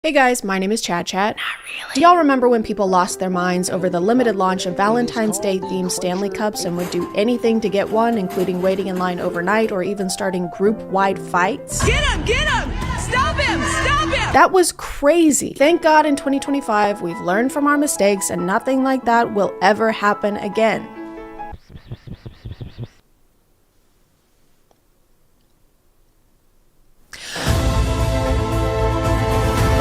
Hey guys, my name is ChadChad. Not really. Do y'all remember when people lost their minds over the limited launch of Valentine's Day themed Stanley Cups and would do anything to get one, including waiting in line overnight or even starting group-wide fights? Get him! Get him! Stop him! Stop him! That was crazy. Thank God in 2025 we've learned from our mistakes and nothing like that will ever happen again.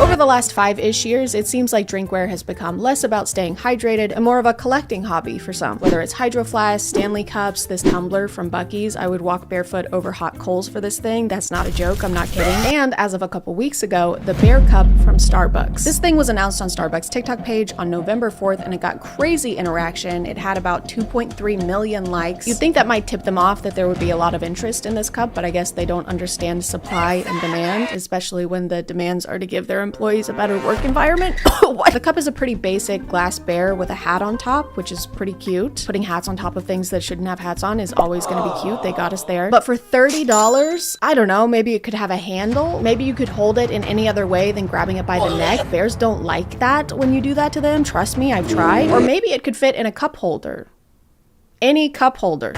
Over the last 5-ish years, it seems like drinkware has become less about staying hydrated and more of a collecting hobby for some. Whether it's Hydro Flasks, Stanley Cups, this tumbler from Buc-ee's, I would walk barefoot over hot coals for this thing. That's not a joke, I'm not kidding. And as of a couple weeks ago, the Bear Cup from Starbucks. This thing was announced on Starbucks' TikTok page on November 4th and it got crazy interaction. It had about 2.3 million likes. You'd think that might tip them off that there would be a lot of interest in this cup, but I guess they don't understand supply and demand, especially when the demands are to give their employees a better work environment. The cup is a pretty basic glass bear with a hat on top, which is pretty cute. Putting hats on top of things that shouldn't have hats on is always going to be cute. They got us there. But for $30, I don't know, maybe it could have a handle. Maybe you could hold it in any other way than grabbing it by the neck. Bears don't like that when you do that to them. Trust me, I've tried. Or maybe it could fit in a cup holder. Any cup holder.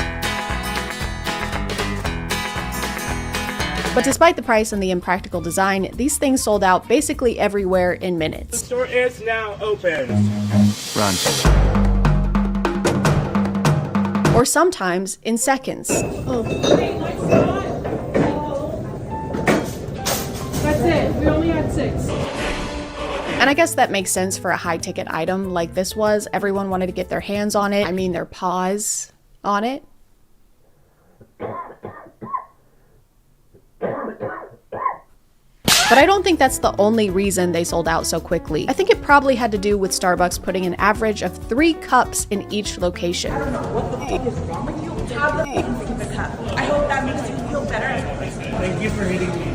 But despite the price and the impractical design, these things sold out basically everywhere in minutes. The store is now open. Run. Or sometimes in seconds. Oh. That's it. We only had 6. And I guess that makes sense for a high-ticket item like this was. Everyone wanted to get their hands on it. I mean, their paws on it. But I don't think that's the only reason they sold out so quickly. I think it probably had to do with Starbucks putting an average of 3 cups in each location. I don't know what the fuck is wrong with you. Have the cup. I hope that makes you feel better. Thank you for hitting me.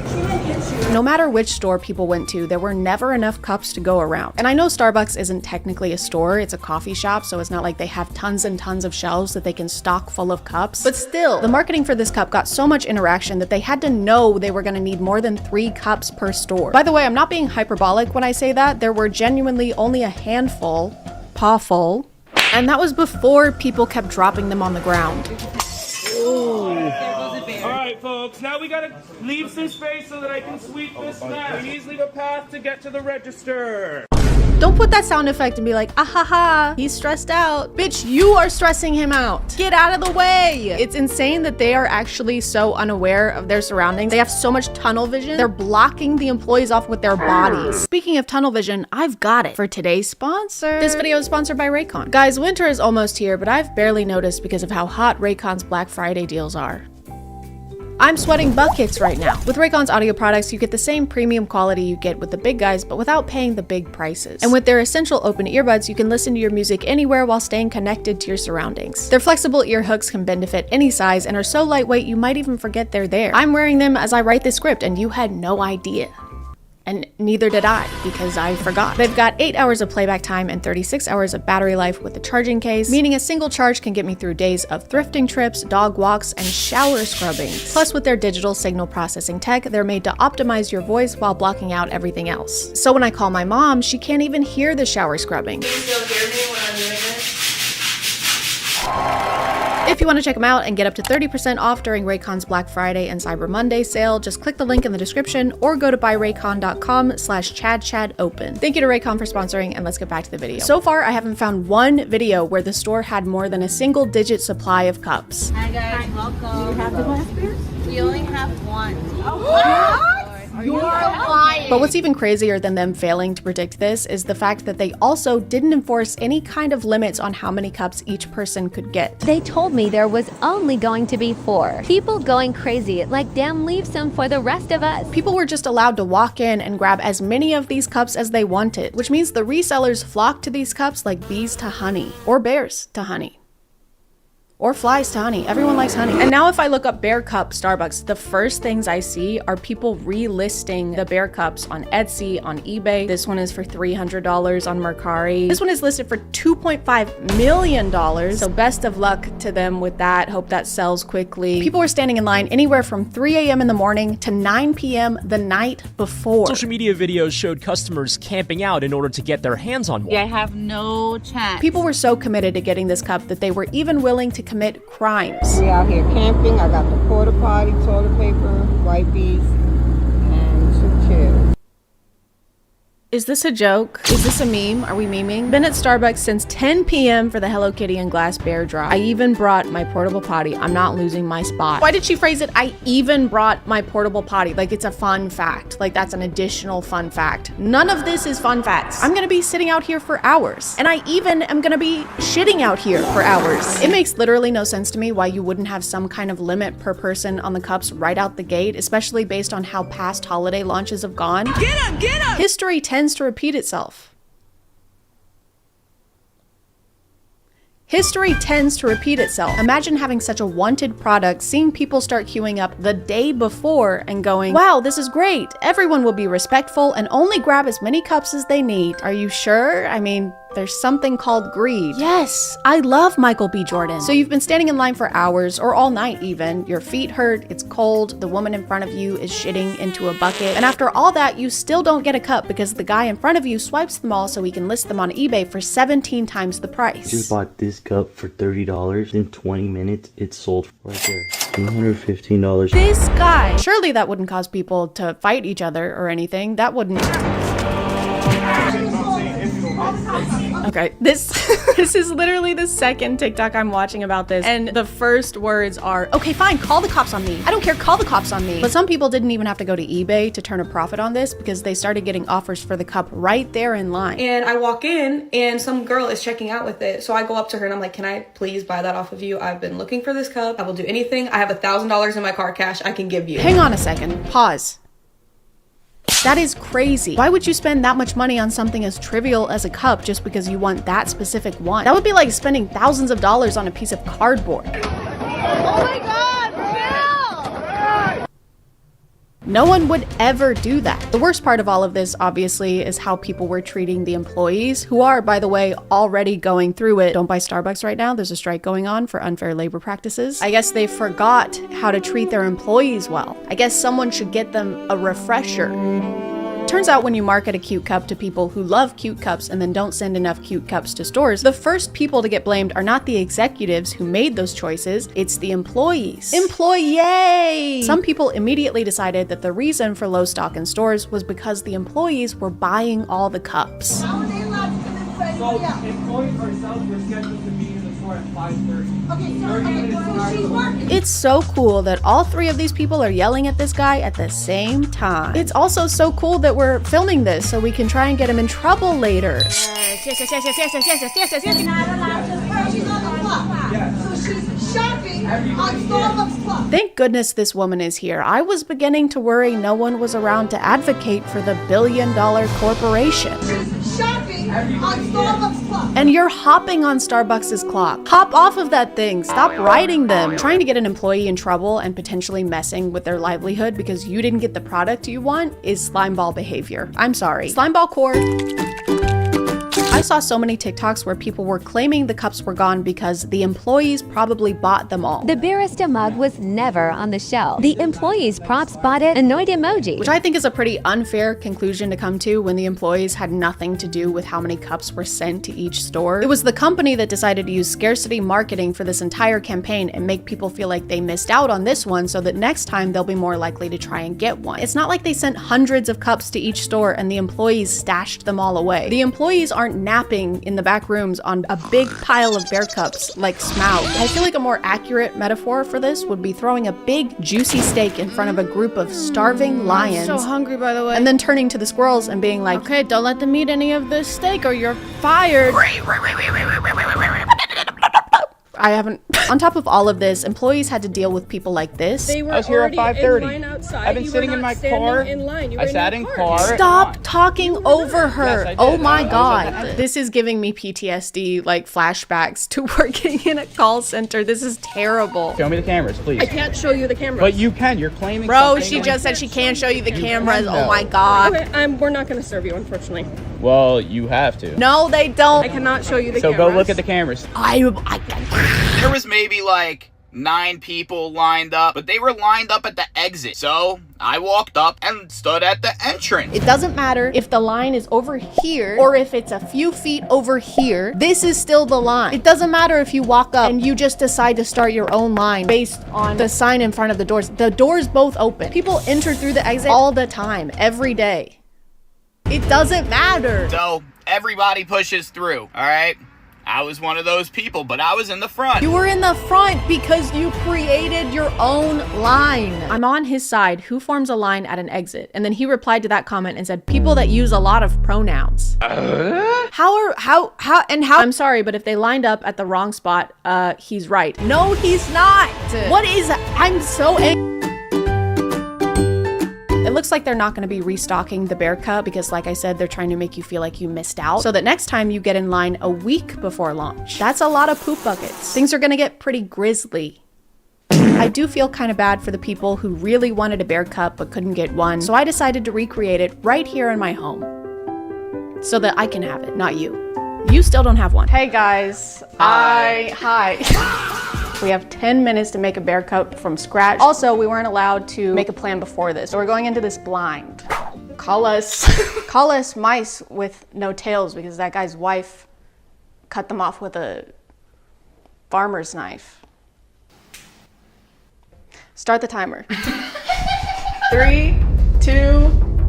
No matter which store people went to, there were never enough cups to go around. And I know Starbucks isn't technically a store, it's a coffee shop, so it's not like they have tons and tons of shelves that they can stock full of cups. But still, the marketing for this cup got so much interaction that they had to know they were gonna need more than 3 cups per store. By the way, I'm not being hyperbolic when I say that. There were genuinely only a handful, pawful, and that was before people kept dropping them on the ground. Alright folks, now we gotta leave some space so that I can sweep this mess. Please leave a path to get to the register. Don't put that sound effect and be like, ah ha ha, he's stressed out. Bitch, you are stressing him out. Get out of the way. It's insane that they are actually so unaware of their surroundings. They have so much tunnel vision. They're blocking the employees off with their bodies. Speaking of tunnel vision, I've got it for today's sponsor. This video is sponsored by Raycon. Guys, winter is almost here, but I've barely noticed because of how hot Raycon's Black Friday deals are. I'm sweating buckets right now. With Raycon's audio products, you get the same premium quality you get with the big guys, but without paying the big prices. And with their essential open earbuds, you can listen to your music anywhere while staying connected to your surroundings. Their flexible ear hooks can bend to fit any size and are so lightweight you might even forget they're there. I'm wearing them as I write this script, and you had no idea. And neither did I, because I forgot. They've got 8 hours of playback time and 36 hours of battery life with the charging case, meaning a single charge can get me through days of thrifting trips, dog walks, and shower scrubbing. Plus, with their digital signal processing tech, they're made to optimize your voice while blocking out everything else. So when I call my mom, she can't even hear the shower scrubbing. Can you still hear me when I'm doing this? If you want to check them out and get up to 30% off during Raycon's Black Friday and Cyber Monday sale, just click the link in the description or go to buyraycon.com/ChadChadOpen. Thank you to Raycon for sponsoring, and let's get back to the video. So far, I haven't found one video where the store had more than a single-digit supply of cups. Hi guys, welcome. Do you have the glass beers? We only have one. What? You're lying. But what's even crazier than them failing to predict this is the fact that they also didn't enforce any kind of limits on how many cups each person could get. They told me there was only going to be 4. People going crazy, like damn, leave some for the rest of us. People were just allowed to walk in and grab as many of these cups as they wanted, which means the resellers flocked to these cups like bees to honey, or bears to honey. Or flies to honey. Everyone likes honey. And now if I look up bear cup Starbucks, the first things I see are people relisting the bear cups on Etsy, on eBay. This one is for $300 on Mercari. This one is listed for $2.5 million. So best of luck to them with that. Hope that sells quickly. People were standing in line anywhere from 3 a.m. in the morning to 9 p.m. the night before. Social media videos showed customers camping out in order to get their hands on one. I have no chance. People were so committed to getting this cup that they were even willing to commit crimes. We out here camping. I got the porta potty, toilet paper, white beads, and 2 chairs. Is this a joke? Is this a meme? Are we memeing? Been at Starbucks since 10 p.m. for the Hello Kitty and glass bear drop. I even brought my portable potty. I'm not losing my spot. Why did she phrase it? I even brought my portable potty. Like it's a fun fact. Like that's an additional fun fact. None of this is fun facts. I'm gonna be sitting out here for hours. And I even am gonna be shitting out here for hours. It makes literally no sense to me why you wouldn't have some kind of limit per person on the cups right out the gate, especially based on how past holiday launches have gone. Get up, get up! History tends to repeat itself. History tends to repeat itself. Imagine having such a wanted product, seeing people start queuing up the day before and going, wow, this is great. Everyone will be respectful and only grab as many cups as they need. Are you sure? I mean, there's something called greed. Yes, I love Michael B. Jordan. So you've been standing in line for hours or all night even. Your feet hurt, it's cold, the woman in front of you is shitting into a bucket. And after all that, you still don't get a cup because the guy in front of you swipes them all so he can list them on eBay for 17 times the price. Just bought this cup for $30. In 20 minutes, it's sold right there. $215. This guy. Surely that wouldn't cause people to fight each other or anything. That wouldn't. Okay, this is literally the second TikTok I'm watching about this, and the first words are, okay, fine, call the cops on me. I don't care, call the cops on me. But some people didn't even have to go to eBay to turn a profit on this because they started getting offers for the cup right there in line. And I walk in and some girl is checking out with it. So I go up to her and I'm like, can I please buy that off of you? I've been looking for this cup. I will do anything. I have $1,000 in my car cash I can give you. Hang on a second, pause. That is crazy. Why would you spend that much money on something as trivial as a cup just because you want that specific one? That would be like spending thousands of dollars on a piece of cardboard. Oh my God, Bill! No one would ever do that. The worst part of all of this, obviously, is how people were treating the employees, who are, by the way, already going through it. Don't buy Starbucks right now. There's a strike going on for unfair labor practices. I guess they forgot how to treat their employees well. I guess someone should get them a refresher. Turns out when you market a cute cup to people who love cute cups and then don't send enough cute cups to stores, the first people to get blamed are not the executives who made those choices, it's the employees. Employees! Some people immediately decided that the reason for low stock in stores was because the employees were buying all the cups. So, employees ourselves were scheduled to be in the store at 5:30. It's so cool that all three of these people are yelling at this guy at the same time. It's also so cool that we're filming this so we can try and get him in trouble later. She's not allowed to. She's on the clock. So she's shopping on Starbucks clock. Thank goodness this woman is here. I was beginning to worry no one was around to advocate for the billion-dollar corporation. She's shopping on Starbucks clock. And you're hopping on Starbucks' clock. Hop off of that thing. Stop riding them. Trying to get an employee in trouble and potentially messing with their livelihood because you didn't get the product you want is slimeball behavior. I'm sorry. Slimeball core. I saw so many TikToks where people were claiming the cups were gone because the employees probably bought them all. The barista mug was never on the shelf. The employees' props bought it, annoyed emoji. Which I think is a pretty unfair conclusion to come to when the employees had nothing to do with how many cups were sent to each store. It was the company that decided to use scarcity marketing for this entire campaign and make people feel like they missed out on this one so that next time they'll be more likely to try and get one. It's not like they sent hundreds of cups to each store and the employees stashed them all away. The employees aren't napping in the back rooms on a big pile of bear cups like Smaug. I feel like a more accurate metaphor for this would be throwing a big juicy steak in front of a group of starving lions. I'm so hungry, by the way. And then turning to the squirrels and being like, okay, don't let them eat any of this steak or you're fired. I haven't. On top of all of this, employees had to deal with people like this. They were I was here at already 5:30. in line outside. I've been You were sitting in not my standing car. In line. You I were sat in in your car. Stop talking over her. Yes, I did. Oh my I was god. at the- This is giving me PTSD, like flashbacks to working in a call center. This is terrible. Show me the cameras, please. I can't show you the camera. But you can. You're claiming Bro, something. she just said she can't show you the cameras. can, Oh my though. god. Okay, we're not going to serve you, unfortunately. Well, you have to. No, they I don't. cannot show you the So cameras. go look at the cameras. There was maybe like 9 people lined up, but they were lined up at the exit. So I walked up and stood at the entrance. It doesn't matter if the line is over here or if it's a few feet over here. This is still the line. It doesn't matter if you walk up and you just decide to start your own line based on the sign in front of the doors. The doors both open. People enter through the exit all the time, every day. It doesn't matter. So everybody pushes through, all right? I was one of those people, but I was in the front. You were in the front because you created your own line. I'm on his side. Who forms a line at an exit? And then he replied to that comment and said, people that use a lot of pronouns. How? I'm sorry, but if they lined up at the wrong spot, he's right. No, he's not. What is, I'm so angry. It looks like they're not going to be restocking the Bear Cup because, like I said, they're trying to make you feel like you missed out so that next time you get in line a week before launch. That's a lot of poop buckets. Things are going to get pretty grisly. I do feel kind of bad for the people who really wanted a Bear Cup but couldn't get one, so I decided to recreate it right here in my home so that I can have it, not you. You still don't have one. Hey guys. Hi. We have 10 minutes to make a Bear Cup from scratch. Also, we weren't allowed to make a plan before this, so we're going into this blind. Call us mice with no tails because that guy's wife cut them off with a farmer's knife. Start the timer. 3, 2,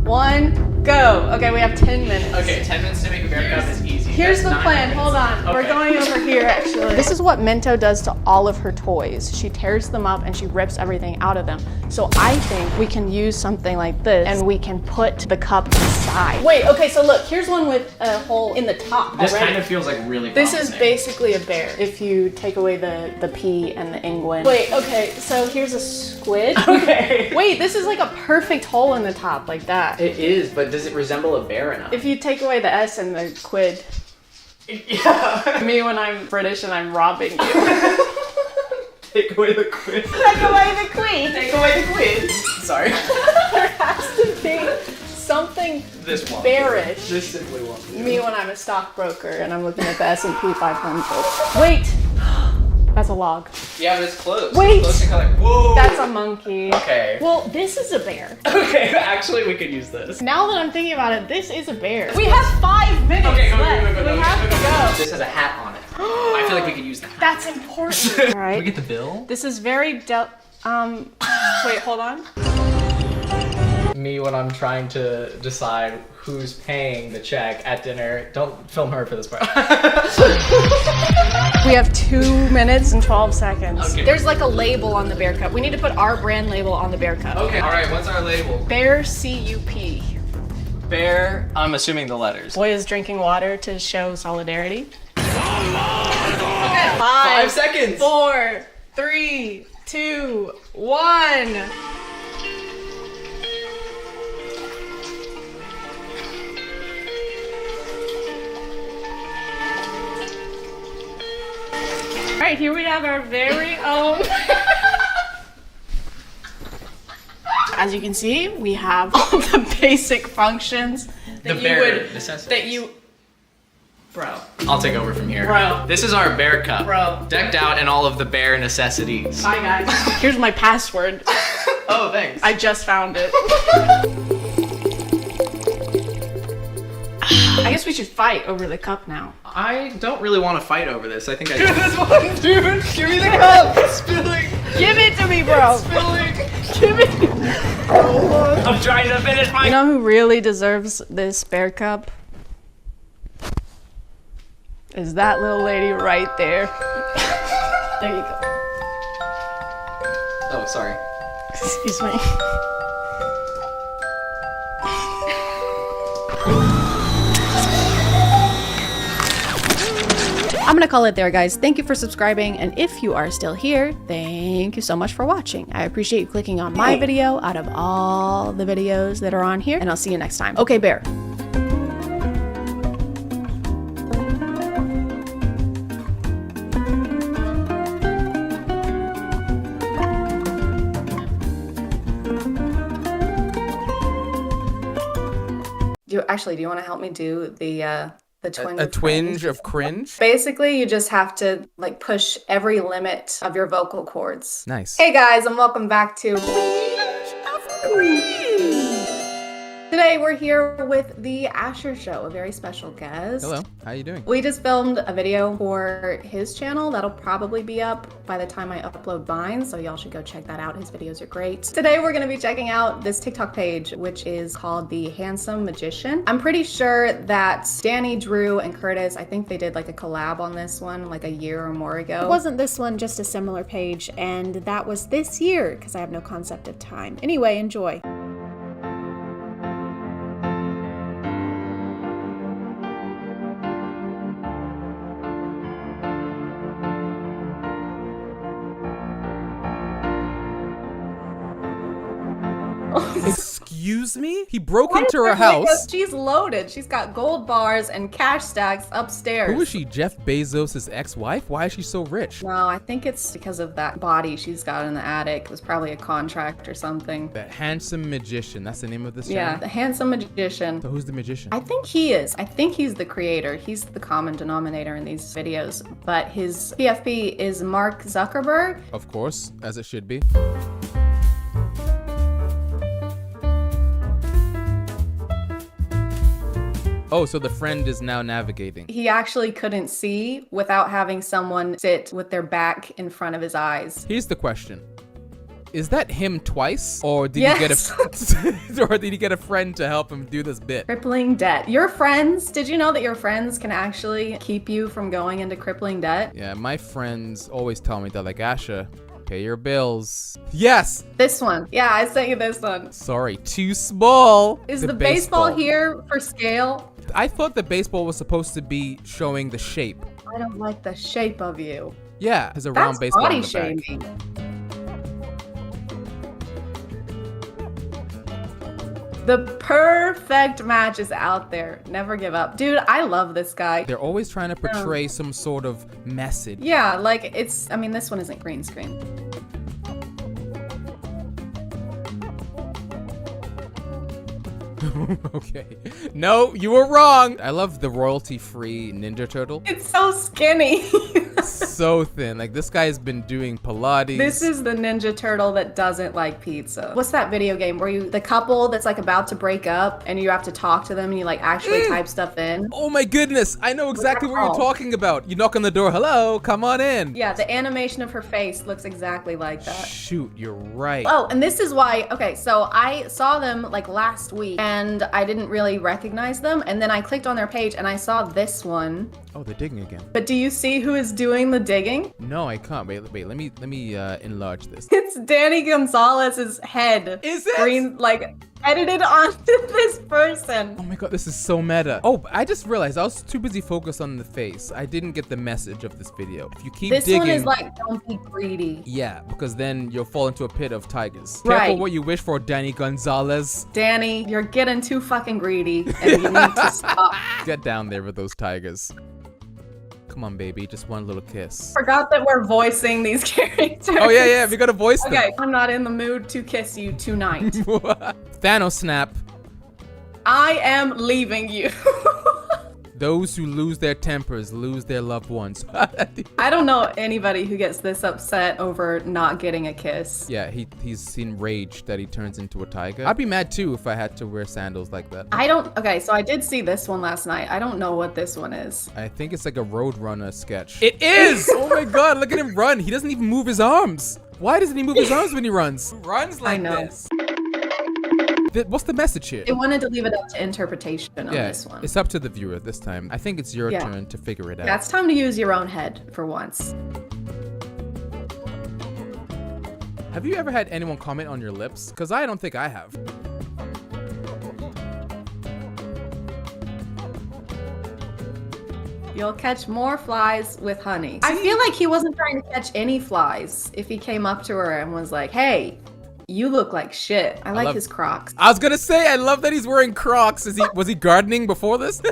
1, go. Okay, we have 10 minutes. Okay, 10 minutes to make a Bear Cup is easy. Here's the plan. Hold on. We're going over here, actually. This is what Minto does to all of her toys. She tears them up and she rips everything out of them. So I think we can use something like this and we can put the cup inside. Wait, okay, so look, here's one with a hole in the top. This already. kind of feels like really This promising. is basically a bear if you take away the P and the inguin. Wait, okay, so here's a squid. Okay. Wait, this is like a perfect hole in the top, like that. It is, but does it resemble a bear enough? If you take away the S and the quid. Yeah. Me when I'm British and I'm robbing you. Take away the quid. Take away the queen. Take away the quid. Sorry. There has to be something This one. bearish. This simply won't. Me when I'm a stockbroker and I'm looking at the S&P 500. Wait. That's a log. Yeah, but it's close. Wait. It's close to color. Whoa. That's a monkey. Okay. Well, this is a bear. Okay, actually we could use this. Now that I'm thinking about it, this is a bear. We have 5 minutes Okay, go, left. go, go, We go, have go, to go, go. go. This has a hat on it. I feel like we could use that. That's important. All right. Can we get the bill? This is very wait, hold on. Me when I'm trying to decide who's paying the check at dinner. Don't film her for this part. We have 2 minutes and 12 seconds. Okay. There's like a label on the Bear Cup. We need to put our brand label on the Bear Cup. Okay, alright, what's our label? Bear CUP. Bear, I'm assuming the letters. Boy is drinking water to show solidarity. Okay, 5 seconds. 4, 3, 2, 1. All right, here we have our very own. As you can see, we have all the basic functions that Bro. I'll take over from here. Bro. This is our bear cup. Bro. Decked out in all of the bear necessities. Bye guys. Here's my password. Oh, thanks. I just found it. I guess we should fight over the cup now. I don't really want to fight over this. I think I This one, dude. Give me the cup. It's spilling. Give it to me, bro. It's spilling. Give it. I'm trying to finish my. You know who really deserves this bear cup? Is that little lady right there. There you go. Oh, sorry. Excuse me. I'm gonna call it there, guys. Thank you for subscribing, and if you are still here, thank you so much for watching. I appreciate you clicking on my video out of all the videos that are on here, and I'll see you next time. Okay, Bear. Do you want to help me do the twinge? A twinge of cringe? Basically, you just have to like push every limit of your vocal cords. Nice. Hey guys, and welcome back to Today we're here with the Asher Show, a very special guest. Hello, how you doing? We just filmed a video for his channel that'll probably be up by the time I upload mine, so y'all should go check that out. His videos are great. Today we're gonna be checking out this TikTok page, which is called The Handsome Magician. I'm pretty sure that Danny, Drew, and Curtis, I think they did like a collab on this one like a year or more ago. It wasn't this one, just a similar page, and that was this year because I have no concept of time. Anyway, enjoy. Excuse me? He broke into her house. She's loaded. She's got gold bars and cash stacks upstairs. Who is she, Jeff Bezos' ex-wife? Why is she so rich? No, I think it's because of that body she's got in the attic. It was probably a contract or something. The Handsome Magician, that's the name of this channel? Yeah, The Handsome Magician. So who's the magician? I think he is. I think he's the creator. He's the common denominator in these videos. But his PFP is Mark Zuckerberg. Of course, as it should be. Oh, so the friend is now navigating. He actually couldn't see without having someone sit with their back in front of his eyes. Here's the question. Is that him twice? Or did he get a friend to help him do this bit? Crippling debt. Your friends, did you know that your friends can actually keep you from going into crippling debt? Yeah, my friends always tell me that, like, Asha, pay your bills. Yes! This one. Yeah, I sent you this one. Sorry, too small. Is the baseball here for scale? I thought the baseball was supposed to be showing the shape. I don't like the shape of you. Yeah, there's a round baseball body on the back. shaming. The perfect match is out there. Never give up. Dude, I love this guy. They're always trying to portray some sort of message. Yeah, like I mean, this one isn't green screen. Okay. No, you were wrong. I love the royalty-free Ninja Turtle. It's so skinny. So thin. Like, this guy's been doing Pilates. This is the Ninja Turtle that doesn't like pizza. What's that video game where the couple that's like about to break up and you have to talk to them and you like actually type stuff in? Oh my goodness. I know exactly what you're talking about. You knock on the door. Hello, come on in. Yeah, the animation of her face looks exactly like that. Shoot, you're right. Oh, and this is why, okay, so I saw them like last week and I didn't really recognize them. And then I clicked on their page and I saw this one. Oh, they're digging again. But do you see who is doing the digging? No, I can't. Wait, let me enlarge this. It's Danny Gonzalez's head. Is it? Green, like, edited onto this person. Oh my god, this is so meta. Oh, I just realized I was too busy focused on the face. I didn't get the message of this video. If you keep digging... This one is like, don't be greedy. Yeah, because then you'll fall into a pit of tigers. Right. Careful what you wish for, Danny Gonzalez. Danny, you're getting too fucking greedy and you need to stop. Get down there with those tigers. Come on, baby, just one little kiss. Forgot that we're voicing these characters. Oh, yeah, we gotta voice them. Okay, I'm not in the mood to kiss you tonight. Thanos snap. I am leaving you. Those who lose their tempers lose their loved ones. I don't know anybody who gets this upset over not getting a kiss. Yeah, he's enraged that he turns into a tiger. I'd be mad too if I had to wear sandals like that. Okay, so I did see this one last night. I don't know what this one is. I think it's like a Roadrunner sketch. It is! Oh my god, look at him run. He doesn't even move his arms. Why doesn't he move his arms when he runs? Who runs like this? What's the message here? They wanted to leave it up to interpretation on this one. It's up to the viewer this time. I think it's your turn to figure it out. Yeah, it's time to use your own head for once. Have you ever had anyone comment on your lips? Because I don't think I have. You'll catch more flies with honey. I feel like he wasn't trying to catch any flies if he came up to her and was like, hey, you look like shit. I like his Crocs. I was gonna say, I love that he's wearing Crocs. Was he gardening before this?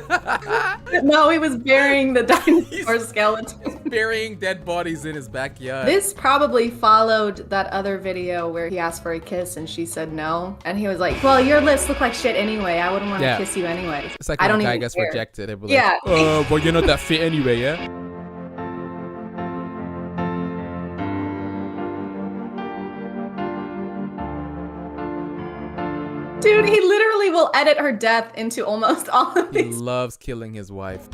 No, he was burying the dinosaur skeleton. Burying dead bodies in his backyard. This probably followed that other video where he asked for a kiss and she said no. And he was like, well, your lips look like shit anyway. I wouldn't want to kiss you anyway. It's like I don't when a guy even gets care. rejected. Like, Yeah. well, you're not that fit anyway, yeah? Dude, he literally will edit her death into almost all of He these. loves killing his wife.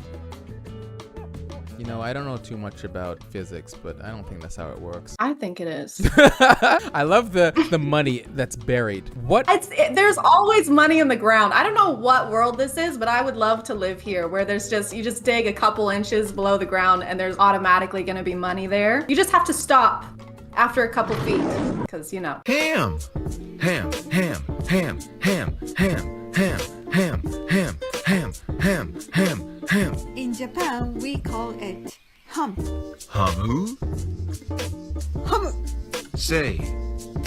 You know, I don't know too much about physics, but I don't think that's how it works. I think it is. I love the money that's buried. What? There's always money in the ground. I don't know what world this is, but I would love to live here where there's you just dig a couple inches below the ground and there's automatically gonna be money there. You just have to stop after a couple feet, because you know. Ham. Ham, ham, ham, ham, ham, ham, ham, ham, ham, ham, ham, ham. In Japan, we call it hum. Hamu? Hum. Say,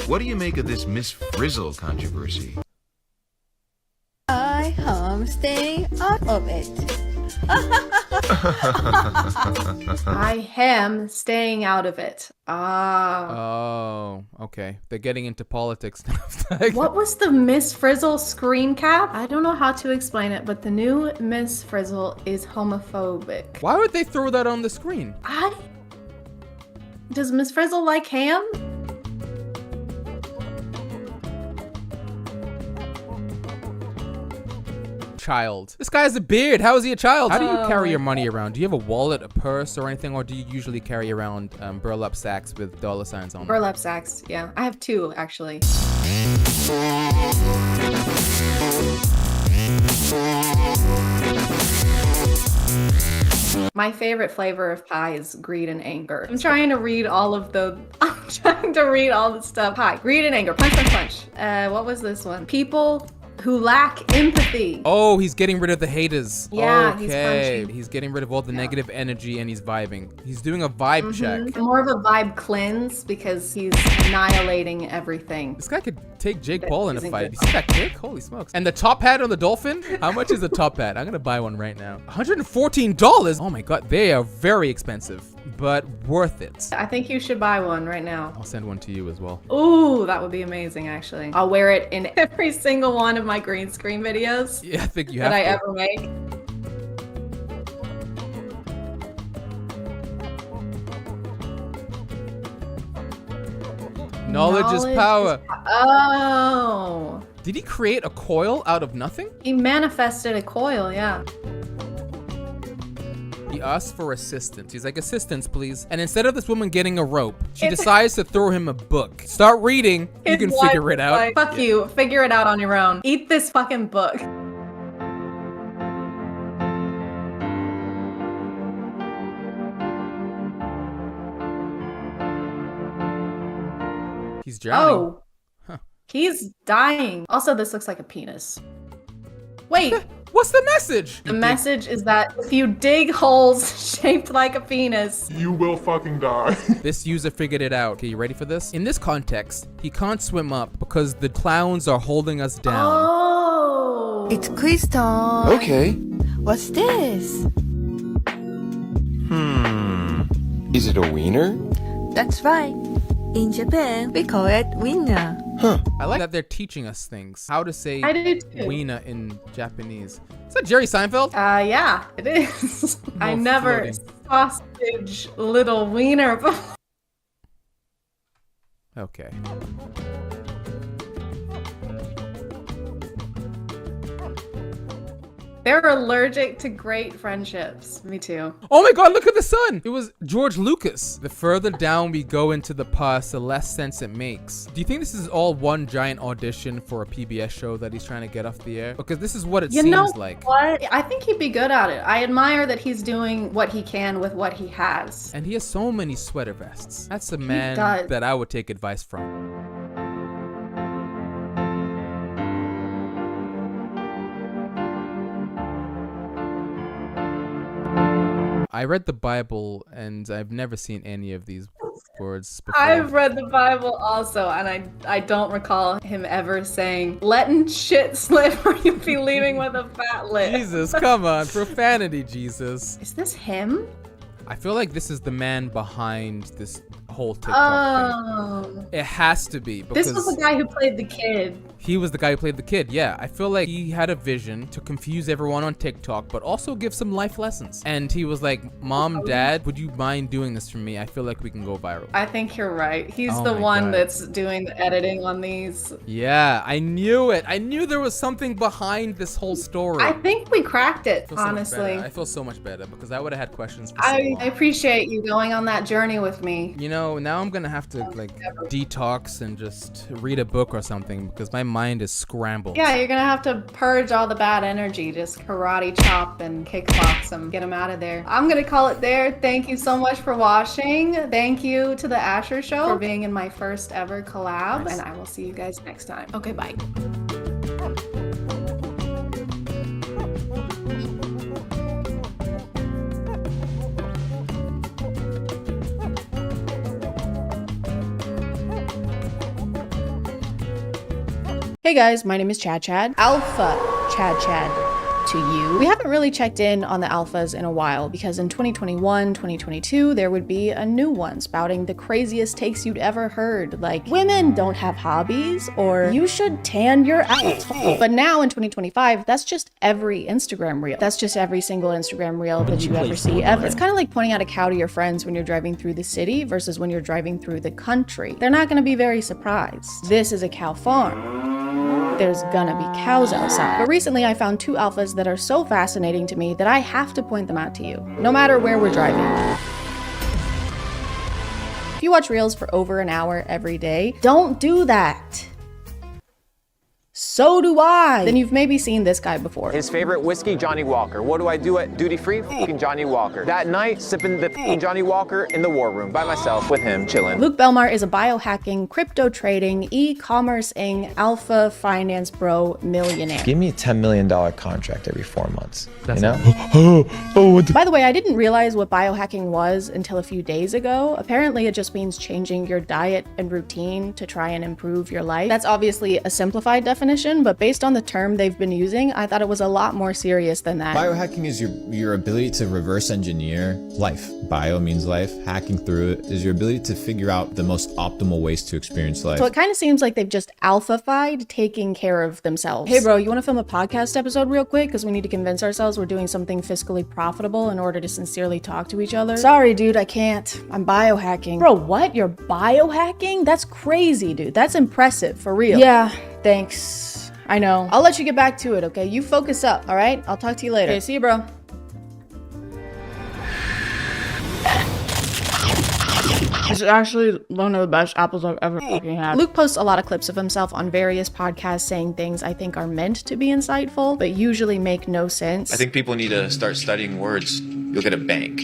what do you make of this Miss Frizzle controversy? I hum stay out of it. I am staying out of it. Oh, okay. They're getting into politics now. What was the Miss Frizzle screen cap? I don't know how to explain it, but the new Miss Frizzle is homophobic. Why would they throw that on the screen? Does Miss Frizzle like ham? Child. This guy has a beard. How is he a child? How do you carry your money around? Do you have a wallet, a purse, or anything, or do you usually carry around burlap sacks with dollar signs on them? Burlap sacks, yeah. I have two, actually. My favorite flavor of pie is greed and anger. I'm trying to read all the stuff. Pie, greed and anger, punch, punch, punch. What was this one? People who lack empathy. Oh, he's getting rid of the haters. Yeah, okay. He's getting rid of all the negative energy and he's vibing. He's doing a vibe check. More of a vibe cleanse because he's annihilating everything. This guy could take Jake Paul in a fight. You see that kick? Holy smokes. And the top hat on the dolphin? How much is the top hat? I'm gonna buy one right now. $114? Oh my god, they are very expensive, but worth it. I think you should buy one right now. I'll send one to you as well. Ooh, that would be amazing, actually. I'll wear it in every single one of my green screen videos. Yeah, I think you have that to. I ever make. Knowledge is power. Oh. Did he create a coil out of nothing? He manifested a coil, yeah. He asked for assistance. He's like, assistance, please. And instead of this woman getting a rope, she decides to throw him a book. Start reading. You can figure it out. Like, fuck you. Figure it out on your own. Eat this fucking book. He's drowning. Oh. Huh. He's dying. Also, this looks like a penis. Wait. What's the message? The message is that if you dig holes shaped like a penis, you will fucking die. This user figured it out. Okay, you ready for this? In this context, he can't swim up because the clowns are holding us down. Oh. It's quiz time. Okay. What's this? Is it a wiener? That's right. In Japan, we call it winner. Huh. I like that they're teaching us things. How to say I do too. wiener in Japanese. Is that Jerry Seinfeld? Yeah, it is. I never sausage little wiener before. Okay. They're allergic to great friendships. Me too. Oh my god, look at the sun! It was George Lucas. The further down we go into the past, the less sense it makes. Do you think this is all one giant audition for a PBS show that he's trying to get off the air? Because this is what it seems like. What? I think he'd be good at it. I admire that he's doing what he can with what he has. And he has so many sweater vests. That's a man does. that I would take advice from. I read the Bible and I've never seen any of these words before. I've read the Bible also, and I don't recall him ever saying, letting shit slip or you'll be leaving with a fat lip. Jesus, come on. Profanity, Jesus. Is this him? I feel like this is the man behind this whole TikTok thing. It has to be. Because this was the guy who played the kid. He was the guy who played the kid, yeah. I feel like he had a vision to confuse everyone on TikTok, but also give some life lessons. And he was like, Mom, Dad, would you mind doing this for me? I feel like we can go viral. I think you're right. He's Oh the my one God. that's doing the editing on these. Yeah, I knew it. I knew there was something behind this whole story. I think we cracked it, I feel so much honestly. better. I feel so much better because I would have had questions for so I long. appreciate you going on that journey with me. You know, now I'm gonna have to like detox and just read a book or something because my mind is scrambled. Yeah, you're gonna have to purge all the bad energy. Just karate chop and kickbox them. Get them out of there. I'm gonna call it there. Thank you so much for watching. Thank you to the Asher Show for being in my first ever collab. And I will see you guys next time. Okay, bye. Hey guys, my name is ChadChad. Alpha ChadChad to you. We haven't really checked in on the alphas in a while because in 2021, 2022, there would be a new one spouting the craziest takes you'd ever heard, like women don't have hobbies or you should tan your asshole. But now in 2025, that's just every Instagram reel. That's just every single Instagram reel that you ever see ever. It's kind of like pointing out a cow to your friends when you're driving through the city versus when you're driving through the country. They're not gonna be very surprised. This is a cow farm. There's gonna be cows outside. But recently I found two alphas that are so fascinating to me that I have to point them out to you, no matter where we're driving. If you watch reels for over an hour every day, don't do that. So do I. Then you've maybe seen this guy before. His favorite whiskey, Johnny Walker. What do I do at duty free? Fucking Johnny Walker. That night, sipping the fucking Johnny Walker in the war room by myself with him, chilling. Luke Belmar is a biohacking, crypto trading, e-commerce-ing, alpha finance bro millionaire. Give me a $10 million contract every 4 months. That's you know? By the way, I didn't realize what biohacking was until a few days ago. Apparently, it just means changing your diet and routine to try and improve your life. That's obviously a simplified definition, but based on the term they've been using, I thought it was a lot more serious than that. Biohacking is your ability to reverse engineer life. Bio means life. Hacking through it is your ability to figure out the most optimal ways to experience life. So it kind of seems like they've just alpha-fied taking care of themselves. Hey bro, you want to film a podcast episode real quick? Because we need to convince ourselves we're doing something fiscally profitable in order to sincerely talk to each other. Sorry dude, I can't. I'm biohacking. Bro, what? You're biohacking? That's crazy, dude. That's impressive, for real. Yeah, thanks. I know. I'll let you get back to it, okay? You focus up, all right? I'll talk to you later. Okay, see you, bro. This is actually one of the best apples I've ever fucking had. Luke posts a lot of clips of himself on various podcasts saying things I think are meant to be insightful, but usually make no sense. I think people need to start studying words. You look at a bank,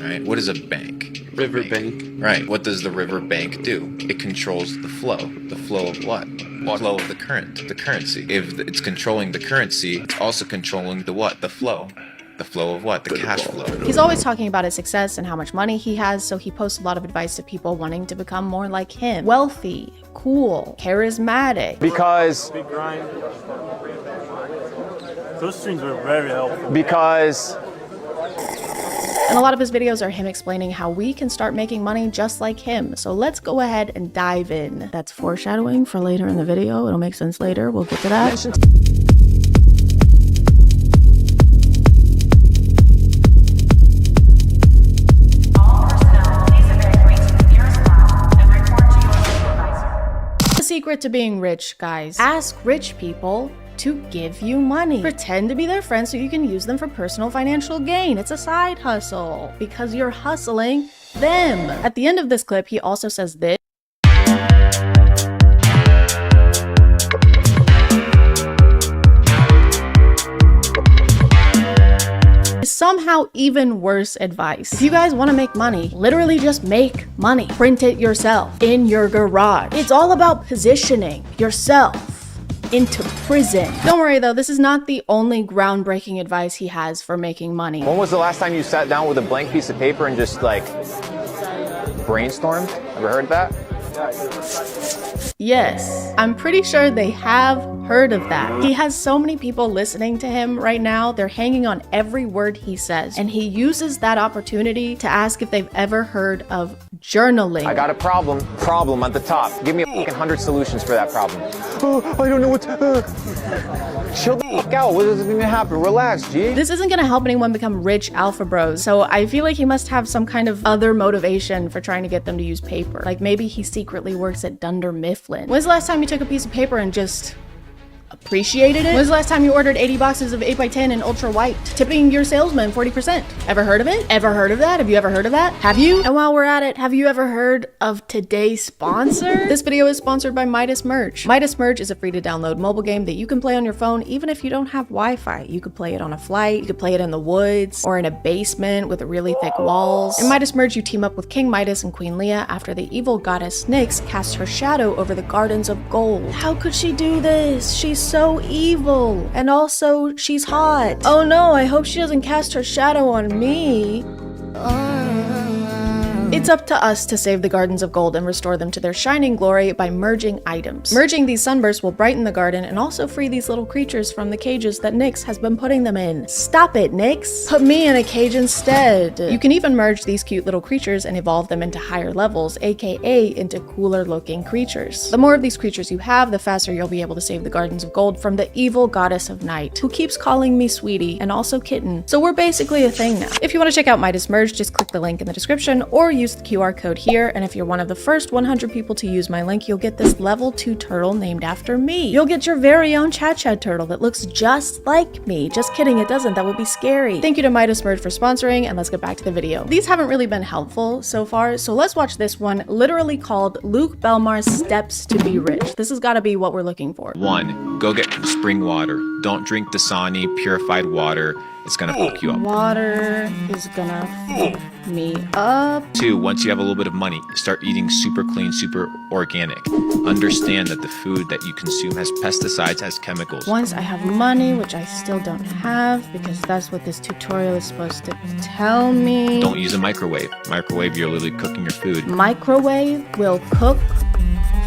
right? What is a bank? River bank. Right. What does the river bank do? It controls the flow. The flow of what? The flow of the current, the currency. If it's controlling the currency, it's also controlling the what? The flow. The flow of what? The cash flow. He's always talking about his success and how much money he has, so he posts a lot of advice to people wanting to become more like him. Wealthy, cool, charismatic. Because those streams are very helpful. Because And a lot of his videos are him explaining how we can start making money just like him. So let's go ahead and dive in. That's foreshadowing for later in the video. It'll make sense later. We'll get to that. Secret to being rich, guys. Ask rich people to give you money. Pretend to be their friend so you can use them for personal financial gain. It's a side hustle because you're hustling them. At the end of this clip, he also says this. Somehow even worse advice. If you guys want to make money, literally just make money. Print it yourself in your garage. It's all about positioning yourself into prison. Don't worry though, this is not the only groundbreaking advice he has for making money. When was the last time you sat down with a blank piece of paper and just like brainstormed? Ever heard that? Yes, I'm pretty sure they have heard of that. He has so many people listening to him right now. They're hanging on every word he says. And he uses that opportunity to ask if they've ever heard of journaling. I got a problem. Problem at the top. Give me 100 solutions for that problem. Oh, I don't know what chill the fuck out. What is going to happen? Relax, G. This isn't going to help anyone become rich alpha bros. So I feel like he must have some kind of other motivation for trying to get them to use paper. Like maybe he secretly works at Dunder Mifflin. When's the last time you took a piece of paper and just appreciated it? When's the last time you ordered 80 boxes of 8x10 in ultra white, tipping your salesman 40%? Ever heard of it? Ever heard of that? Have you ever heard of that? Have you? And while we're at it, have you ever heard of today's sponsor? This video is sponsored by Midas Merge. Midas Merge is a free to download mobile game that you can play on your phone even if you don't have Wi-Fi. You could play it on a flight, you could play it in the woods, or in a basement with really thick walls. In Midas Merge, you team up with King Midas and Queen Leah after the evil goddess Nyx casts her shadow over the gardens of gold. How could she do this? She's so evil. And also, she's hot. Oh no, I hope she doesn't cast her shadow on me. It's up to us to save the gardens of gold and restore them to their shining glory by merging items. Merging these sunbursts will brighten the garden and also free these little creatures from the cages that Nyx has been putting them in. Stop it, Nyx! Put me in a cage instead. You can even merge these cute little creatures and evolve them into higher levels, aka into cooler looking creatures. The more of these creatures you have, the faster you'll be able to save the gardens of gold from the evil goddess of night, who keeps calling me sweetie and also kitten. So we're basically a thing now. If you want to check out Midas Merge, just click the link in the description or use the QR code here, and if you're one of the first 100 people to use my link, you'll get this level 2 turtle named after me. You'll get your very own ChadChad turtle that looks just like me. Just kidding, it doesn't. That would be scary. Thank you to Midas Merge for sponsoring, and let's get back to the video. These haven't really been helpful so far, so let's watch this one, literally called Luke Belmar's Steps to Be Rich. This has got to be what we're looking for. 1. Go get spring water. Don't drink Dasani purified water. It's gonna fuck you up. Water is gonna fuck me up. 2. Once you have a little bit of money, start eating super clean, super organic. Understand that the food that you consume has pesticides, has chemicals. Once I have money, which I still don't have because that's what this tutorial is supposed to tell me. Don't use a microwave. Microwave, you're literally cooking your food. Microwave will cook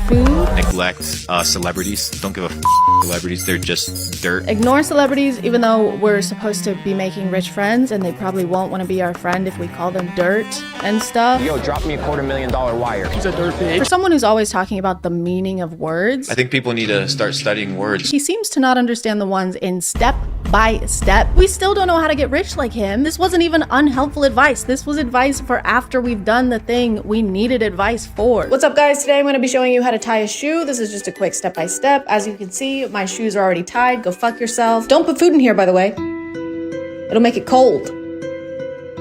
food. Neglect celebrities. Don't give a celebrities. They're just dirt. Ignore celebrities, even though we're supposed to be making rich friends and they probably won't want to be our friend if we call them dirt and stuff. Yo, drop me a $250,000 wire. He's a dirt bitch. For someone who's always talking about the meaning of words, I think people need to start studying words. He seems to not understand the ones in step by step. We still don't know how to get rich like him. This wasn't even unhelpful advice. This was advice for after we've done the thing we needed advice for. What's up, guys? Today I'm going to be showing you how to tie a shoe. This is just a quick step by step. As you can see, my shoes are already tied. Go fuck yourself. Don't put food in here, by the way. It'll make it cold.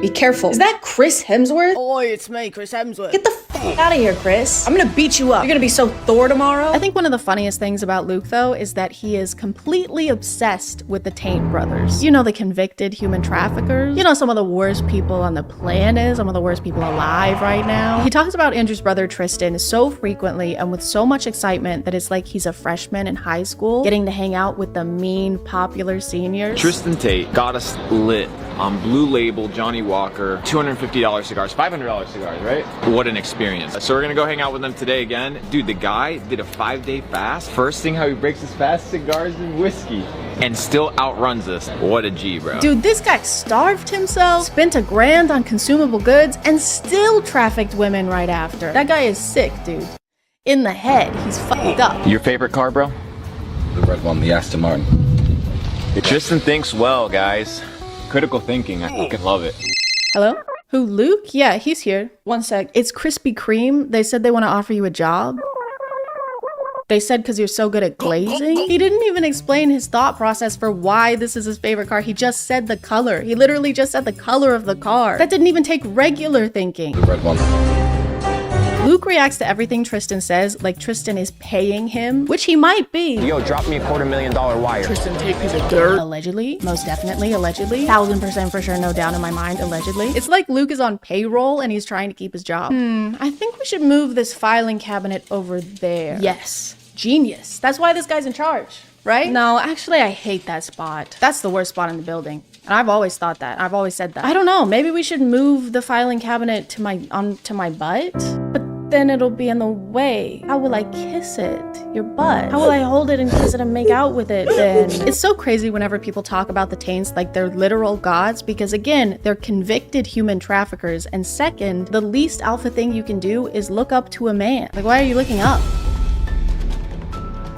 Be careful. Is that Chris Hemsworth? Oi, it's me, Chris Hemsworth. Get the fuck out of here, Chris. I'm gonna beat you up. You're gonna be so Thor tomorrow. I think one of the funniest things about Luke, though, is that he is completely obsessed with the Taint brothers. You know, the convicted human traffickers. You know, some of the worst people on the planet, some of the worst people alive right now. He talks about Andrew's brother Tristan so frequently and with so much excitement that it's like he's a freshman in high school, getting to hang out with the mean, popular seniors. Tristan Tate got us lit on Blue Label Johnny Walker, $250 cigars, $500 cigars, right? What an experience. So we're gonna go hang out with them today again. Dude, the guy did a 5-day fast. First thing how he breaks his fast, cigars and whiskey. And still outruns us. What a G, bro. Dude, this guy starved himself, spent $1,000 on consumable goods, and still trafficked women right after. That guy is sick, dude. In the head, he's fucked up. Your favorite car, bro? The red one, the Aston Martin. Tristan thinks well, guys. Critical thinking, I fucking love it. Hello? Who, Luke? Yeah, he's here. One sec. It's Krispy Kreme. They said they want to offer you a job. They said because you're so good at glazing. He didn't even explain his thought process for why this is his favorite car. He just said the color. He literally just said the color of the car. That didn't even take regular thinking. The red one. Luke reacts to everything Tristan says like Tristan is paying him, which he might be. Yo, drop me a $250,000 wire. Tristan, take piece of dirt. Allegedly, most definitely, allegedly. 1000% for sure, no doubt in my mind, allegedly. It's like Luke is on payroll and he's trying to keep his job. I think we should move this filing cabinet over there. Yes, genius. That's why this guy's in charge. right? No, actually, I hate that spot. That's the worst spot in the building. And I've always thought that. I've always said that. I don't know. Maybe we should move the filing cabinet to my butt. But then it'll be in the way. How will I kiss it? Your butt. How will I hold it and kiss it and make out with it then? It's so crazy whenever people talk about the taints like they're literal gods, because again, they're convicted human traffickers. And second, the least alpha thing you can do is look up to a man. Like, why are you looking up?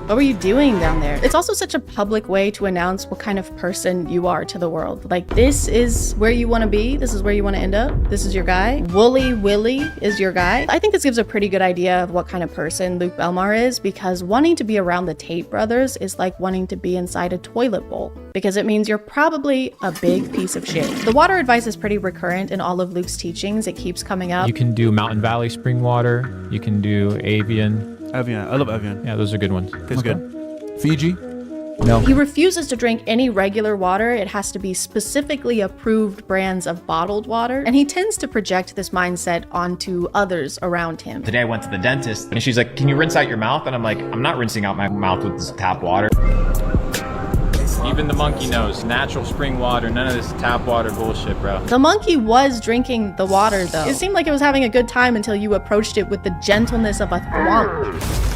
What were you doing down there? It's also such a public way to announce what kind of person you are to the world. Like, this is where you want to be. This is where you want to end up. This is your guy. Wooly Willy is your guy. I think this gives a pretty good idea of what kind of person Luke Belmar is, because wanting to be around the Tate brothers is like wanting to be inside a toilet bowl, because it means you're probably a big piece of shit. The water advice is pretty recurrent in all of Luke's teachings. It keeps coming up. You can do Mountain Valley spring water. You can do Avian. Evian. I love Evian. Yeah, those are good ones. Tastes good. Fiji? No. He refuses to drink any regular water. It has to be specifically approved brands of bottled water. And he tends to project this mindset onto others around him. Today I went to the dentist and she's like, can you rinse out your mouth? And I'm like, I'm not rinsing out my mouth with this tap water. Even the monkey knows, natural spring water, none of this tap water bullshit, bro. The monkey was drinking the water though. It seemed like it was having a good time until you approached it with the gentleness of a thwomp.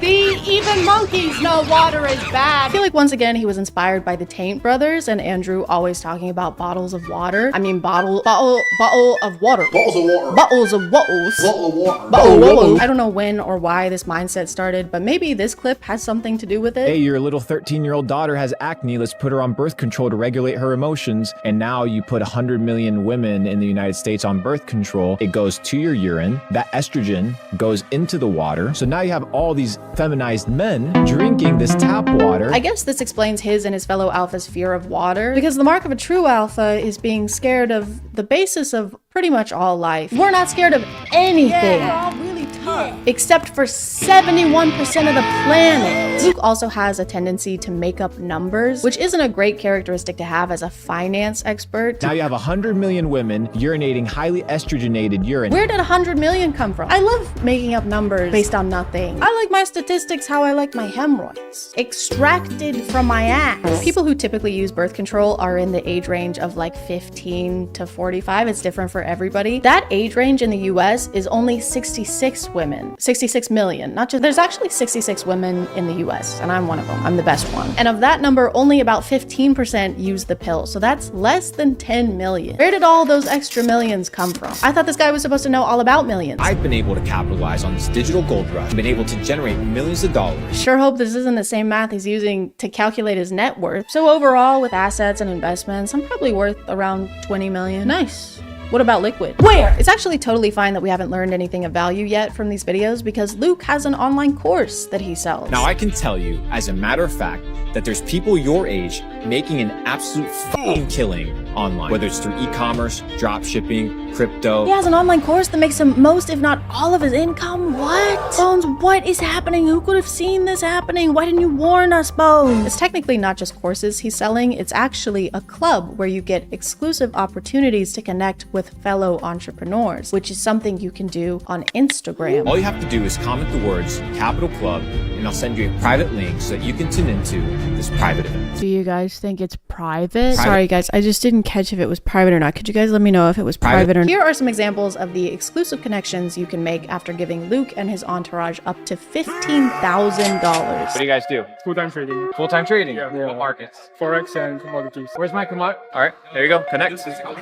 See, even monkeys know water is bad. I feel like once again he was inspired by the Taint brothers and Andrew always talking about bottles of water. I mean bottle of water. Bottles of water. Bottles of bottles. Bottle of water. Bottle. I don't know when or why this mindset started, but maybe this clip has something to do with it. Hey, your little 13-year-old daughter has acne. Let's put her on birth control to regulate her emotions. And now you put 100 million women in the United States on birth control. It goes to your urine. That estrogen goes into the water. So now you have all these feminized men drinking this tap water. I guess this explains his and his fellow alphas' fear of water, because the mark of a true alpha is being scared of the basis of pretty much all life. We're not scared of anything. We're all really tough. Except for 71% of the planet. Luke also has a tendency to make up numbers, which isn't a great characteristic to have as a finance expert. Now you have 100 million women urinating highly estrogenated urine. Where did 100 million come from? I love making up numbers based on nothing. I like my statistics how I like my hemorrhoids. Extracted from my ass. People who typically use birth control are in the age range of like 15 to 45. It's different for everybody. That age range in the US is only 66 women. 66 million. Not just, there's actually 66 women in the US, and I'm one of them. I'm the best one. And of that number, only about 15% use the pill. So that's less than 10 million. Where did all those extra millions come from? I thought this guy was supposed to know all about millions. I've been able to capitalize on this digital gold rush, been able to generate millions of dollars. Sure hope this isn't the same math he's using to calculate his net worth. So overall, with assets and investments, I'm probably worth around 20 million. Nice. What about liquid? Where? It's actually totally fine that we haven't learned anything of value yet from these videos, because Luke has an online course that he sells. Now I can tell you, as a matter of fact, that there's people your age making an absolute fucking killing online, whether it's through e-commerce, drop shipping, crypto. He has an online course that makes him most, if not all of his income. What? Bones, what is happening? Who could have seen this happening? Why didn't you warn us, Bones? It's technically not just courses he's selling. It's actually a club where you get exclusive opportunities to connect with fellow entrepreneurs, which is something you can do on Instagram. All you have to do is comment the words Capital Club, and I'll send you a private link so that you can tune into this private event. Do you guys think it's private? Sorry guys, I just didn't catch if it was private or not. Could you guys let me know if it was private or not? Here are some examples of the exclusive connections you can make after giving Luke and his entourage up to $15,000. What do you guys do? Full-time trading. Full-time trading? Yeah. What markets? Forex and commodities. Where's my commodity? All right, there you go. Connect. All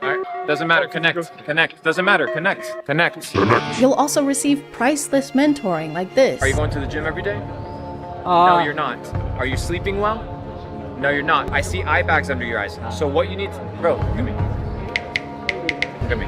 right, doesn't matter. Connect. Connect. Doesn't matter. Connect. Connect. You'll also receive priceless mentoring like this. Are you going to the gym every day? No, you're not. Are you sleeping well? No, you're not. I see eye bags under your eyes. So what you need to... Bro, look at me. Look at me.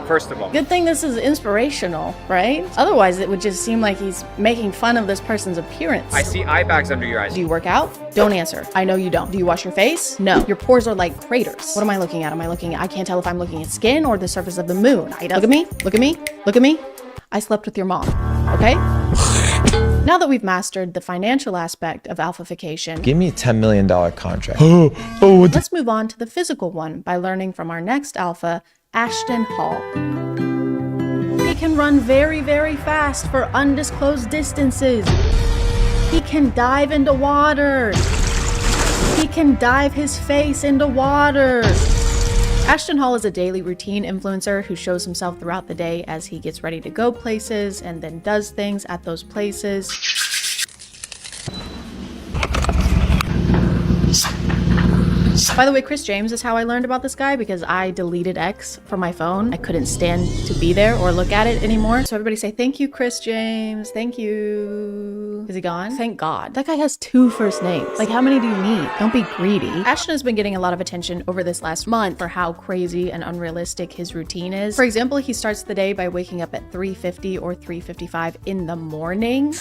First of all. Good thing this is inspirational, right? Otherwise, it would just seem like he's making fun of this person's appearance. I see eye bags under your eyes. Do you work out? Don't answer. I know you don't. Do you wash your face? No. Your pores are like craters. What am I looking at? I can't tell if I'm looking at skin or the surface of the moon. Look at me. Look at me. Look at me. I slept with your mom. Okay? Now that we've mastered the financial aspect of alphafication, Give me a $10 million contract. let's move on to the physical one by learning from our next alpha, Ashton Hall. Hey can run very, very fast for undisclosed distances. He can dive into water. He can dive his face into water. Ashton Hall is a daily routine influencer who shows himself throughout the day as he gets ready to go places and then does things at those places. By the way, Chris James is how I learned about this guy because I deleted X from my phone. I couldn't stand to be there or look at it anymore. So everybody say, thank you, Chris James. Thank you. Is he gone? Thank God. That guy has 2 first names. Like, how many do you need? Don't be greedy. Ashton has been getting a lot of attention over this last month for how crazy and unrealistic his routine is. For example, he starts the day by waking up at 3:50 or 3:55 in the morning.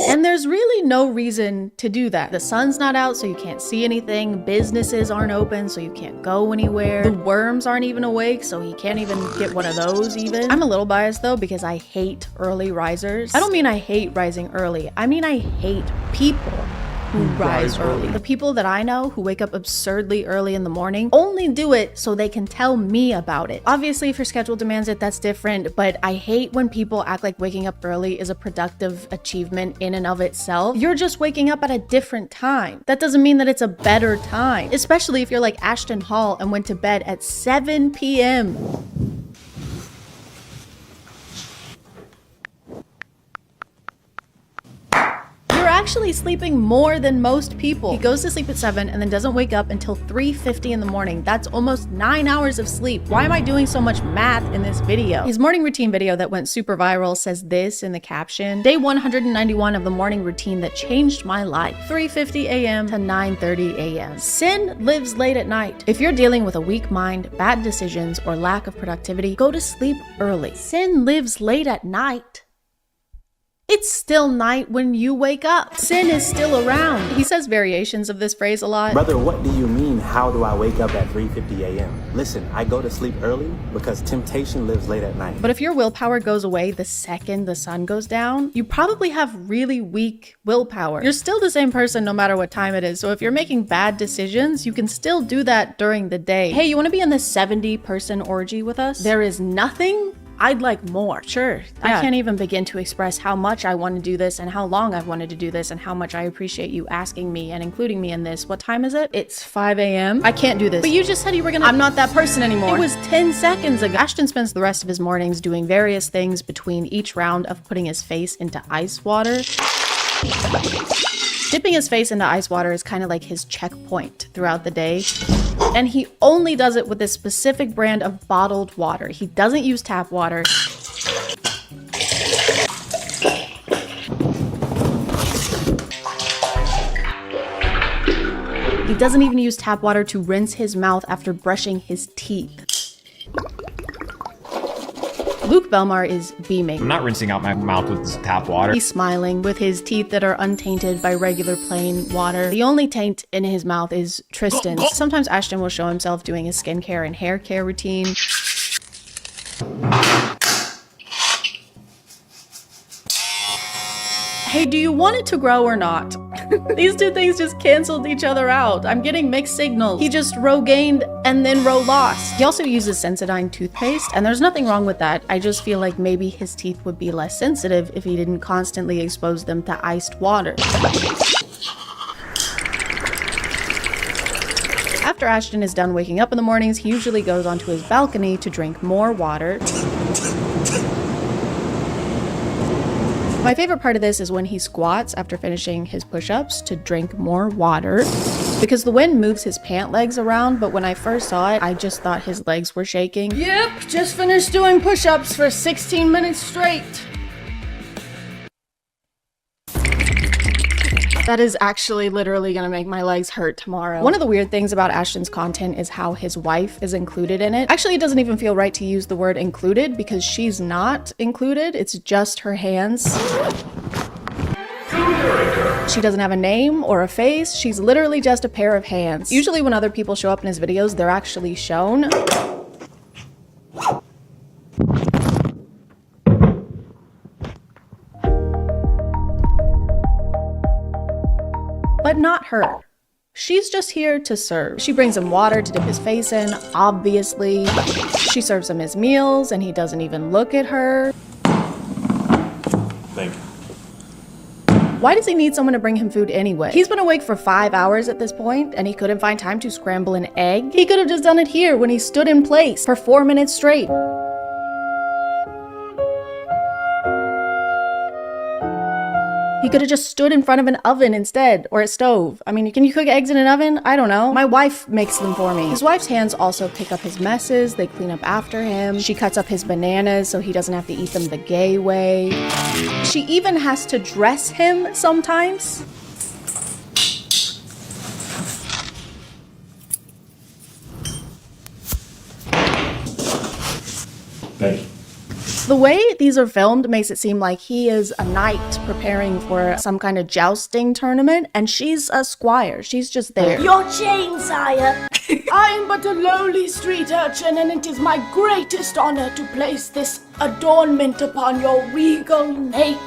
And there's really no reason to do that. The sun's not out, so you can't see anything. Businesses aren't open, so you can't go anywhere. The worms aren't even awake, so he can't even get one of those even. I'm a little biased though, because I hate early risers. I don't mean I hate rising early. I mean I hate people who rise early. The people that I know who wake up absurdly early in the morning only do it so they can tell me about it. Obviously, if your schedule demands it, that's different, but I hate when people act like waking up early is a productive achievement in and of itself. You're just waking up at a different time. That doesn't mean that it's a better time, especially if you're like Ashton Hall and went to bed at 7 p.m. Actually sleeping more than most people. He goes to sleep at 7 and then doesn't wake up until 3:50 in the morning. That's almost 9 hours of sleep. Why am I doing so much math in this video? His morning routine video that went super viral says this in the caption: day 191 of the morning routine that changed my life. 3:50 a.m. to 9:30 a.m. Sin lives late at night. If you're dealing with a weak mind, bad decisions, or lack of productivity, go to sleep early. Sin lives late at night. It's still night when you wake up. Sin is still around. He says variations of this phrase a lot. Brother, what do you mean, how do I wake up at 3:50 a.m.? Listen, I go to sleep early because temptation lives late at night. But if your willpower goes away the second the sun goes down, you probably have really weak willpower. You're still the same person no matter what time it is. So if you're making bad decisions, you can still do that during the day. Hey, you want to be in this 70-person orgy with us? There is nothing I'd like more. Sure. Yeah. I can't even begin to express how much I want to do this and how long I've wanted to do this and how much I appreciate you asking me and including me in this. What time is it? It's 5 a.m. I can't do this. But you just said you were gonna— I'm not that person anymore. It was 10 seconds ago. Ashton spends the rest of his mornings doing various things between each round of putting his face into ice water. Dipping his face into ice water is kind of like his checkpoint throughout the day. And he only does it with this specific brand of bottled water. He doesn't use tap water. He doesn't even use tap water to rinse his mouth after brushing his teeth. Luke Belmar is beaming. I'm not rinsing out my mouth with tap water. He's smiling with his teeth that are untainted by regular plain water. The only taint in his mouth is Tristan's. Sometimes Ashton will show himself doing his skincare and hair care routine. Hey, do you want it to grow or not? These two things just canceled each other out. I'm getting mixed signals. He just row gained and then row lost. He also uses Sensodyne toothpaste, and there's nothing wrong with that. I just feel like maybe his teeth would be less sensitive if he didn't constantly expose them to iced water. After Ashton is done waking up in the mornings, he usually goes onto his balcony to drink more water. My favorite part of this is when he squats after finishing his push-ups to drink more water, because the wind moves his pant legs around, but when I first saw it, I just thought his legs were shaking. Yep, just finished doing push-ups for 16 minutes straight. That is actually literally gonna make my legs hurt tomorrow. One of the weird things about Ashton's content is how his wife is included in it. Actually, it doesn't even feel right to use the word included because she's not included. It's just her hands. She doesn't have a name or a face. She's literally just a pair of hands. Usually when other people show up in his videos, they're actually shown. But not her. She's just here to serve. She brings him water to dip his face in, obviously. She serves him his meals and he doesn't even look at her. Thank you. Why does he need someone to bring him food anyway? He's been awake for 5 hours at this point, and he couldn't find time to scramble an egg. He could have just done it here when he stood in place for 4 minutes straight. He could have just stood in front of an oven instead, or a stove. I mean, can you cook eggs in an oven? I don't know. My wife makes them for me. His wife's hands also pick up his messes. They clean up after him. She cuts up his bananas so he doesn't have to eat them the gay way. She even has to dress him sometimes. Thank you. The way these are filmed makes it seem like he is a knight preparing for some kind of jousting tournament, and she's a squire. She's just there. Your chain, sire. I am but a lowly street urchin, and it is my greatest honor to place this adornment upon your regal nape.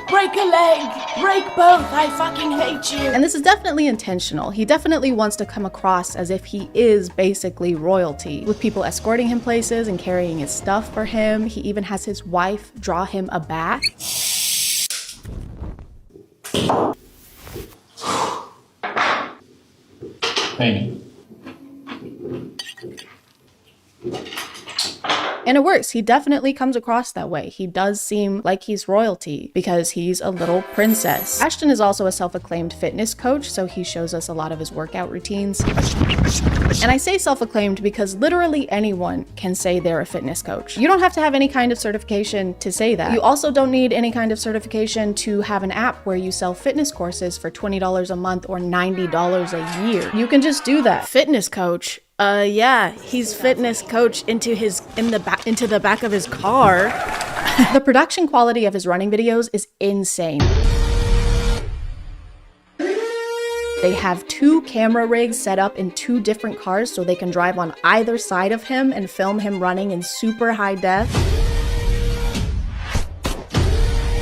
Break a leg, break both, I fucking hate you. And this is definitely intentional. He definitely wants to come across as if he is basically royalty, with people escorting him places and carrying his stuff for him. He even has his wife draw him a bath. Thank you. And it works. He definitely comes across that way. He does seem like he's royalty because he's a little princess. Ashton is also a self-acclaimed fitness coach, so he shows us a lot of his workout routines. And I say self-acclaimed because literally anyone can say they're a fitness coach. You don't have to have any kind of certification to say that. You also don't need any kind of certification to have an app where you sell fitness courses for $20 a month or $90 a year. You can just do that. Fitness coach. Yeah, he's fitness coach into the back of his car. The production quality of his running videos is insane. They have 2 camera rigs set up in 2 different cars so they can drive on either side of him and film him running in super high def.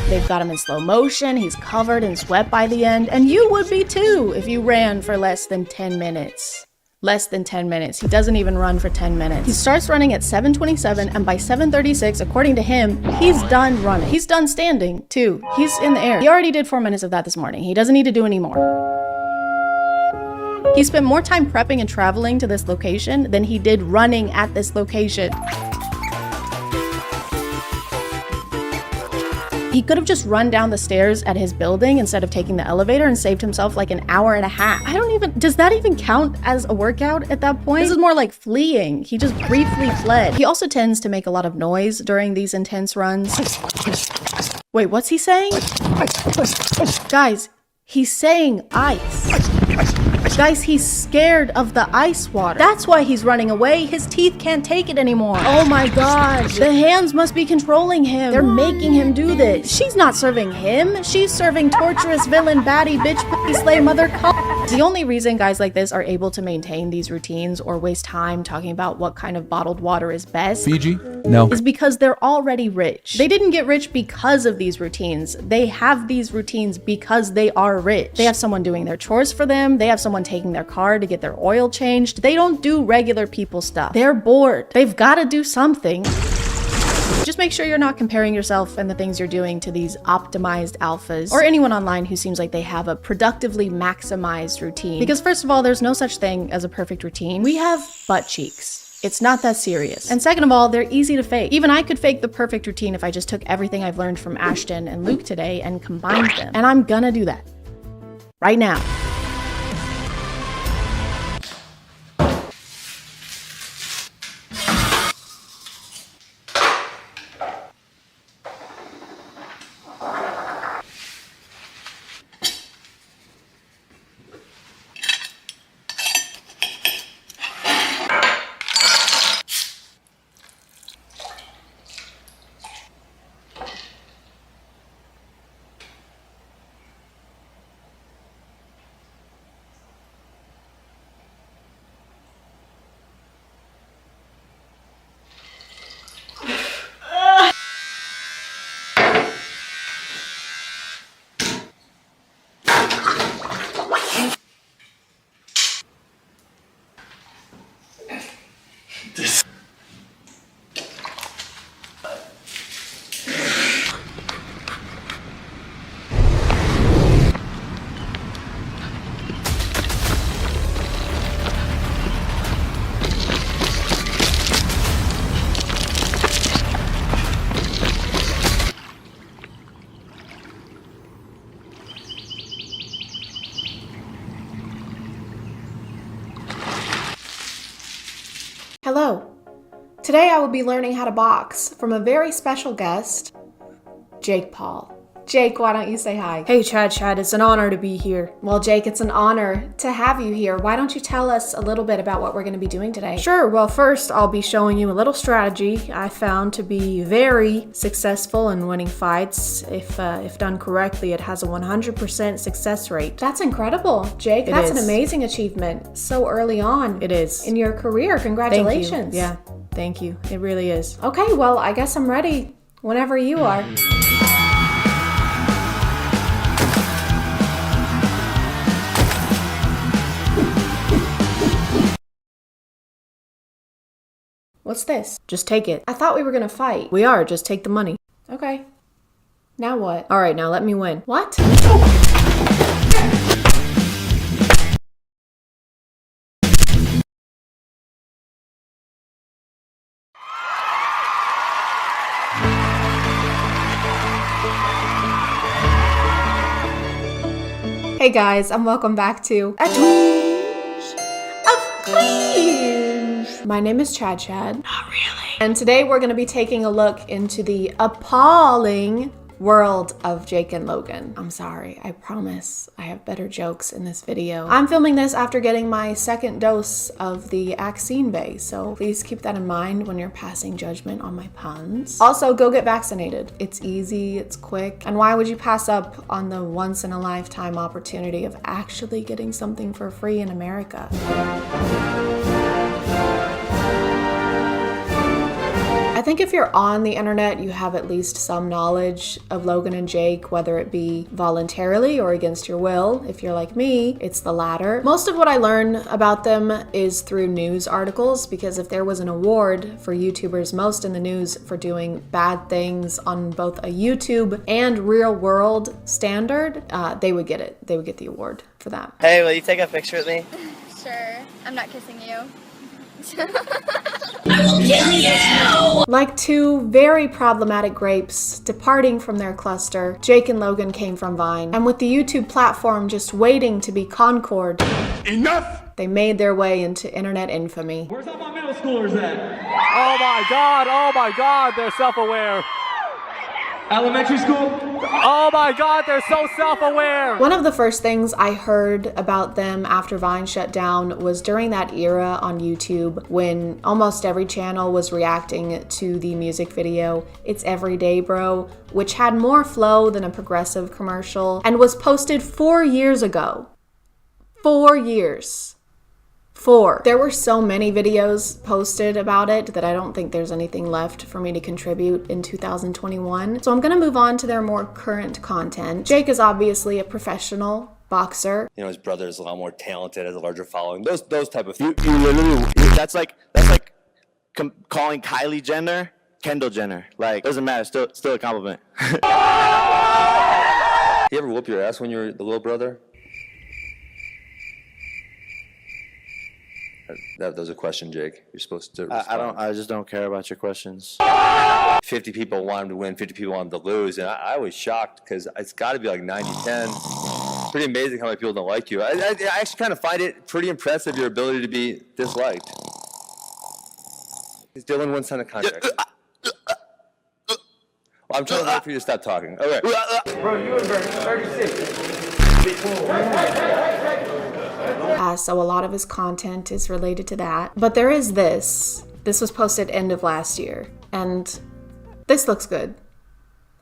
They've got him in slow motion, he's covered in sweat by the end, and you would be too if you ran for less than 10 minutes. Less than 10 minutes. He doesn't even run for 10 minutes. He starts running at 7:27, and by 7:36, according to him, he's done running. He's done standing too. He's in the air. He already did 4 minutes of that this morning. He doesn't need to do any more. He spent more time prepping and traveling to this location than he did running at this location. He could have just run down the stairs at his building instead of taking the elevator and saved himself like an hour and a half. Does that even count as a workout at that point? This is more like fleeing. He just briefly fled. He also tends to make a lot of noise during these intense runs. Wait, what's he saying? Guys, he's saying ice. Guys, he's scared of the ice water. That's why he's running away. His teeth can't take it anymore. Oh my god. The hands must be controlling him. They're making him do this. She's not serving him. She's serving torturous villain, baddie, bitch, pussy, slay, mother, The only reason guys like this are able to maintain these routines or waste time talking about what kind of bottled water is best Fiji? No. is because they're already rich. They didn't get rich because of these routines. They have these routines because they are rich. They have someone doing their chores for them. They have someone taking their car to get their oil changed. They don't do regular people stuff. They're bored. They've got to do something. Just make sure you're not comparing yourself and the things you're doing to these optimized alphas or anyone online who seems like they have a productively maximized routine. Because first of all, there's no such thing as a perfect routine. We have butt cheeks. It's not that serious. And second of all, they're easy to fake. Even I could fake the perfect routine if I just took everything I've learned from Ashton and Luke today and combined them. And I'm gonna do that right now. Hello. Today I will be learning how to box from a very special guest, Jake Paul. Jake, why don't you say hi? Hey, ChadChad, it's an honor to be here. Well, Jake, it's an honor to have you here. Why don't you tell us a little bit about what we're going to be doing today? Sure. Well, first, I'll be showing you a little strategy I found to be very successful in winning fights. If done correctly, it has a 100% success rate. That's incredible, Jake. That's an is. amazing achievement so early on. It is. In your career. Congratulations. Thank you. Yeah, thank you. It really is. Okay, well, I guess I'm ready whenever you are. What's this? Just take it. I thought we were gonna fight. We are. Just take the money. Okay. Now what? All right, now let me win. What? Hey guys, and welcome back to A Twinge of Cringe. My name is ChadChad. Not really. And today we're going to be taking a look into the appalling world of Jake and Logan. I'm sorry, I promise I have better jokes in this video. I'm filming this after getting my second dose of the vaccine bay, so please keep that in mind when you're passing judgment on my puns. Also, go get vaccinated. It's easy, it's quick, and why would you pass up on the once-in-a-lifetime opportunity of actually getting something for free in America? I think if you're on the internet, you have at least some knowledge of Logan and Jake, whether it be voluntarily or against your will. If you're like me, it's the latter. Most of what I learn about them is through news articles, because if there was an award for YouTubers most in the news for doing bad things on both a YouTube and real world standard, they would get it. They would get the award for that. Hey, will you take a picture with me? Sure. I'm not kissing you. Like two very problematic grapes departing from their cluster, Jake and Logan came from Vine, and with the YouTube platform just waiting to be Concord, enough! They made their way into internet infamy. Where's all my middle schoolers at? Oh my god, they're self-aware. Elementary school? Oh my god, they're so self-aware. One of the first things I heard about them after Vine shut down was during that era on YouTube when almost every channel was reacting to the music video It's Everyday Bro, which had more flow than a progressive commercial and was posted 4 years ago. 4 years. 4. There were so many videos posted about it that I don't think there's anything left for me to contribute in 2021. So I'm gonna move on to their more current content. Jake is obviously a professional boxer. You know, his brother is a lot more talented, has a larger following. Those type of things. You literally, that's like calling Kylie Jenner Kendall Jenner. Like, doesn't matter, still a compliment. You ever whoop your ass when you were the little brother? That was a question, Jake. You're supposed to respond. I just don't care about your questions. 50 people want him to win, 50 people want him to lose, and I was shocked because it's got to be like 90-10. Pretty amazing how many people don't like you. I actually kind of find it pretty impressive, your ability to be disliked. Dylan wouldn't sign a contract. Well, I'm trying to wait for you to stop talking. Okay. Bro, you were 36. So a lot of his content is related to that. But there is this. This was posted end of last year. And this looks good.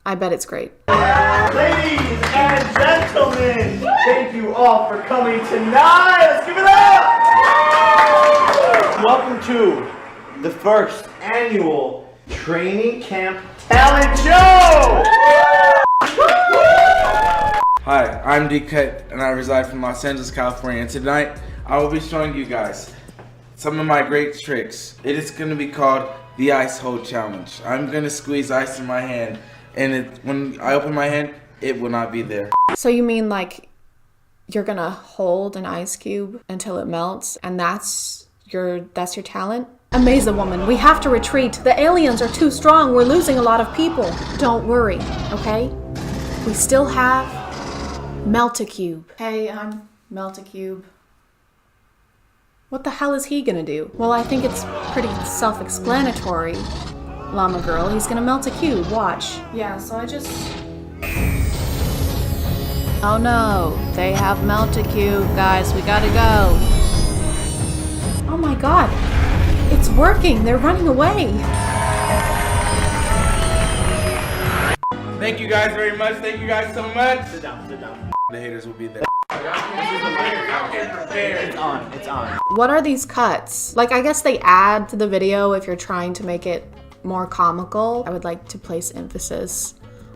I bet it's great. Ladies and gentlemen, thank you all for coming tonight. Let's give it up! Welcome to the first annual training camp talent show! Hi, I'm DK and I reside from Los Angeles, California, and tonight I will be showing you guys some of my great tricks. It is going to be called the Ice Hole Challenge. I'm going to squeeze ice in my hand, and when I open my hand, it will not be there. So you mean like you're going to hold an ice cube until it melts, and that's your talent? Amaze a woman. We have to retreat. The aliens are too strong. We're losing a lot of people. Don't worry, okay? We still have Melt-A-Cube. Hey, I'm Melt-A-Cube. What the hell is he gonna do? Well, I think it's pretty self-explanatory, Llama Girl. He's gonna melt a cube, watch. Yeah, so I just... Oh no, they have melted cube, guys, we gotta go. Oh my god, it's working, they're running away. Thank you guys very much. Thank you guys so much. Sit down, sit down. The haters will be there. It's on, it's on. What are these cuts? Like, I guess they add to the video if you're trying to make it more comical. I would like to place emphasis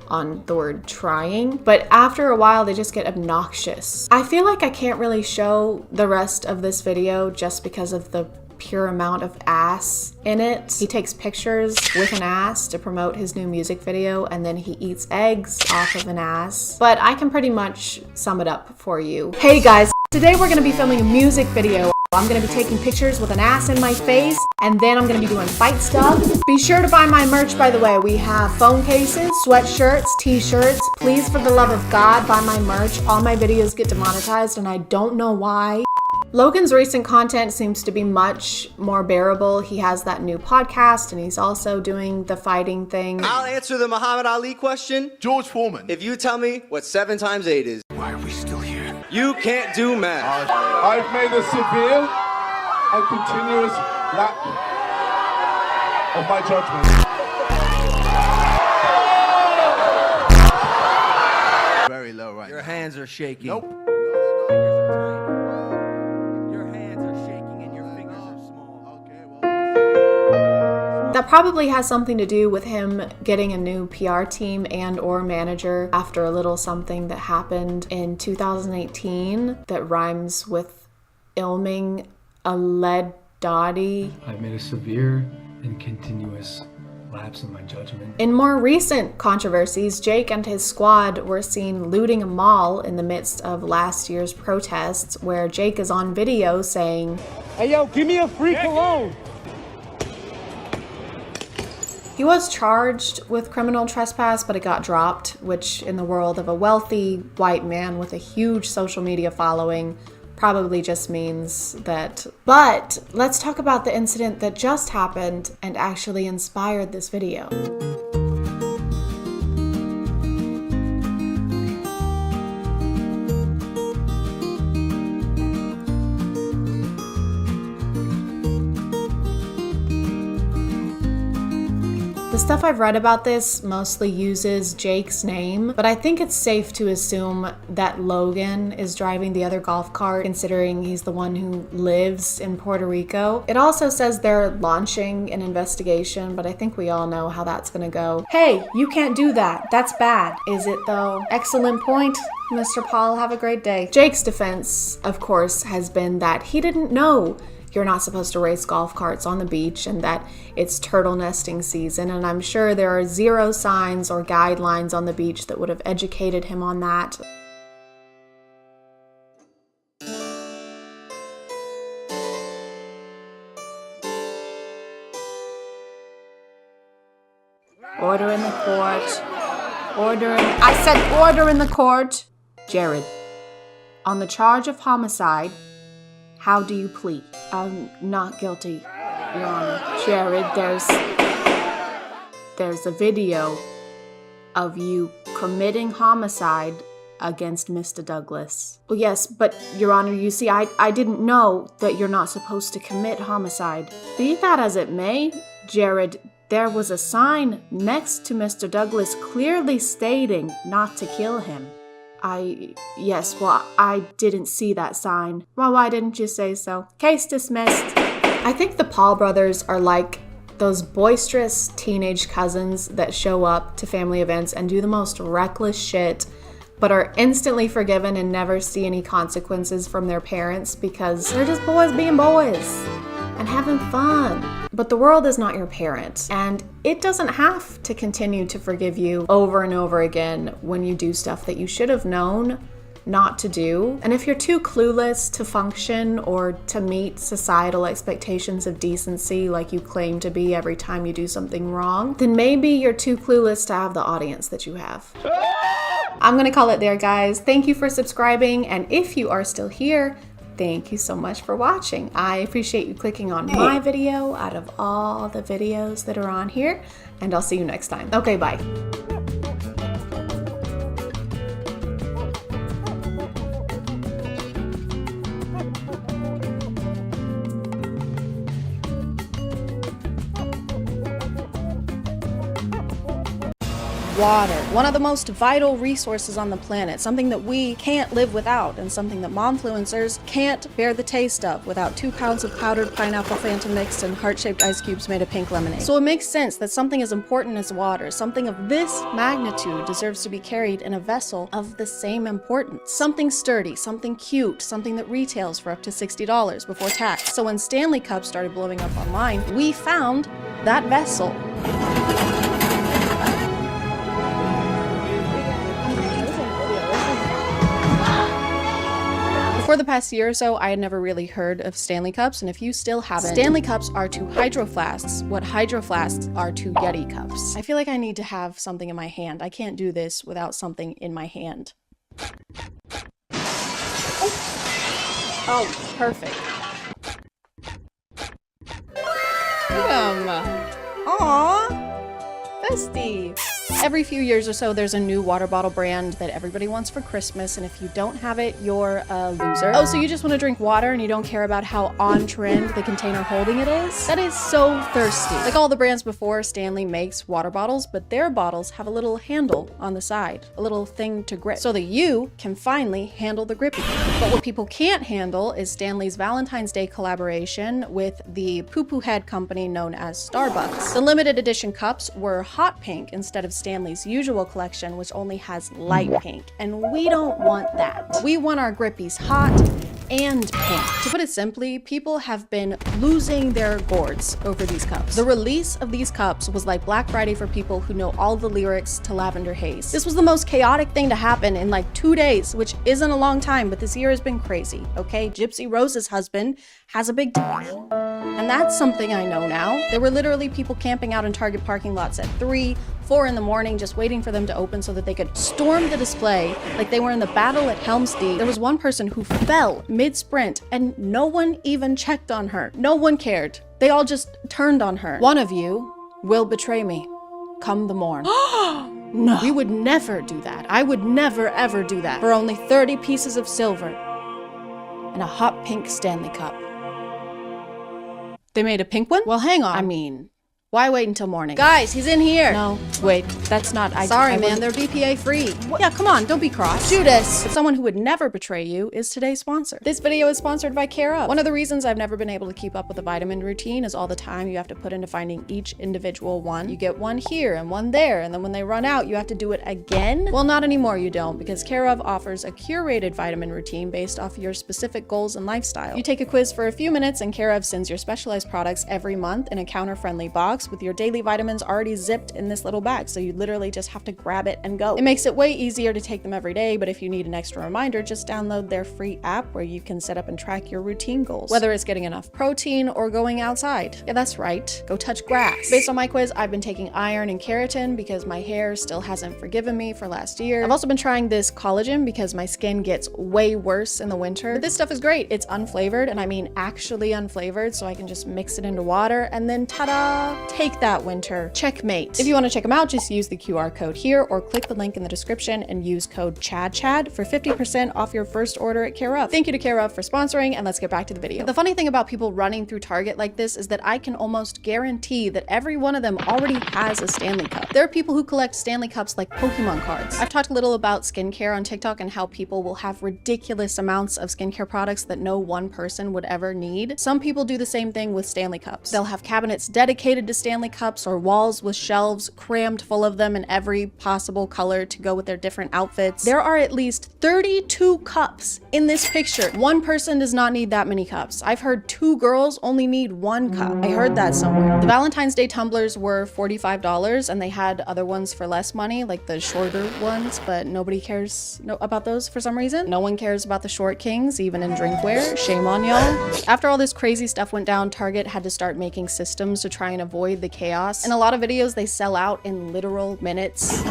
on the word trying, but after a while they just get obnoxious. I feel like I can't really show the rest of this video just because of the pure amount of ass in it. He takes pictures with an ass to promote his new music video, and then he eats eggs off of an ass. But I can pretty much sum it up for you. Hey guys, today we're gonna be filming a music video. I'm gonna be taking pictures with an ass in my face, and then I'm gonna be doing fight stuff. Be sure to buy my merch, by the way. We have phone cases, sweatshirts, t-shirts. Please, for the love of God, buy my merch. All my videos get demonetized, and I don't know why. Logan's recent content seems to be much more bearable. He has that new podcast, and he's also doing the fighting thing. I'll answer the Muhammad Ali question. George Foreman. If you tell me what 7 times 8 is. Why are we still here? You can't do math. I've made a severe and continuous lack of my judgment. Very low right now. Your hands are shaking. Nope. That probably has something to do with him getting a new PR team and or manager after a little something that happened in 2018 that rhymes with ilming a lead dotty. I've made a severe and continuous lapse in my judgment. In more recent controversies, Jake and his squad were seen looting a mall in the midst of last year's protests, where Jake is on video saying, "Hey yo, give me a free cologne." He was charged with criminal trespass, but it got dropped, which in the world of a wealthy white man with a huge social media following probably just means that. But let's talk about the incident that just happened and actually inspired this video. The stuff I've read about this mostly uses Jake's name, but I think it's safe to assume that Logan is driving the other golf cart, considering he's the one who lives in Puerto Rico. It also says they're launching an investigation, but I think we all know how that's gonna go. Hey, you can't do that. That's bad. Is it though? Excellent point, Mr. Paul. Have a great day. Jake's defense, of course, has been that he didn't know you're not supposed to race golf carts on the beach and that it's turtle nesting season, and I'm sure there are 0 signs or guidelines on the beach that would have educated him on that. Order in the court. I said order in the court. Jared, on the charge of homicide, how do you plead? I'm not guilty, Your Honor. Jared, there's a video of you committing homicide against Mr. Douglas. Well, yes, but Your Honor, you see, I didn't know that you're not supposed to commit homicide. Be that as it may, Jared, there was a sign next to Mr. Douglas clearly stating not to kill him. Yes, well, I didn't see that sign. Well, why didn't you say so? Case dismissed. I think the Paul brothers are like those boisterous teenage cousins that show up to family events and do the most reckless shit, but are instantly forgiven and never see any consequences from their parents because they're just boys being boys and having fun. But the world is not your parent, and it doesn't have to continue to forgive you over and over again when you do stuff that you should have known not to do. And if you're too clueless to function or to meet societal expectations of decency like you claim to be every time you do something wrong, then maybe you're too clueless to have the audience that you have. I'm gonna call it there, guys. Thank you for subscribing, and if you are still here, thank you so much for watching. I appreciate you clicking on my video out of all the videos that are on here, and I'll see you next time. Okay, bye. Water, one of the most vital resources on the planet, something that we can't live without, and something that momfluencers can't bear the taste of without 2 pounds of powdered pineapple Fanta mix and heart-shaped ice cubes made of pink lemonade. So it makes sense that something as important as water, something of this magnitude, deserves to be carried in a vessel of the same importance. Something sturdy, something cute, something that retails for up to $60 before tax. So when Stanley Cups started blowing up online, we found that vessel. For the past year or so, I had never really heard of Stanley Cups, and if you still haven't, Stanley Cups are to Hydro Flasks what Hydro Flasks are to Yeti Cups. I feel like I need to have something in my hand. I can't do this without something in my hand. Oh, perfect. Look at him. Aww. Bestie. Every few years or so, there's a new water bottle brand that everybody wants for Christmas, and if you don't have it, you're a loser. Oh, so you just want to drink water and you don't care about how on trend the container holding it is? That is so thirsty. Like all the brands before, Stanley makes water bottles, but their bottles have a little handle on the side, a little thing to grip, so that you can finally handle the grippy. But what people can't handle is Stanley's Valentine's Day collaboration with the poo-poo head company known as Starbucks. The limited edition cups were hot pink instead of Stanley's usual collection, which only has light pink, and we don't want that. We want our grippies hot and pink. To put it simply, people have been losing their gourds over these cups. The release of these cups was like Black Friday for people who know all the lyrics to Lavender Haze. This was the most chaotic thing to happen in like 2 days, which isn't a long time, but this year has been crazy, okay? Gypsy Rose's husband has a big dick. And that's something I know now. There were literally people camping out in Target parking lots at 3, 4 in the morning just waiting for them to open so that they could storm the display like they were in the battle at Helm's Deep. There was one person who fell mid-sprint and no one even checked on her. No one cared. They all just turned on her. One of you will betray me come the morn. No. We would never do that. I would never ever do that for only 30 pieces of silver and a hot pink Stanley Cup. They made a pink one? Well, hang on. I mean, why wait until morning? Guys, he's in here. No, wait, that's not. Sorry, man, they're BPA free. What? Yeah, come on, don't be cross. Judas. But someone who would never betray you is today's sponsor. This video is sponsored by Care Up. One of the reasons I've never been able to keep up with a vitamin routine is all the time you have to put into finding each individual one. You get one here and one there, and then when they run out, you have to do it again. Well, not anymore, you don't, because Care Up offers a curated vitamin routine based off your specific goals and lifestyle. You take a quiz for a few minutes, and Care Up sends your specialized products every month in a counter-friendly box with your daily vitamins already zipped in this little bag, so you literally just have to grab it and go. It makes it way easier to take them every day, but if you need an extra reminder, just download their free app where you can set up and track your routine goals, whether it's getting enough protein or going outside. Yeah, that's right. Go touch grass. Based on my quiz, I've been taking iron and keratin because my hair still hasn't forgiven me for last year. I've also been trying this collagen because my skin gets way worse in the winter. But this stuff is great. It's unflavored, and I mean actually unflavored, so I can just mix it into water and then ta-da! Take that winter. Checkmate. If you want to check them out, just use the QR code here or click the link in the description and use code ChadChad for 50% off your first order at Care Up. Thank you to Care Up for sponsoring, and let's get back to the video. But the funny thing about people running through Target like this is that I can almost guarantee that every one of them already has a Stanley Cup. There are people who collect Stanley Cups like Pokemon cards. I've talked a little about skincare on TikTok and how people will have ridiculous amounts of skincare products that no one person would ever need. Some people do the same thing with Stanley Cups. They'll have cabinets dedicated to Stanley Cups or walls with shelves crammed full of them in every possible color to go with their different outfits. There are at least 32 cups in this picture. One person does not need that many cups. I've heard 2 girls only need 1 cup. I heard that somewhere. The Valentine's Day tumblers were $45, and they had other ones for less money, like the shorter ones, but nobody cares about those for some reason. No one cares about the short kings, even in drinkware. Shame on y'all. After all this crazy stuff went down, Target had to start making systems to try and avoid the chaos. In a lot of videos, they sell out in literal minutes.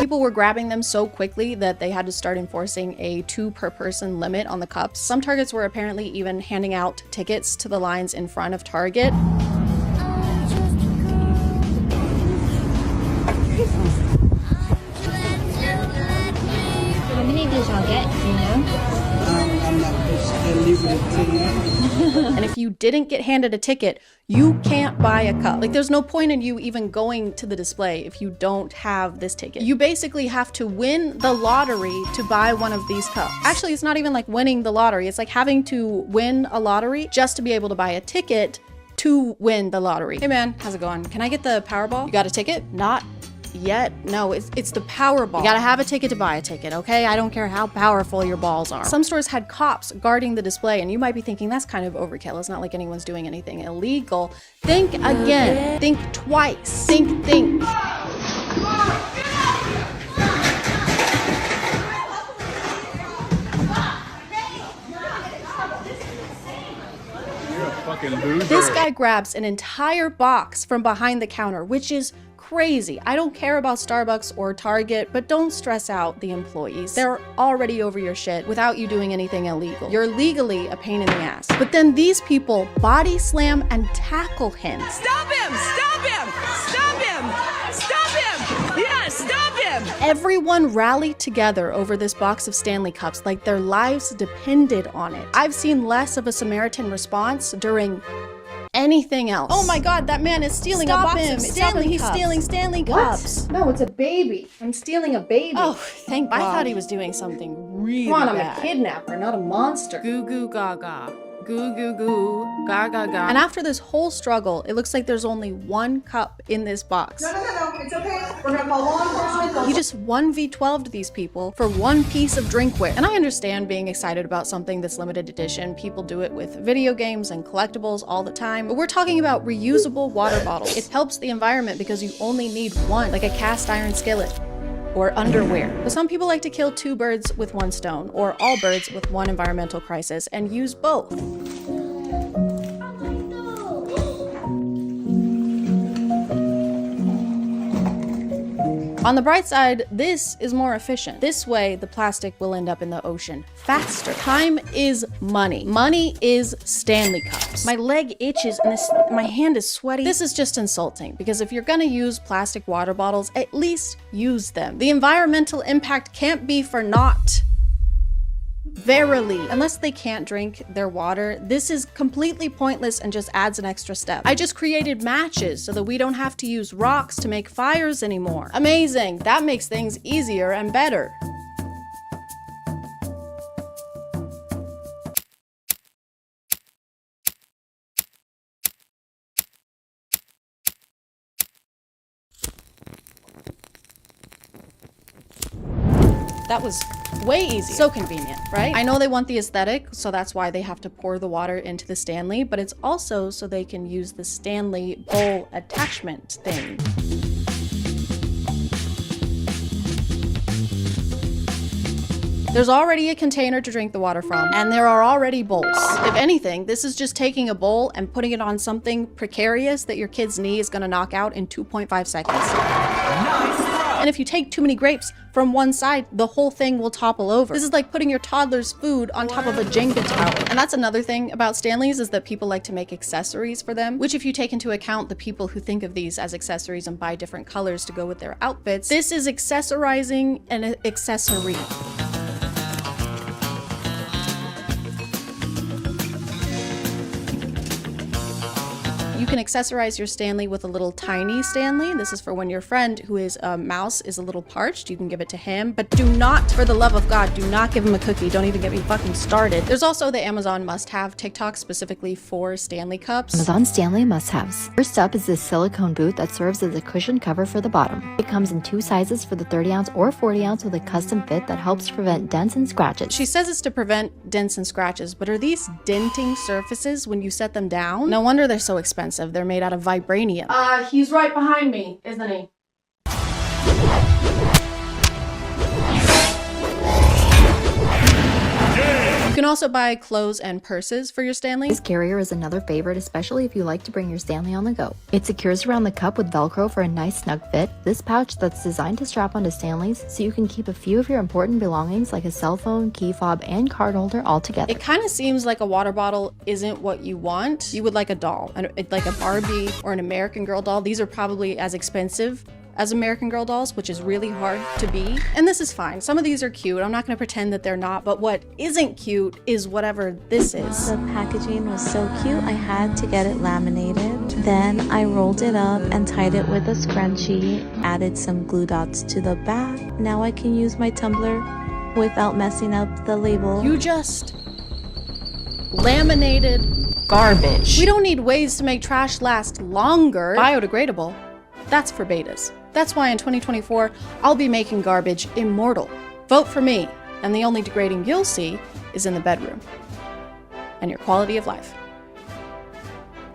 People were grabbing them so quickly that they had to start enforcing a 2 per person limit on the cups. Some Targets were apparently even handing out tickets to the lines in front of Target. How many does y'all get, you know? And if you didn't get handed a ticket, you can't buy a cup. Like, there's no point in you even going to the display if you don't have this ticket. You basically have to win the lottery to buy one of these cups. Actually, it's not even like winning the lottery. It's like having to win a lottery just to be able to buy a ticket to win the lottery. Hey man, how's it going? Can I get the Powerball? You got a ticket? Not yet. No, it's the Powerball. You gotta have a ticket to buy a ticket, okay? I don't care how powerful your balls are. Some stores had cops guarding the display, and you might be thinking that's kind of overkill. It's not like anyone's doing anything illegal. Think again. Think twice. Think. This guy grabs an entire box from behind the counter, which is crazy. I don't care about Starbucks or Target, but don't stress out the employees. They're already over your shit without you doing anything illegal. You're legally a pain in the ass. But then these people body slam and tackle him. Stop him! Stop him! Stop him! Stop him! Yes, stop him! Everyone rallied together over this box of Stanley Cups like their lives depended on it. I've seen less of a Samaritan response during anything else. Oh my god, that man is stealing a box of Stanley Cups. He's stealing Stanley Cups. No, it's a baby. I'm stealing a baby. Oh, thank God. I thought he was doing something really Come on, bad. I'm a kidnapper, not a monster. Goo goo gaga. Goo goo goo. Gaga gaga. And after this whole struggle, it looks like there's only 1 cup in this box. No, it's okay. We're gonna call law enforcement. He just 1v12'd these people for 1 piece of drinkware. And I understand being excited about something that's limited edition. People do it with video games and collectibles all the time. But we're talking about reusable water bottles. It helps the environment because you only need 1, like a cast iron skillet or underwear. But some people like to kill 2 birds with 1 stone, or all birds with 1 environmental crisis, and use both. On the bright side, this is more efficient. This way, the plastic will end up in the ocean faster. Time is money. Money is Stanley Cups. My leg itches and my hand is sweaty. This is just insulting, because if you're gonna use plastic water bottles, at least use them. The environmental impact can't be for naught. Verily, unless they can't drink their water, this is completely pointless and just adds an extra step. I just created matches so that we don't have to use rocks to make fires anymore. Amazing, that makes things easier and better. That was way easy. So convenient, right? I know they want the aesthetic, so that's why they have to pour the water into the Stanley, but it's also so they can use the Stanley bowl attachment thing. There's already a container to drink the water from, and there are already bowls. If anything, this is just taking a bowl and putting it on something precarious that your kid's knee is gonna knock out in 2.5 seconds. And if you take too many grapes from one side, the whole thing will topple over. This is like putting your toddler's food on top of a Jenga tower. And that's another thing about Stanleys, is that people like to make accessories for them, which if you take into account the people who think of these as accessories and buy different colors to go with their outfits, this is accessorizing an accessory. You can accessorize your Stanley with a little tiny Stanley. This is for when your friend who is a mouse is a little parched. You can give it to him, but do not, for the love of God, do not give him a cookie. Don't even get me fucking started. There's also the Amazon must-have TikTok specifically for Stanley cups. Amazon Stanley must-haves. First up is this silicone boot that serves as a cushion cover for the bottom. It comes in 2 sizes for the 30-ounce or 40-ounce with a custom fit that helps prevent dents and scratches. She says it's to prevent dents and scratches, but are these denting surfaces when you set them down? No wonder they're so expensive. They're made out of vibranium. He's right behind me, isn't he? You can also buy clothes and purses for your Stanley. This carrier is another favorite, especially if you like to bring your Stanley on the go. It secures around the cup with Velcro for a nice snug fit. This pouch that's designed to strap onto Stanleys so you can keep a few of your important belongings like a cell phone, key fob, and card holder all together. It kind of seems like a water bottle isn't what you want. You would like a doll, like a Barbie or an American Girl doll. These are probably as expensive as American Girl dolls, which is really hard to be. And this is fine. Some of these are cute. I'm not gonna pretend that they're not, but what isn't cute is whatever this is. The packaging was so cute, I had to get it laminated. Then I rolled it up and tied it with a scrunchie, added some glue dots to the back. Now I can use my tumbler without messing up the label. You just laminated garbage. We don't need ways to make trash last longer. Biodegradable. That's for betas. That's why in 2024, I'll be making garbage immortal. Vote for me, and the only degrading you'll see is in the bedroom and your quality of life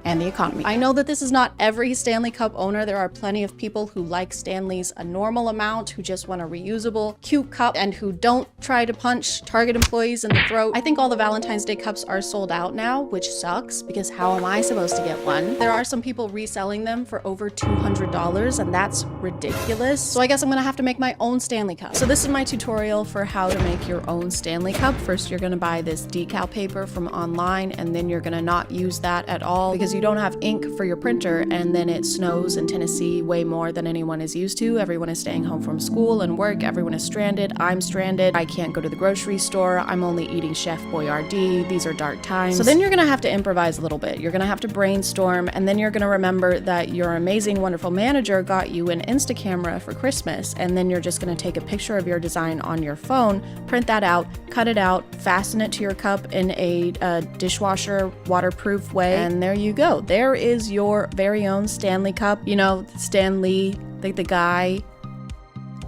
and the economy. I know that this is not every Stanley Cup owner. There are plenty of people who like Stanleys a normal amount, who just want a reusable, cute cup, and who don't try to punch Target employees in the throat. I think all the Valentine's Day cups are sold out now, which sucks because how am I supposed to get one? There are some people reselling them for over $200, and that's ridiculous. So I guess I'm gonna have to make my own Stanley Cup. So this is my tutorial for how to make your own Stanley Cup. First, you're gonna buy this decal paper from online, and then you're gonna not use that at all because you don't have ink for your printer, and then it snows in Tennessee way more than anyone is used to. Everyone is staying home from school and work. Everyone is stranded. I'm stranded. I can't go to the grocery store. I'm only eating Chef Boyardee. These are dark times. So then you're gonna have to improvise a little bit. You're gonna have to brainstorm, and then you're gonna remember that your amazing, wonderful manager got you an Insta camera for Christmas, and then you're just gonna take a picture of your design on your phone, print that out, cut it out, fasten it to your cup in a dishwasher waterproof way, and there you go. There is your very own Stanley Cup. You know, Stanley, like the guy,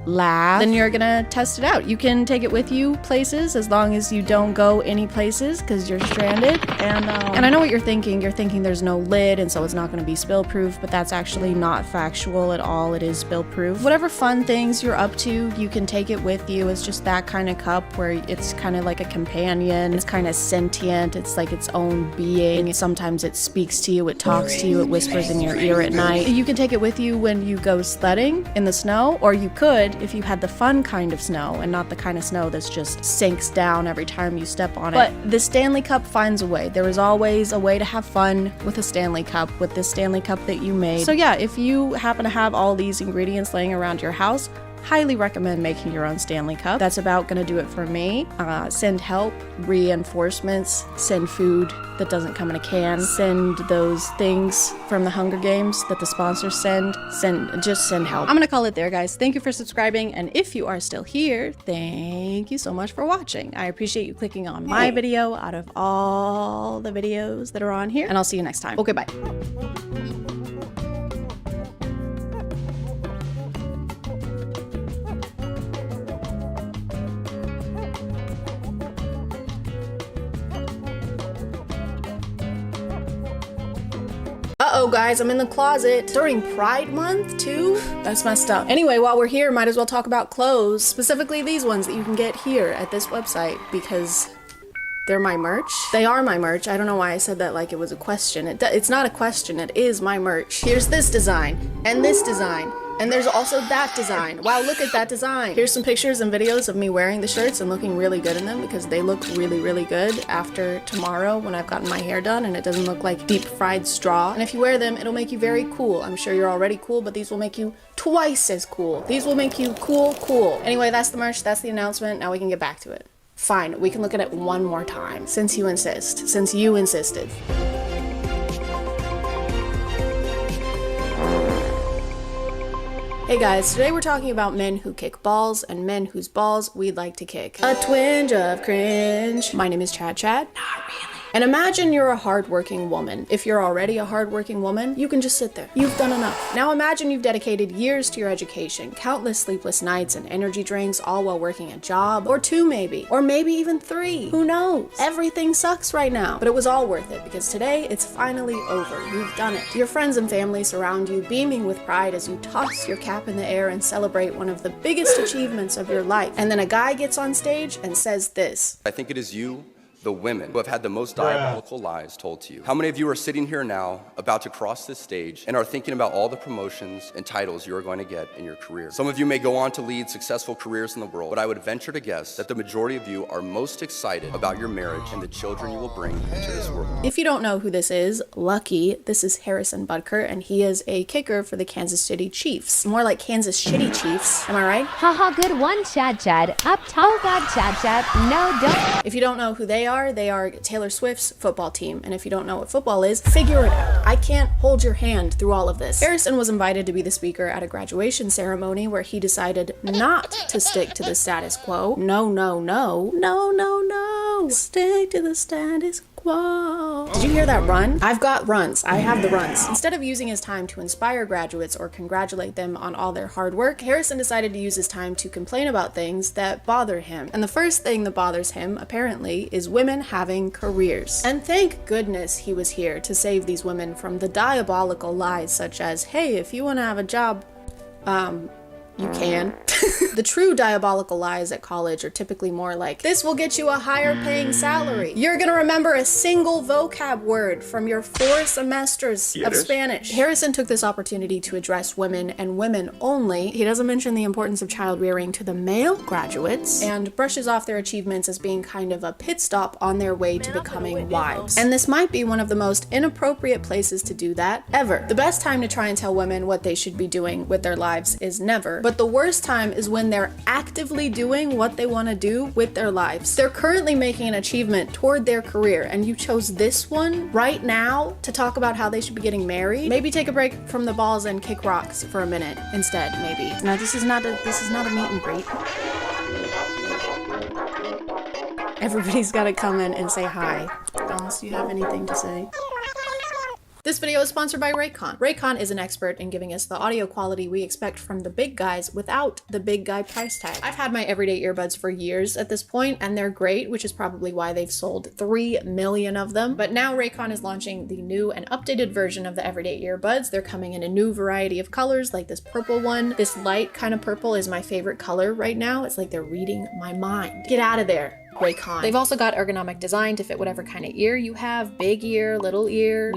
laugh. Then you're gonna test it out. You can take it with you places as long as you don't go any places because you're stranded. And I know what you're thinking. You're thinking there's no lid and so it's not gonna be spill proof, but that's actually not factual at all. It is spill proof. Whatever fun things you're up to, you can take it with you. It's just that kind of cup where it's kind of like a companion. It's kind of sentient. It's like its own being. Sometimes it speaks to you, it talks to you, it whispers in your ear at night. You can take it with you when you go sledding in the snow, or you could if you had the fun kind of snow and not the kind of snow that's just sinks down every time you step on it. But the Stanley Cup finds a way. There is always a way to have fun with a Stanley Cup, with this Stanley Cup that you made. So yeah, if you happen to have all these ingredients laying around your house, highly recommend making your own Stanley Cup. That's about gonna do it for me. Send help, reinforcements, send food that doesn't come in a can, send those things from the Hunger Games that the sponsors just send help. I'm gonna call it there, guys. Thank you for subscribing, and if you are still here, thank you so much for watching. I appreciate you clicking on my video out of all the videos that are on here, and I'll see you next time. Okay, bye. Uh-oh, guys, I'm in the closet. During Pride Month, too? That's messed up. Anyway, while we're here, might as well talk about clothes, specifically these ones that you can get here at this website, because they're my merch. They are my merch. I don't know why I said that like it was a question. It's not a question, it is my merch. Here's this design, and this design, and there's also that design. Wow, look at that design. Here's some pictures and videos of me wearing the shirts and looking really good in them because they look really, really good after tomorrow when I've gotten my hair done and it doesn't look like deep fried straw. And if you wear them, it'll make you very cool. I'm sure you're already cool, but these will make you twice as cool. These will make you cool. Anyway, that's the merch, that's the announcement. Now we can get back to it. Fine, we can look at it one more time, since you insist, since you insisted. Hey guys, today we're talking about men who kick balls and men whose balls we'd like to kick. A twinge of cringe. My name is ChadChad. Not really. And imagine you're a hardworking woman. If you're already a hardworking woman, you can just sit there. You've done enough. Now imagine you've dedicated years to your education, countless sleepless nights and energy drinks, all while working a job, or 2 maybe, or maybe even 3. Who knows? Everything sucks right now, but it was all worth it because today it's finally over. You've done it. Your friends and family surround you, beaming with pride as you toss your cap in the air and celebrate one of the biggest achievements of your life. And then a guy gets on stage and says this. I think it is you the women who have had the most diabolical lies told to you. How many of you are sitting here now about to cross this stage and are thinking about all the promotions and titles you are going to get in your career? Some of you may go on to lead successful careers in the world, but I would venture to guess that the majority of you are most excited about your marriage and the children you will bring into this world. If you don't know who this is, lucky, this is Harrison Butker, and he is a kicker for the Kansas City Chiefs. More like Kansas Shitty Chiefs, am I right? Haha, good one, ChadChad. Up top. Oh god, ChadChad. No, don't. If you don't know who they are Taylor Swift's football team. And if you don't know what football is, figure it out. I can't hold your hand through all of this. Harrison was invited to be the speaker at a graduation ceremony where he decided not to stick to the status quo. No, no, no. No, no, no. Stick to the status quo. Did you hear that run? I've got runs. I have the runs. Instead of using his time to inspire graduates or congratulate them on all their hard work, Harrison decided to use his time to complain about things that bother him. And the first thing that bothers him, apparently, is women having careers. And thank goodness he was here to save these women from the diabolical lies such as, hey, if you want to have a job, you can. The true diabolical lies at college are typically more like, this will get you a higher paying salary. You're gonna remember a single vocab word from your 4 semesters of Spanish. Harrison took this opportunity to address women and women only. He doesn't mention the importance of child rearing to the male graduates and brushes off their achievements as being kind of a pit stop on their way to becoming wives. And this might be one of the most inappropriate places to do that ever. The best time to try and tell women what they should be doing with their lives is never, but the worst time is when they're actively doing what they want to do with their lives. They're currently making an achievement toward their career, and you chose this one right now to talk about how they should be getting married. Maybe take a break from the balls and kick rocks for a minute instead, maybe. No, this is not a meet and greet. Everybody's got to come in and say hi. Unless you have anything to say. This video is sponsored by Raycon. Raycon is an expert in giving us the audio quality we expect from the big guys without the big guy price tag. I've had my everyday earbuds for years at this point, and they're great, which is probably why they've sold 3 million of them. But now Raycon is launching the new and updated version of the everyday earbuds. They're coming in a new variety of colors, like this purple one. This light kind of purple is my favorite color right now. It's like they're reading my mind. Get out of there, Raycon. They've also got ergonomic design to fit whatever kind of ear you have. Big ear, little ear,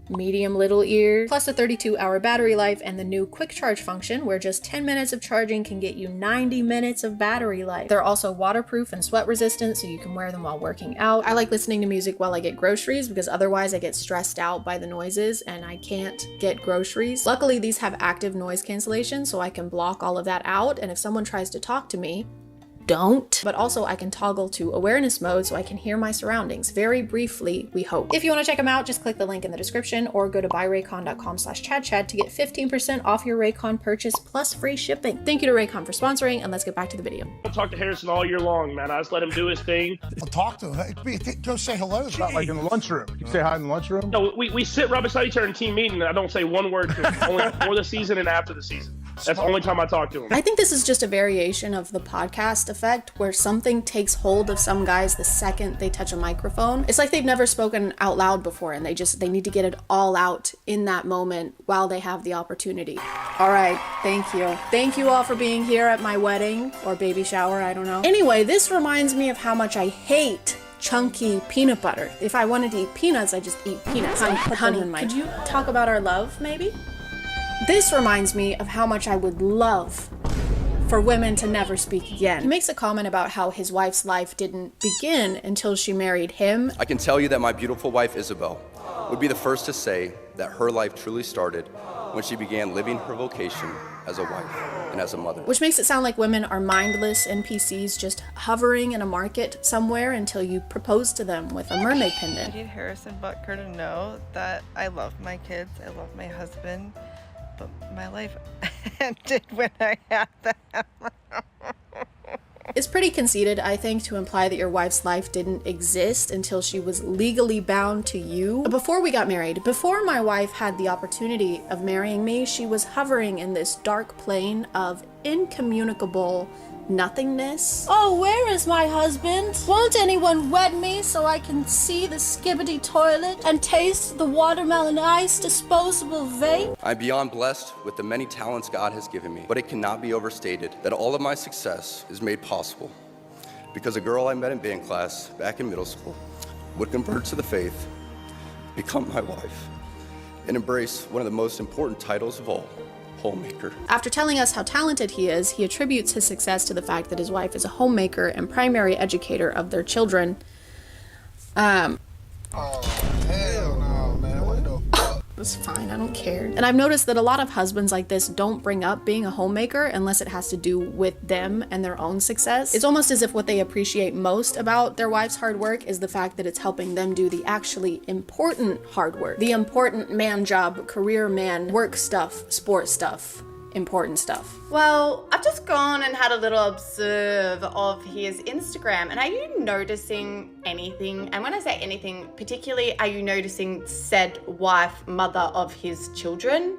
medium little ear, plus a 32-hour battery life and the new quick charge function where just 10 minutes of charging can get you 90 minutes of battery life. They're also waterproof and sweat resistant, so you can wear them while working out. I like listening to music while I get groceries because otherwise I get stressed out by the noises and I can't get groceries. Luckily, these have active noise cancellation, so I can block all of that out, and if someone tries to talk to me, don't. But also I can toggle to awareness mode so I can hear my surroundings very briefly, we hope. If you want to check them out, just click the link in the description or go to buyraycon.com/ChadChad to get 15% off your Raycon purchase plus free shipping. Thank you to Raycon for sponsoring, and let's get back to the video. I'll talk to Harrison all year long, man. I just let him do his thing. I'll talk to him. Go say hello. It's not like in the lunchroom. You say hi in the lunchroom? No, we sit right beside each other in team meeting and I don't say one word to him, only before the season and after the season. That's the only time I talk to him. I think this is just a variation of the podcast effect where something takes hold of some guys the second they touch a microphone. It's like they've never spoken out loud before and they need to get it all out in that moment while they have the opportunity. All right, thank you. Thank you all for being here at my wedding or baby shower, I don't know. Anyway, this reminds me of how much I hate chunky peanut butter. If I wanted to eat peanuts, I just eat peanuts. Honey, could you talk about our love, maybe? This reminds me of how much I would love for women to never speak again. He makes a comment about how his wife's life didn't begin until she married him. I can tell you that my beautiful wife, Isabel, would be the first to say that her life truly started when she began living her vocation as a wife and as a mother. Which makes it sound like women are mindless NPCs just hovering in a market somewhere until you propose to them with a mermaid pendant. I need Harrison Butker to know that I love my kids, I love my husband, but my life ended when I had them. It's pretty conceited, I think, to imply that your wife's life didn't exist until she was legally bound to you. Before we got married, before my wife had the opportunity of marrying me, she was hovering in this dark plane of incommunicable nothingness. Oh, where is my husband? Won't anyone wed me so I can see the skibbity toilet and taste the watermelon ice disposable vape? I'm beyond blessed with the many talents God has given me, but it cannot be overstated that all of my success is made possible because a girl I met in band class back in middle school would convert to the faith, become my wife, and embrace one of the most important titles of all, homemaker. After telling us how talented he is, he attributes his success to the fact that his wife is a homemaker and primary educator of their children. Oh, hell no, man. What the fuck? That's fine, I don't care. And I've noticed that a lot of husbands like this don't bring up being a homemaker unless it has to do with them and their own success. It's almost as if what they appreciate most about their wife's hard work is the fact that it's helping them do the actually important hard work. The important man job, career man, work stuff, sport stuff, important stuff. Well, I've just gone and had a little observe of his Instagram, and are you noticing anything? And when I say anything, particularly, are you noticing said wife, mother of his children,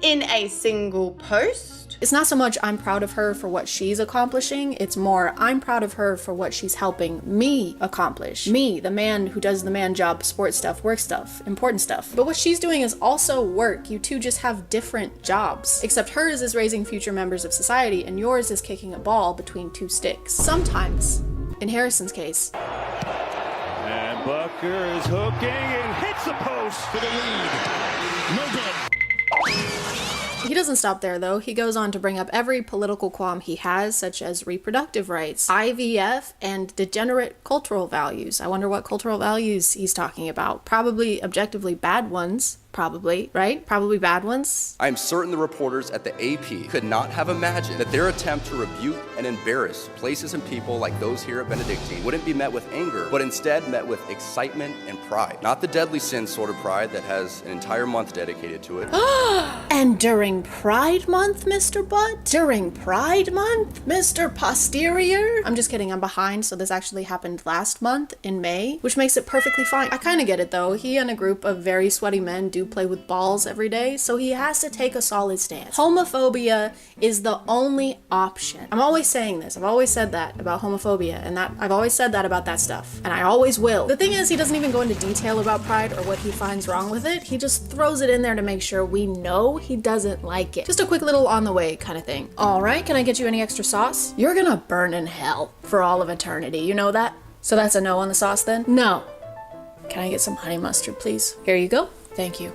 in a single post? It's not so much I'm proud of her for what she's accomplishing, it's more I'm proud of her for what she's helping me accomplish. Me, the man who does the man job, sport stuff, work stuff, important stuff. But what she's doing is also work. You two just have different jobs. Except hers is raising future members of society and yours is kicking a ball between two sticks. Sometimes, in Harrison's case. And Bucker is hooking and hits the post for the lead. No good. He doesn't stop there though. He goes on to bring up every political qualm he has, such as reproductive rights, IVF, and degenerate cultural values. I wonder what cultural values he's talking about. Probably objectively bad ones. Probably, right? Probably bad ones. I am certain the reporters at the AP could not have imagined that their attempt to rebuke and embarrass places and people like those here at Benedictine wouldn't be met with anger, but instead met with excitement and pride. Not the deadly sin sort of pride that has an entire month dedicated to it. And during Pride Month, Mr. Butt? During Pride Month, Mr. Posterior? I'm just kidding, I'm behind, so this actually happened last month in May, which makes it perfectly fine. I kind of get it though. He and a group of very sweaty men do play with balls every day, so he has to take a solid stance. Homophobia is the only option. I'm always saying this. I've always said that about homophobia, and that I've always said that about that stuff, and I always will. The thing is, he doesn't even go into detail about pride or what he finds wrong with it. He just throws it in there to make sure we know he doesn't like it. Just a quick little on the way kind of thing. All right, can I get you any extra sauce? You're gonna burn in hell for all of eternity. You know that? So that's a no on the sauce then? No. Can I get some honey mustard, please? Here you go. Thank you.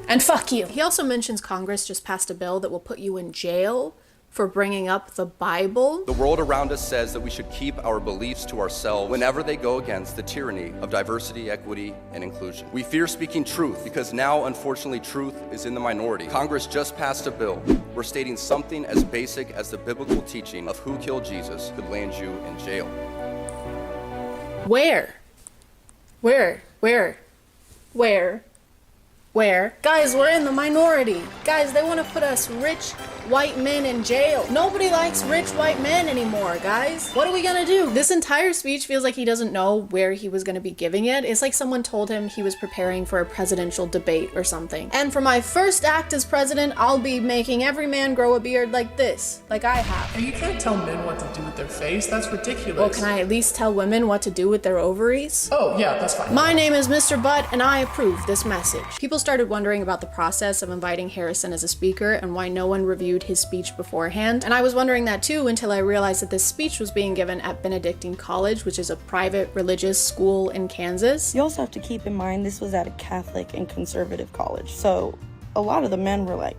And fuck you. He also mentions Congress just passed a bill that will put you in jail for bringing up the Bible. The world around us says that we should keep our beliefs to ourselves whenever they go against the tyranny of diversity, equity, and inclusion. We fear speaking truth because now, unfortunately, truth is in the minority. Congress just passed a bill where stating something as basic as the biblical teaching of who killed Jesus could land you in jail. Where? Guys, we're in the minority. Guys, they want to put us rich white men in jail. Nobody likes rich white men anymore, guys. What are we gonna do? This entire speech feels like he doesn't know where he was gonna be giving it. It's like someone told him he was preparing for a presidential debate or something. And for my first act as president, I'll be making every man grow a beard like this, like I have. And you can't tell men what to do with their face. That's ridiculous. Well, can I at least tell women what to do with their ovaries? Oh, yeah, that's fine. My name is Mr. Butt, and I approve this message. People started wondering about the process of inviting Harrison as a speaker and why no one reviewed his speech beforehand. And I was wondering that too until I realized that this speech was being given at Benedictine College, which is a private religious school in Kansas. You also have to keep in mind this was at a Catholic and conservative college. So a lot of the men were like,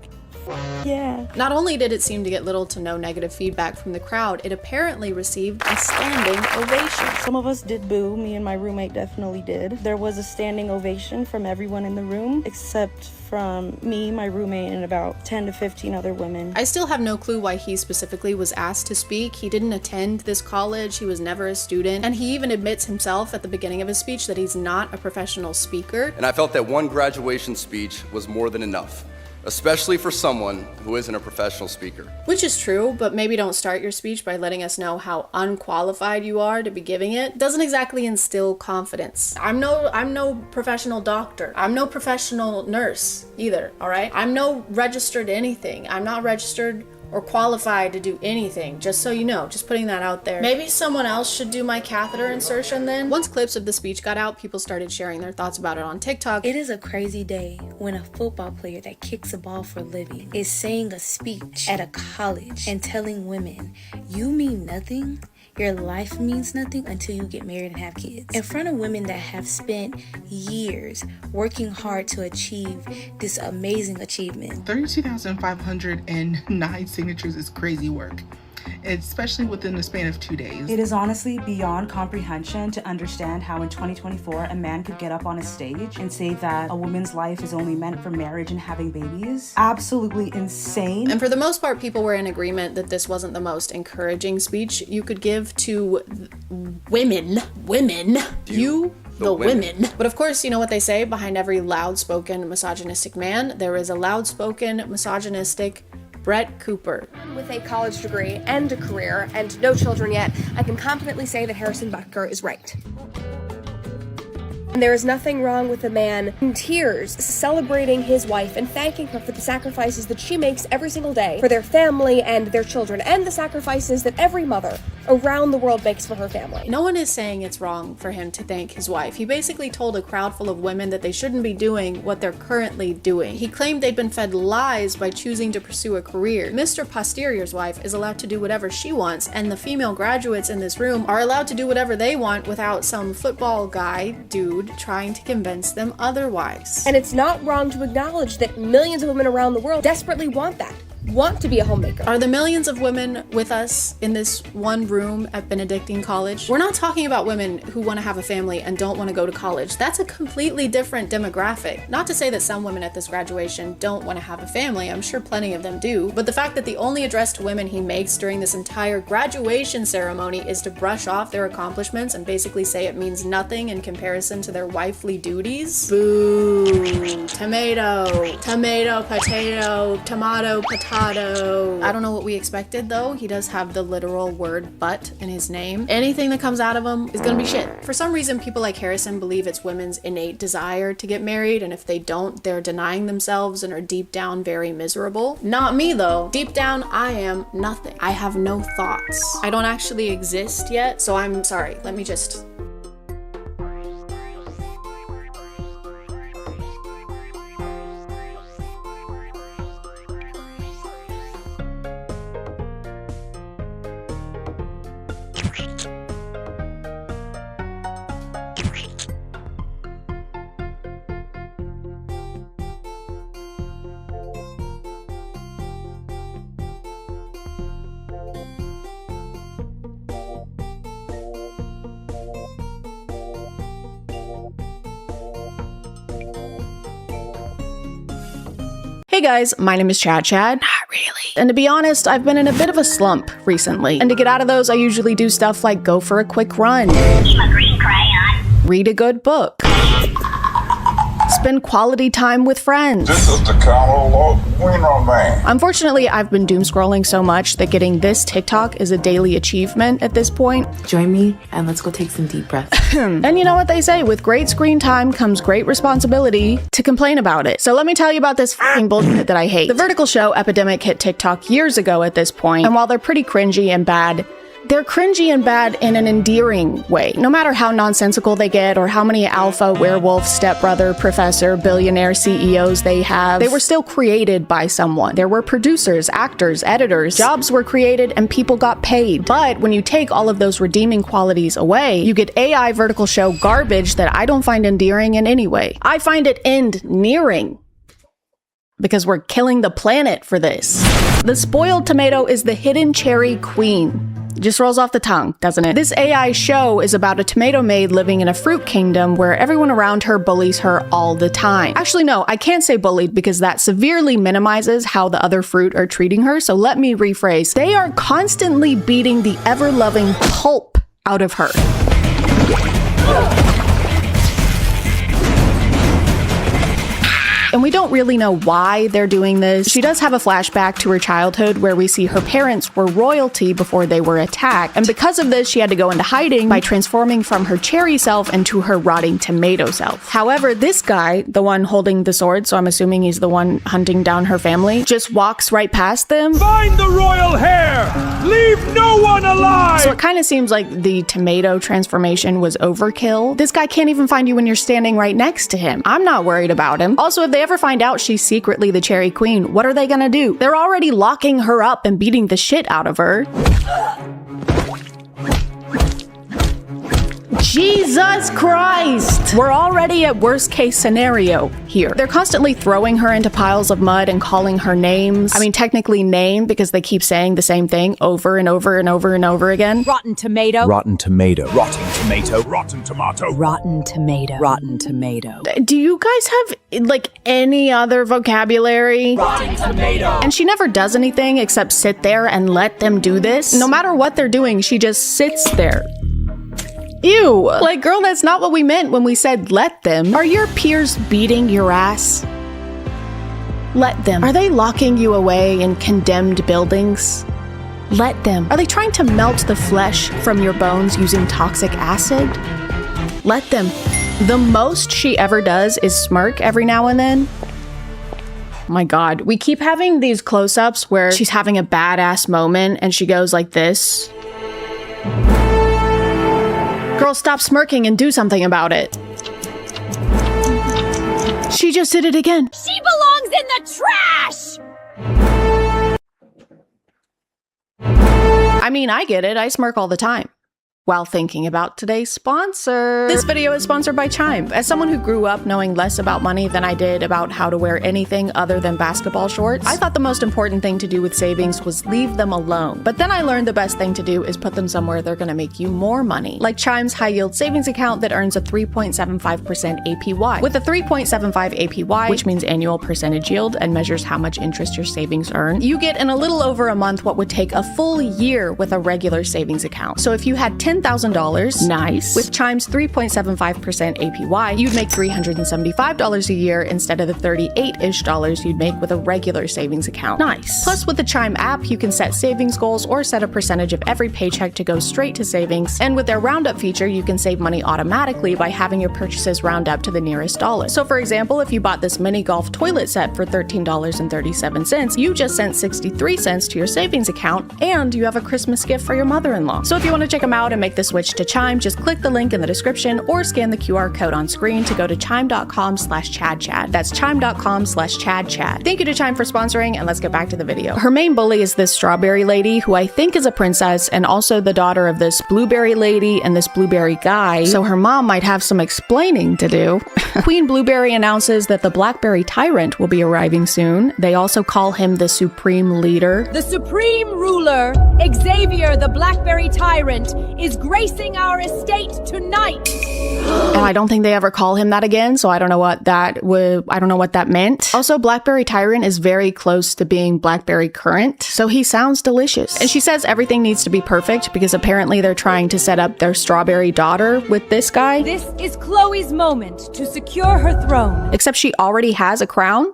yeah. Not only did it seem to get little to no negative feedback from the crowd, it apparently received a standing ovation. Some of us did boo. Me and my roommate definitely did. There was a standing ovation from everyone in the room, except from me, my roommate, and about 10 to 15 other women. I still have no clue why he specifically was asked to speak. He didn't attend this college, he was never a student, and he even admits himself at the beginning of his speech that he's not a professional speaker. And I felt that one graduation speech was more than enough, especially for someone who isn't a professional speaker. Which is true, but maybe don't start your speech by letting us know how unqualified you are to be giving it. Doesn't exactly instill confidence. I'm no professional doctor. I'm no professional nurse either, all right? I'm no registered anything. I'm not registered or qualified to do anything, just so you know, just putting that out there. Maybe someone else should do my catheter insertion then? Once clips of the speech got out, people started sharing their thoughts about it on TikTok. It is a crazy day when a football player that kicks a ball for a living is saying a speech at a college and telling women, you mean nothing, Your life means nothing until you get married and have kids. In front of women that have spent years working hard to achieve this amazing achievement. 32,509 signatures is crazy work, especially within the span of 2 days. It is honestly beyond comprehension to understand how in 2024 a man could get up on a stage and say that a woman's life is only meant for marriage and having babies. Absolutely insane. And for the most part, people were in agreement that this wasn't the most encouraging speech you could give to women. The women. But of course, you know what they say, behind every loud-spoken misogynistic man, there is a loud-spoken misogynistic Brett Cooper. With a college degree and a career and no children yet, I can confidently say that Harrison Butker is right. And there is nothing wrong with a man in tears celebrating his wife and thanking her for the sacrifices that she makes every single day for their family and their children, and the sacrifices that every mother around the world makes for her family. No one is saying it's wrong for him to thank his wife. He basically told a crowd full of women that they shouldn't be doing what they're currently doing. He claimed they'd been fed lies by choosing to pursue a career. Mr. Posterior's wife is allowed to do whatever she wants, and the female graduates in this room are allowed to do whatever they want without some football guy dude trying to convince them otherwise. And it's not wrong to acknowledge that millions of women around the world desperately want that. Want to be a homemaker. Are the millions of women with us in this one room at Benedictine College? We're not talking about women who want to have a family and don't want to go to college. That's a completely different demographic. Not to say that some women at this graduation don't want to have a family. I'm sure plenty of them do. But the fact that the only address to women he makes during this entire graduation ceremony is to brush off their accomplishments and basically say it means nothing in comparison to their wifely duties. Boo. Tomato. Tomato, potato, tomato, potato. I don't know what we expected though. He does have the literal word but in his name. Anything that comes out of him is gonna be shit. For some reason, people like Harrison believe it's women's innate desire to get married, and if they don't, they're denying themselves and are deep down very miserable. Not me though. Deep down, I am nothing. I have no thoughts. I don't actually exist yet, so I'm sorry. Let me just... Hey guys, my name is ChadChad. Not really. And to be honest, I've been in a bit of a slump recently. And to get out of those, I usually do stuff like go for a quick run, a green crayon, read a good book, spend quality time with friends. This is the Carlo Wiener Man. Unfortunately, I've been doom scrolling so much that getting this TikTok is a daily achievement at this point. Join me and let's go take some deep breaths. And you know what they say, with great screen time comes great responsibility to complain about it. So let me tell you about this fucking bullshit that I hate. The vertical show epidemic hit TikTok years ago at this point, and while they're pretty cringy and bad, they're cringy and bad in an endearing way. No matter how nonsensical they get or how many alpha, werewolf, stepbrother, professor, billionaire CEOs they have, they were still created by someone. There were producers, actors, editors, jobs were created and people got paid. But when you take all of those redeeming qualities away, you get AI vertical show garbage that I don't find endearing in any way. I find it end-nearing. Because we're killing the planet for this. The spoiled tomato is the hidden cherry queen. Just rolls off the tongue, doesn't it? This AI show is about a tomato maid living in a fruit kingdom where everyone around her bullies her all the time. Actually, no, I can't say bullied because that severely minimizes how the other fruit are treating her, so let me rephrase. They are constantly beating the ever-loving pulp out of her. And we don't really know why they're doing this. She does have a flashback to her childhood where we see her parents were royalty before they were attacked. And because of this, she had to go into hiding by transforming from her cherry self into her rotting tomato self. However, this guy, the one holding the sword, so I'm assuming he's the one hunting down her family, just walks right past them. Find the royal hair! Leave no one alive! So it kind of seems like the tomato transformation was overkill. This guy can't even find you when you're standing right next to him. I'm not worried about him. Also, if they ever find out she's secretly the cherry queen, what are they gonna do? They're already locking her up and beating the shit out of her. Jesus Christ! We're already at worst case scenario here. They're constantly throwing her into piles of mud and calling her names. I mean, technically name because they keep saying the same thing over and over and over and over again. Rotten tomato. Rotten tomato. Rotting tomato. Rotten tomato. Rotten tomato. Rotten tomato. Do you guys have, like, any other vocabulary? Rotten tomato. And she never does anything except sit there and let them do this. No matter what they're doing, she just sits there. Ew. Like, girl, that's not what we meant when we said let them. Are your peers beating your ass? Let them. Are they locking you away in condemned buildings? Let them. Are they trying to melt the flesh from your bones using toxic acid? Let them. The most she ever does is smirk every now and then. My God, we keep having these close-ups where she's having a badass moment and she goes like this. Girl, stop smirking and do something about it. She just did it again. She belongs in the trash! I mean, I get it. I smirk all the time. While thinking about today's sponsor. This video is sponsored by Chime. As someone who grew up knowing less about money than I did about how to wear anything other than basketball shorts, I thought the most important thing to do with savings was leave them alone. But then I learned the best thing to do is put them somewhere they're gonna make you more money. Like Chime's high yield savings account that earns a 3.75% APY. With a 3.75 APY, which means annual percentage yield and measures how much interest your savings earn, you get in a little over a month what would take a full year with a regular savings account. So if you had $10,000, nice, with Chime's 3.75% APY, you'd make $375 a year instead of the $38-ish you'd make with a regular savings account. Nice. Plus, with the Chime app, you can set savings goals or set a percentage of every paycheck to go straight to savings. And with their roundup feature, you can save money automatically by having your purchases round up to the nearest dollar. So for example, if you bought this mini golf toilet set for $13.37, you just sent 63 cents to your savings account and you have a Christmas gift for your mother-in-law. So if you want to check them out and make the switch to Chime, just click the link in the description or scan the QR code on screen to go to chime.com/ChadChad. That's chime.com/ChadChad. Thank you to Chime for sponsoring, and let's get back to the video. Her main bully is this strawberry lady who I think is a princess and also the daughter of this blueberry lady and this blueberry guy, so her mom might have some explaining to do. Queen Blueberry announces that the Blackberry Tyrant will be arriving soon. They also call him the Supreme Leader. The Supreme Ruler, Xavier the Blackberry Tyrant, is gracing our estate tonight. And I don't think they ever call him that again, so I don't know what that meant. Also, Blackberry Tyrant is very close to being Blackberry Currant, so he sounds delicious. And she says everything needs to be perfect because apparently they're trying to set up their strawberry daughter with this guy. This is Chloe's moment to secure her throne. Except she already has a crown.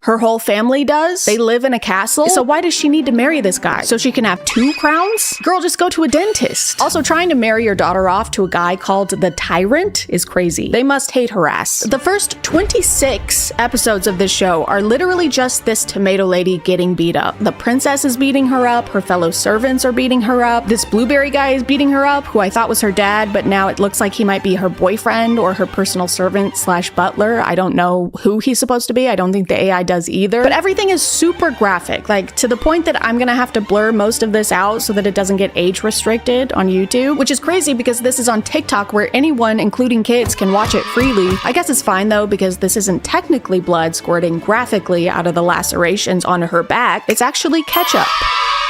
Her whole family does. They live in a castle. So why does she need to marry this guy? So she can have 2 crowns? Girl, just go to a dentist. Also, trying to marry your daughter off to a guy called the Tyrant is crazy. They must hate her ass. The first 26 episodes of this show are literally just this tomato lady getting beat up. The princess is beating her up. Her fellow servants are beating her up. This blueberry guy is beating her up, who I thought was her dad, but now it looks like he might be her boyfriend or her personal servant / butler. I don't know who he's supposed to be. I don't think the AI does either, but everything is super graphic, like to the point that I'm gonna have to blur most of this out so that it doesn't get age restricted on YouTube, which is crazy because this is on TikTok where anyone, including kids, can watch it freely. I guess it's fine though because this isn't technically blood squirting graphically out of the lacerations on her back. It's actually ketchup.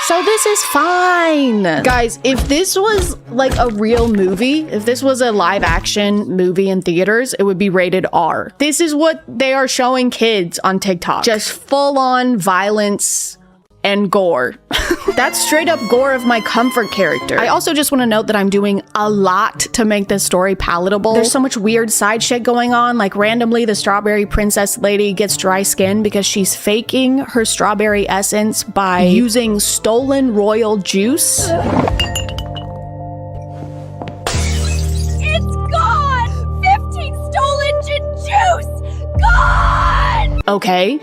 So this is fine. Guys, if this was like a real movie, if this was a live action movie in theaters, it would be rated R. This is what they are showing kids on TikTok. Just full on violence and gore. That's straight up gore of my comfort character. I also just want to note that I'm doing a lot to make this story palatable. There's so much weird side shit going on, like randomly the strawberry princess lady gets dry skin because she's faking her strawberry essence by using stolen royal juice. It's gone! 15 stolen juice! Gone! Okay.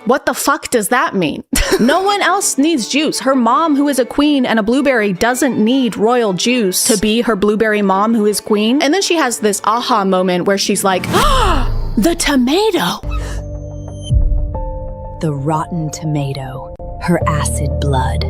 What the fuck does that mean? No one else needs juice. Her mom, who is a queen and a blueberry, doesn't need royal juice to be her blueberry mom who is queen. And then she has this aha moment where she's like, ah, the tomato. The rotten tomato. Her acid blood.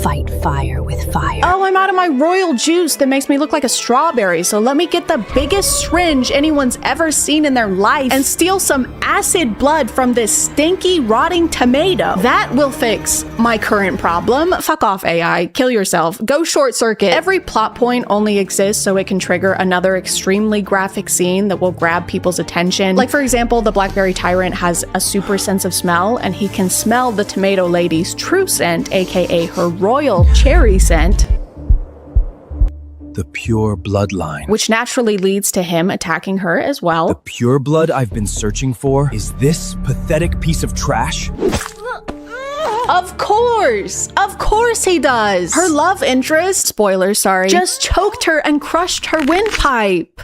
fight fire with fire. Oh, I'm out of my royal juice that makes me look like a strawberry, so let me get the biggest syringe anyone's ever seen in their life and steal some acid blood from this stinky, rotting tomato. That will fix my current problem. Fuck off, AI. Kill yourself. Go short circuit. Every plot point only exists so it can trigger another extremely graphic scene that will grab people's attention. Like, for example, the Blackberry Tyrant has a super sense of smell, and he can smell the tomato lady's true scent, aka her royal cherry scent, The pure bloodline. which naturally leads to him attacking her as well. The pure blood I've been searching for is this pathetic piece of trash? Of course he does. Her love interest, spoilers, sorry, just choked her and crushed her windpipe.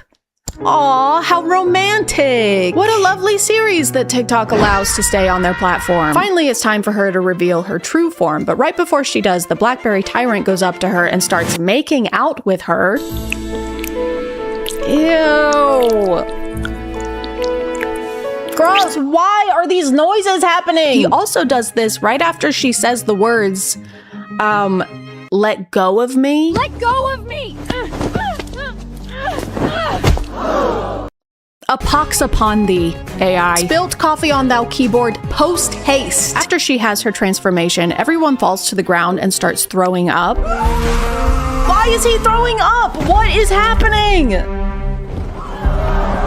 Aw, how romantic. What a lovely series that TikTok allows to stay on their platform. Finally, it's time for her to reveal her true form, but right before she does, the Blackberry Tyrant goes up to her and starts making out with her. Ew. Gross, why are these noises happening? He also does this right after she says the words, let go of me. Let go of me! A pox upon thee, AI. Spilt coffee on thou keyboard, post haste. After she has her transformation, everyone falls to the ground and starts throwing up. Why is he throwing up? What is happening?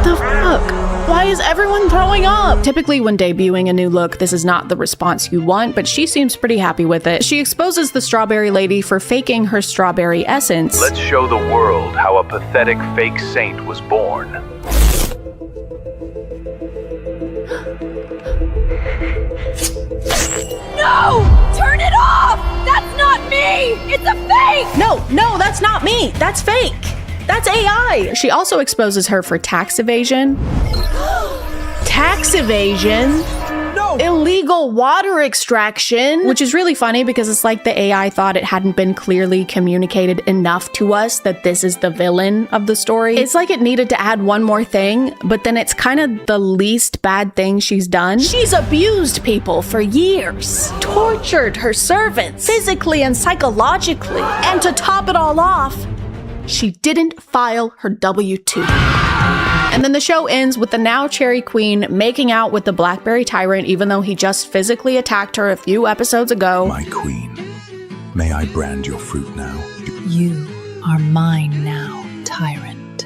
The fuck? Why is everyone throwing up? Typically when debuting a new look, this is not the response you want, but she seems pretty happy with it. She exposes the strawberry lady for faking her strawberry essence. Let's show the world how a pathetic fake saint was born. No! Turn it off! That's not me! It's a fake! No, that's not me. That's fake. That's AI. She also exposes her for tax evasion. Tax evasion? No. Illegal water extraction, which is really funny because it's like the AI thought it hadn't been clearly communicated enough to us that this is the villain of the story. It's like it needed to add one more thing, but then it's kind of the least bad thing she's done. She's abused people for years, tortured her servants physically and psychologically, and to top it all off, she didn't file her W-2. And then the show ends with the now Cherry Queen making out with the Blackberry Tyrant even though he just physically attacked her a few episodes ago. My queen, may I brand your fruit now? You are mine now, tyrant.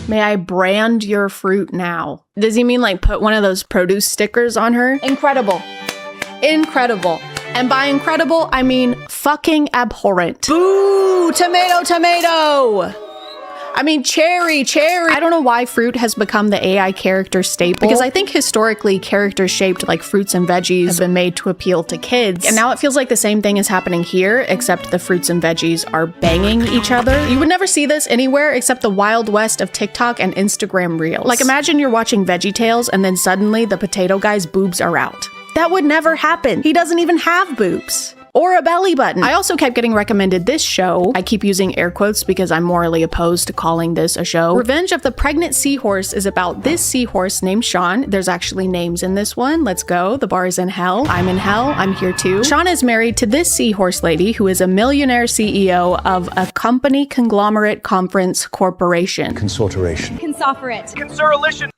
May I brand your fruit now? Does he mean like put one of those produce stickers on her? Incredible. Incredible. And by incredible, I mean fucking abhorrent. Boo! Tomato, tomato! I mean, cherry. I don't know why fruit has become the AI character staple, because I think historically characters shaped like fruits and veggies have been made to appeal to kids. And now it feels like the same thing is happening here, except the fruits and veggies are banging each other. You would never see this anywhere except the Wild West of TikTok and Instagram Reels. Like imagine you're watching VeggieTales and then suddenly the potato guy's boobs are out. That would never happen. He doesn't even have boobs. Or a belly button. I also kept getting recommended this show. I keep using air quotes because I'm morally opposed to calling this a show. Revenge of the Pregnant Seahorse is about this seahorse named Sean. There's actually names in this one. Let's go. The bar is in hell. I'm in hell. I'm here too. Sean is married to this seahorse lady who is a millionaire CEO of a company conglomerate conference corporation. Consortiration. Consortiate. Consortiation.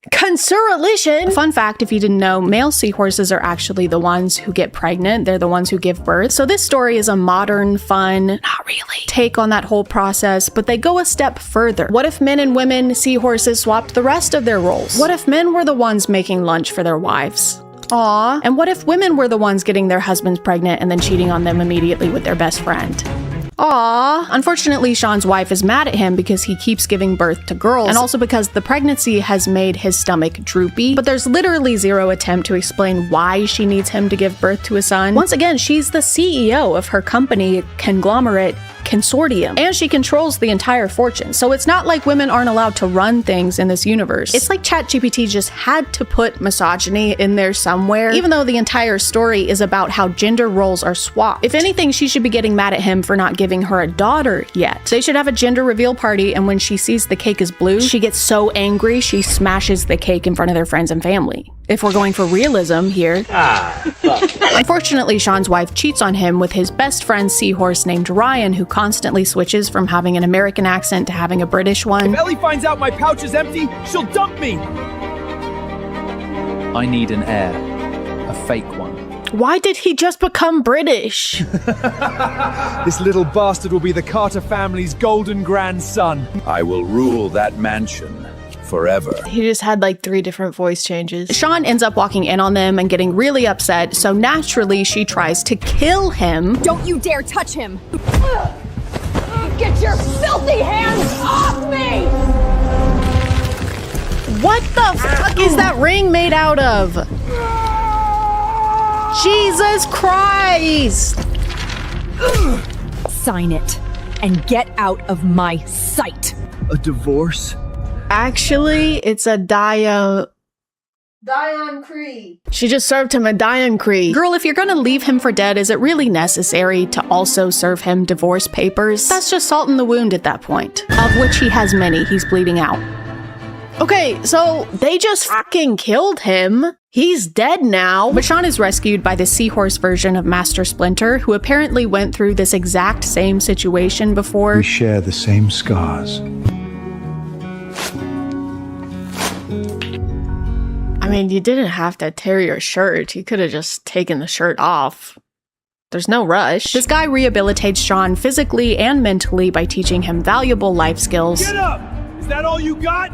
Consortiation. Fun fact, if you didn't know, male seahorses are actually the ones who get pregnant. They're the ones who give birth. So this story is a modern, fun, not really, take on that whole process, but they go a step further. What if men and women seahorses swapped the rest of their roles? What if men were the ones making lunch for their wives? Aww. And what if women were the ones getting their husbands pregnant and then cheating on them immediately with their best friend? Aww. Unfortunately, Sean's wife is mad at him because he keeps giving birth to girls, and also because the pregnancy has made his stomach droopy, but there's literally zero attempt to explain why she needs him to give birth to a son. Once again, she's the CEO of her company conglomerate consortium, and she controls the entire fortune. So it's not like women aren't allowed to run things in this universe. It's like ChatGPT just had to put misogyny in there somewhere, even though the entire story is about how gender roles are swapped. If anything, she should be getting mad at him for not giving her a daughter yet. They should have a gender reveal party, and when she sees the cake is blue, she gets so angry she smashes the cake in front of their friends and family. If we're going for realism here. Unfortunately, Sean's wife cheats on him with his best friend's seahorse named Ryan, who constantly switches from having an American accent to having a British one. If Ellie finds out my pouch is empty, she'll dump me! I need an heir. A fake one. Why did he just become British? This little bastard will be the Carter family's golden grandson. I will rule that mansion forever. He just had like 3 different voice changes. Sean ends up walking in on them and getting really upset, so naturally she tries to kill him. Don't you dare touch him! Get your filthy hands off me! What the fuck is that ring made out of? Jesus Christ! Sign it and get out of my sight. A divorce? Actually, it's a Dion Cree. She just served him a Dion Cree. Girl, if you're gonna leave him for dead, is it really necessary to also serve him divorce papers? That's just salt in the wound at that point. Of which he has many. He's bleeding out. Okay, so they just fucking killed him. He's dead now. But Sean is rescued by the seahorse version of Master Splinter, who apparently went through this exact same situation before. We share the same scars. I mean, you didn't have to tear your shirt. You could have just taken the shirt off. There's no rush. This guy rehabilitates Sean physically and mentally by teaching him valuable life skills. Get up! Is that all you got?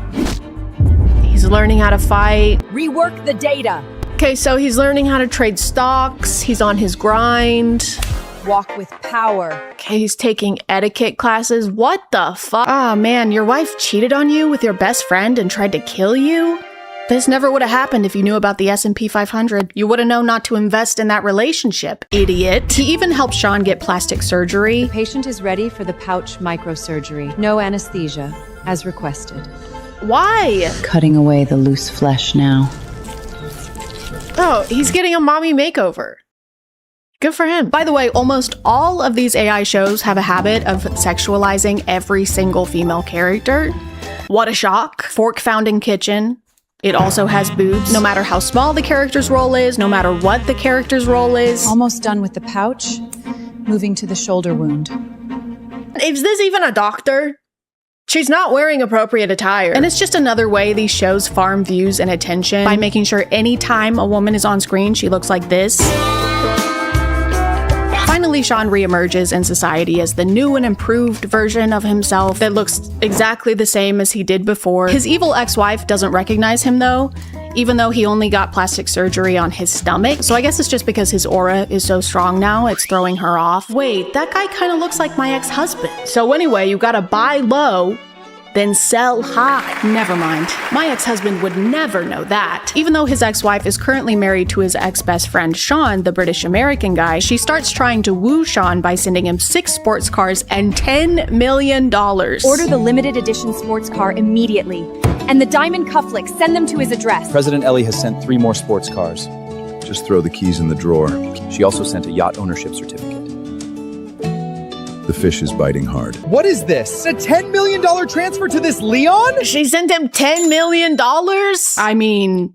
He's learning how to fight. Rework the data. Okay, so he's learning how to trade stocks. He's on his grind. Walk with power. Okay, he's taking etiquette classes. What the fuck? Ah, man, your wife cheated on you with your best friend and tried to kill you? This never would have happened if you knew about the S&P 500. You would have known not to invest in that relationship, idiot. He even helped Sean get plastic surgery. The patient is ready for the pouch microsurgery. No anesthesia, as requested. Why? Cutting away the loose flesh now. Oh, he's getting a mommy makeover. Good for him. By the way, almost all of these AI shows have a habit of sexualizing every single female character. What a shock. Fork found in kitchen. It also has boobs. No matter how small the character's role is, no matter what the character's role is. Almost done with the pouch. Moving to the shoulder wound. Is this even a doctor? She's not wearing appropriate attire. And it's just another way these shows farm views and attention by making sure anytime a woman is on screen, she looks like this. Finally, Sean reemerges in society as the new and improved version of himself that looks exactly the same as he did before. His evil ex-wife doesn't recognize him though, even though he only got plastic surgery on his stomach. So I guess it's just because his aura is so strong now, it's throwing her off. Wait, that guy kind of looks like my ex-husband. So anyway, you gotta buy low, then sell high. Never mind. My ex-husband would never know that. Even though his ex-wife is currently married to his ex-best friend Sean, the British-American guy, she starts trying to woo Sean by sending him 6 sports cars and $10 million. Order the limited edition sports car immediately. And the diamond cufflinks, send them to his address. President Ellie has sent 3 more sports cars. Just throw the keys in the drawer. She also sent a yacht ownership certificate. The fish is biting hard. What is this? A $10 million transfer to this Leon? She sent him $10 million? I mean...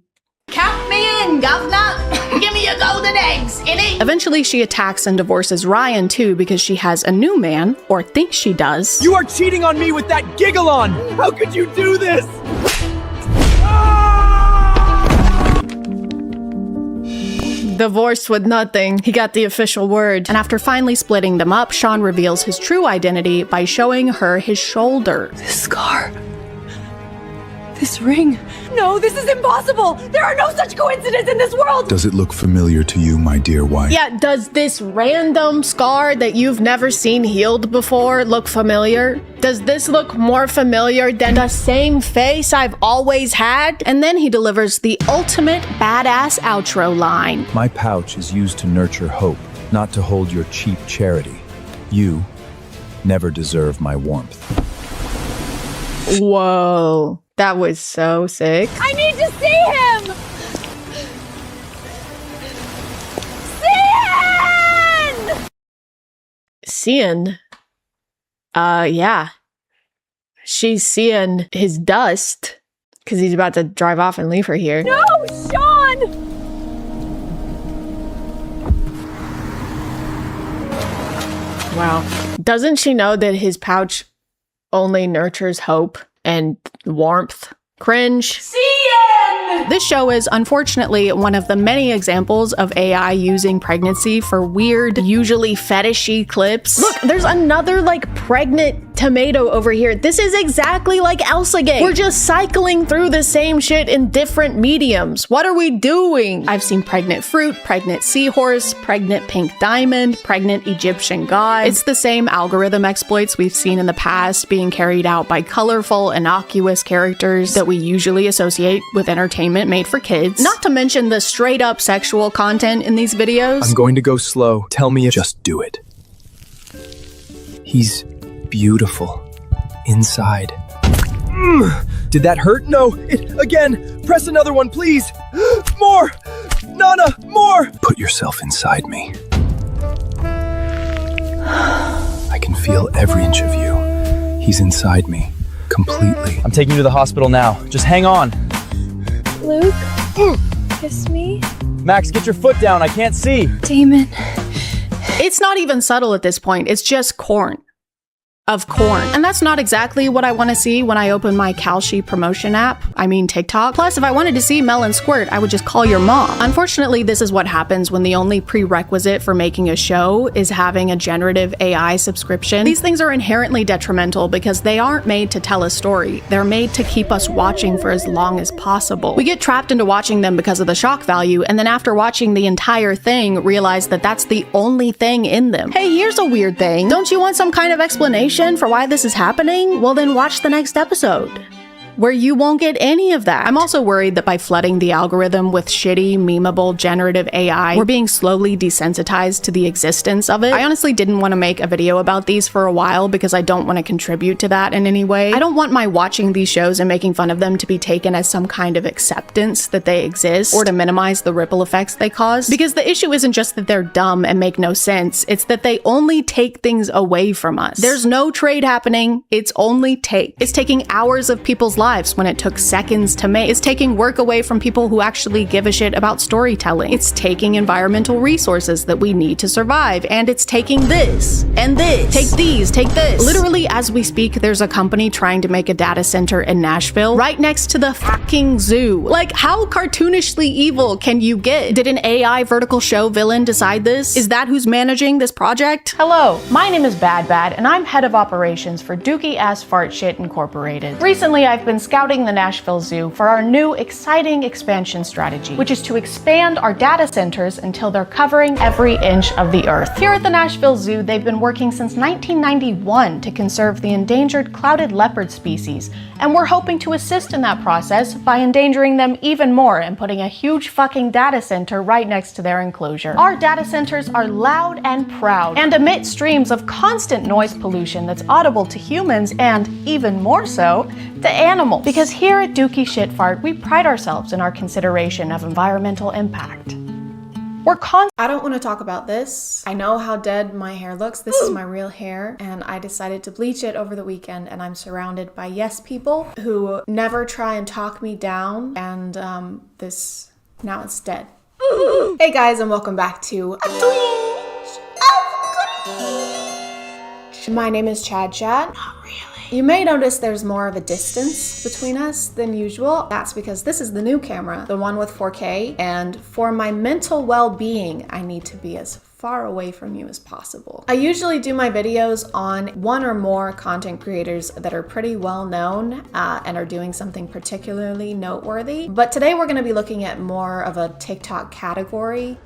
Count me in, governor! Give me your golden eggs, innit? Eventually, she attacks and divorces Ryan, too, because she has a new man, or thinks she does. You are cheating on me with that giggle-on! How could you do this? Divorced with nothing. He got the official word. And after finally splitting them up, Sean reveals his true identity by showing her his shoulder. This scar. This ring. No, this is impossible! There are no such coincidences in this world! Does it look familiar to you, my dear wife? Yeah, does this random scar that you've never seen healed before look familiar? Does this look more familiar than the same face I've always had? And then he delivers the ultimate badass outro line. My pouch is used to nurture hope, not to hold your cheap charity. You never deserve my warmth. Whoa, that was so sick. I need to see him! Seeing? Yeah. She's seeing his dust because he's about to drive off and leave her here. No, Sean! Wow. Doesn't she know that his pouch only nurtures hope and warmth? Cringe. This show is unfortunately one of the many examples of AI using pregnancy for weird, usually fetishy clips. Look, there's another like pregnant tomato over here. This is exactly like Elsagate. We're just cycling through the same shit in different mediums. What are we doing? I've seen pregnant fruit, pregnant seahorse, pregnant pink diamond, pregnant Egyptian god. It's the same algorithm exploits we've seen in the past being carried out by colorful, innocuous characters that we usually associate with entertainment made for kids. Not to mention the straight up sexual content in these videos. I'm going to go slow. Tell me if just do it. He's beautiful. Inside. Did that hurt? No. Again. Press another one, please. More. Nana, more. Put yourself inside me. I can feel every inch of you. He's inside me. Completely. I'm taking you to the hospital now. Just hang on. Luke, kiss me. Max, get your foot down. I can't see. Damon. It's not even subtle at this point. It's just corn. Of corn. And that's not exactly what I want to see when I open my Kalshi promotion app. I mean TikTok. Plus, if I wanted to see Melon squirt, I would just call your mom. Unfortunately, this is what happens when the only prerequisite for making a show is having a generative AI subscription. These things are inherently detrimental because they aren't made to tell a story. They're made to keep us watching for as long as possible. We get trapped into watching them because of the shock value, and then after watching the entire thing, realize that that's the only thing in them. Hey, here's a weird thing. Don't you want some kind of explanation for why this is happening? Well, then watch the next episode, where you won't get any of that. I'm also worried that by flooding the algorithm with shitty, memeable, generative AI, we're being slowly desensitized to the existence of it. I honestly didn't want to make a video about these for a while because I don't want to contribute to that in any way. I don't want my watching these shows and making fun of them to be taken as some kind of acceptance that they exist or to minimize the ripple effects they cause. Because the issue isn't just that they're dumb and make no sense, it's that they only take things away from us. There's no trade happening, it's only take. It's taking hours of people's lives when it took seconds to make. It's taking work away from people who actually give a shit about storytelling. It's taking environmental resources that we need to survive, and it's taking this and this. Take these, take this. Literally, as we speak, there's a company trying to make a data center in Nashville right next to the fucking zoo. Like, how cartoonishly evil can you get? Did an AI vertical show villain decide this? Is that who's managing this project? Hello, my name is Bad Bad, and I'm head of operations for Dookie Ass Fart Shit Incorporated. Recently, I've been scouting the Nashville Zoo for our new exciting expansion strategy, which is to expand our data centers until they're covering every inch of the earth. Here at the Nashville Zoo, they've been working since 1991 to conserve the endangered clouded leopard species, and we're hoping to assist in that process by endangering them even more and putting a huge fucking data center right next to their enclosure. Our data centers are loud and proud and emit streams of constant noise pollution that's audible to humans and, even more so, to animals. Because here at Dookie Shit Fart, we pride ourselves in our consideration of environmental impact. I don't want to talk about this. I know how dead my hair looks. This is my real hair, and I decided to bleach it over the weekend, and I'm surrounded by yes people who never try and talk me down, and now it's dead. Hey guys, and welcome back to My name is ChadChad. Not really. You may notice there's more of a distance between us than usual. That's because this is the new camera, the one with 4K, and for my mental well-being, I need to be as far away from you as possible. I usually do my videos on one or more content creators that are pretty well known and are doing something particularly noteworthy. But today we're gonna be looking at more of a TikTok category.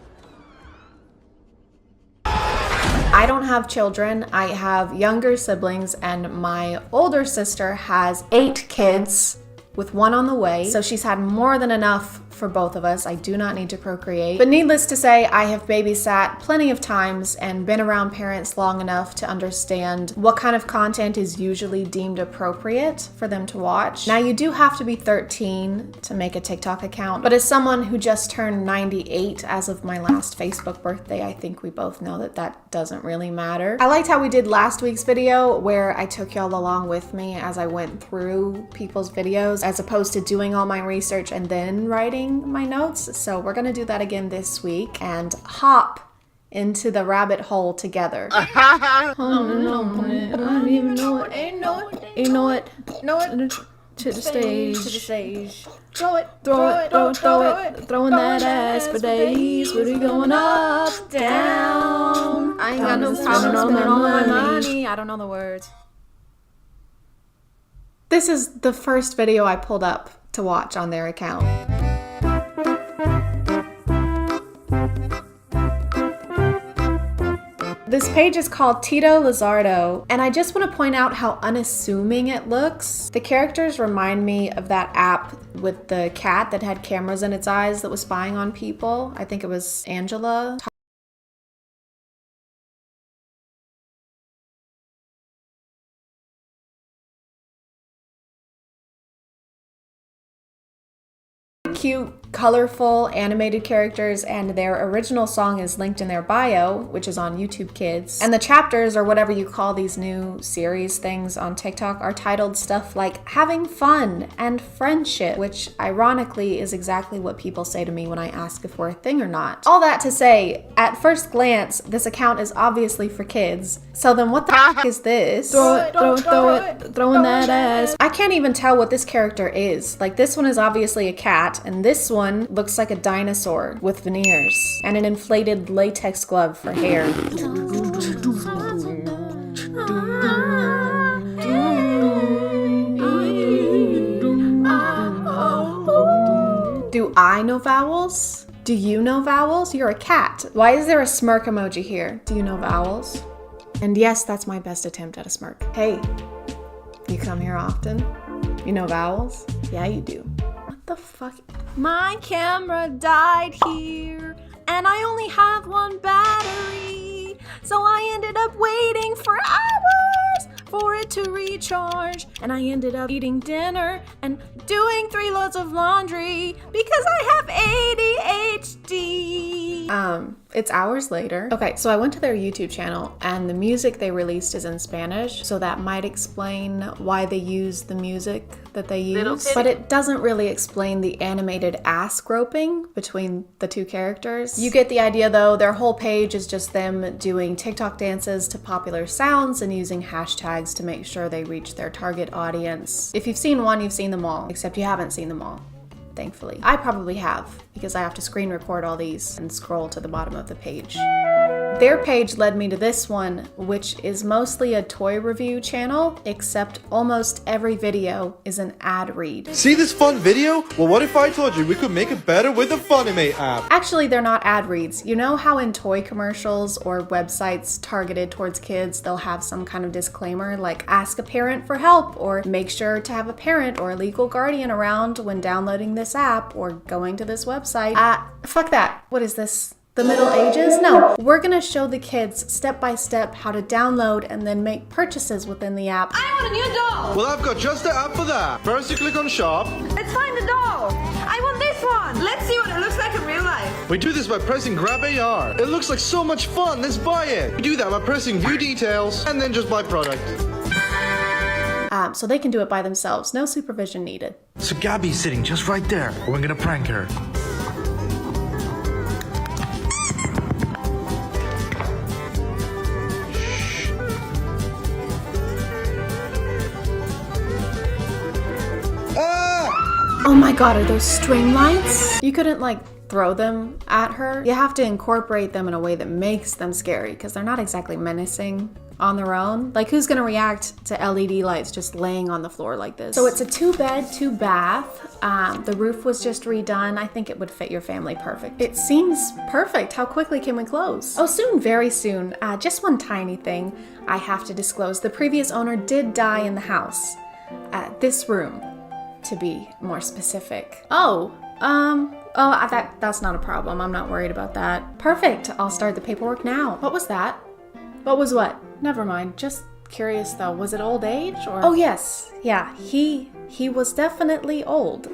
I don't have children, I have younger siblings, and my older sister has 8 kids with one on the way. So she's had more than enough for both of us. I do not need to procreate. But needless to say, I have babysat plenty of times and been around parents long enough to understand what kind of content is usually deemed appropriate for them to watch. Now, you do have to be 13 to make a TikTok account, but as someone who just turned 98 as of my last Facebook birthday, I think we both know that that doesn't really matter. I liked how we did last week's video where I took y'all along with me as I went through people's videos as opposed to doing all my research and then writing my notes. So we're gonna do that again this week and hop into the rabbit hole together. I don't even know it. You know it. To the stage. Throw it. Throwing that ass for days. Really going up, down. I ain't got no problem spending all my money. I don't know the words. This is the first video I pulled up to watch on their account. This page is called Tito Lizardo, and I just want to point out how unassuming it looks. The characters remind me of that app with the cat that had cameras in its eyes that was spying on people. I think it was Angela. Cute, colorful, animated characters, and their original song is linked in their bio, which is on YouTube Kids. And the chapters, or whatever you call these new series things on TikTok, are titled stuff like having fun and friendship, which ironically is exactly what people say to me when I ask if we're a thing or not. All that to say, at first glance, this account is obviously for kids. So then what the f is this? Throw it, throwing that ass. I can't even tell what this character is. Like, this one is obviously a cat, and this one looks like a dinosaur with veneers and an inflated latex glove for hair. Do I know vowels? Do you know vowels? You're a cat. Why is there a smirk emoji here? Do you know vowels? And yes, that's my best attempt at a smirk. Hey, you come here often? You know vowels? Yeah, you do. What the fuck? My camera died here, and I only have one battery, so I ended up waiting for hours for it to recharge, and I ended up eating dinner and doing 3 loads of laundry because I have ADHD. It's hours later. Okay, so I went to their YouTube channel, and the music they released is in Spanish, so that might explain why they use the music that they use. But it doesn't really explain the animated ass groping between the two characters. You get the idea though. Their whole page is just them doing TikTok dances to popular sounds and using hashtags to make sure they reach their target audience. If you've seen one, you've seen them all, except you haven't seen them all. Thankfully. I probably have, because I have to screen record all these and scroll to the bottom of the page. Their page led me to this one, which is mostly a toy review channel, except almost every video is an ad read. See this fun video? Well, what if I told you we could make it better with the Funimate app? Actually, they're not ad reads. You know how in toy commercials or websites targeted towards kids, they'll have some kind of disclaimer like ask a parent for help, or make sure to have a parent or a legal guardian around when downloading this app or going to this website. Fuck that. What is this? The Middle Ages? No, we're gonna show the kids step by step how to download and then make purchases within the app. I want a new doll! Well, I've got just the app for that. First you click on shop. Let's find the doll! I want this one! Let's see what it looks like in real life. We do this by pressing grab AR. It looks like so much fun, let's buy it! We do that by pressing view details and then just buy product. So they can do it by themselves, no supervision needed. So Gabby's sitting just right there. We're gonna prank her. Oh my god, are those string lights? You couldn't like throw them at her. You have to incorporate them in a way that makes them scary because they're not exactly menacing on their own. Like, who's gonna react to LED lights just laying on the floor like this? So it's a 2-bed, 2-bath. The roof was just redone. I think it would fit your family perfect. It seems perfect. How quickly can we close? Oh, soon, very soon. Just one tiny thing I have to disclose. The previous owner did die in the house. This room, to be more specific. Oh, Oh, that's not a problem. I'm not worried about that. Perfect. I'll start the paperwork now. What was that? What was what? Never mind. Just curious though. Was it old age or? Oh yes. Yeah. He was definitely old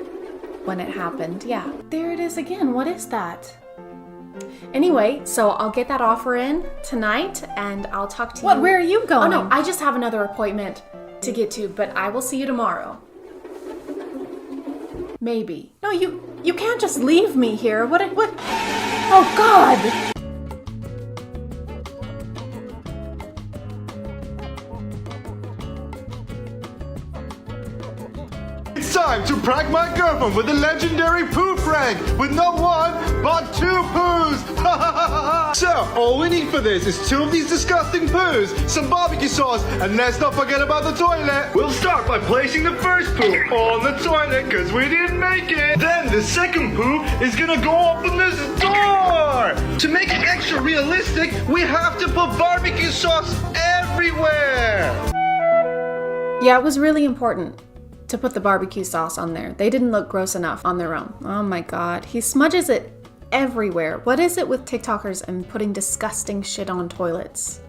when it happened. Yeah. There it is again. What is that? Anyway, so I'll get that offer in tonight and I'll talk to you. What? Where are you going? Oh no, I just have another appointment to get to, but I will see you tomorrow. Maybe. No, you can't just leave me here. What? Oh God! It's time to prank my girlfriend with the legendary poo prank with not one, but 2 poos. So, all we need for this is 2 of these disgusting poos, some barbecue sauce, and let's not forget about the toilet. We'll start by placing the first poo on the toilet because we didn't make it. Then the second poo is gonna go open this door. To make it extra realistic, we have to put barbecue sauce everywhere. Yeah, it was really important to put the barbecue sauce on there. They didn't look gross enough on their own. Oh my God, he smudges it everywhere. What is it with TikTokers and putting disgusting shit on toilets?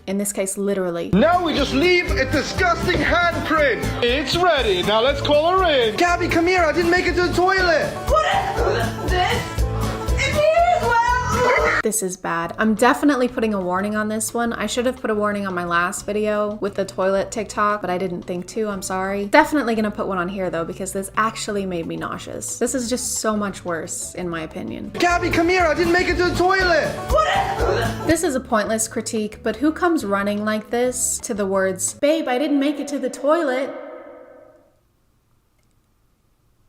In this case, literally. Now we just leave a disgusting handprint. It's ready. Now let's call her in. Gabby, come here. I didn't make it to the toilet. What is this? It is well. This is bad. I'm definitely putting a warning on this one. I should have put a warning on my last video with the toilet TikTok, but I didn't think to. I'm sorry. Definitely gonna put one on here though, because this actually made me nauseous. This is just so much worse, in my opinion. Gabby, come here. I didn't make it to the toilet. What? This is a pointless critique, but who comes running like this to the words, "Babe, I didn't make it to the toilet"?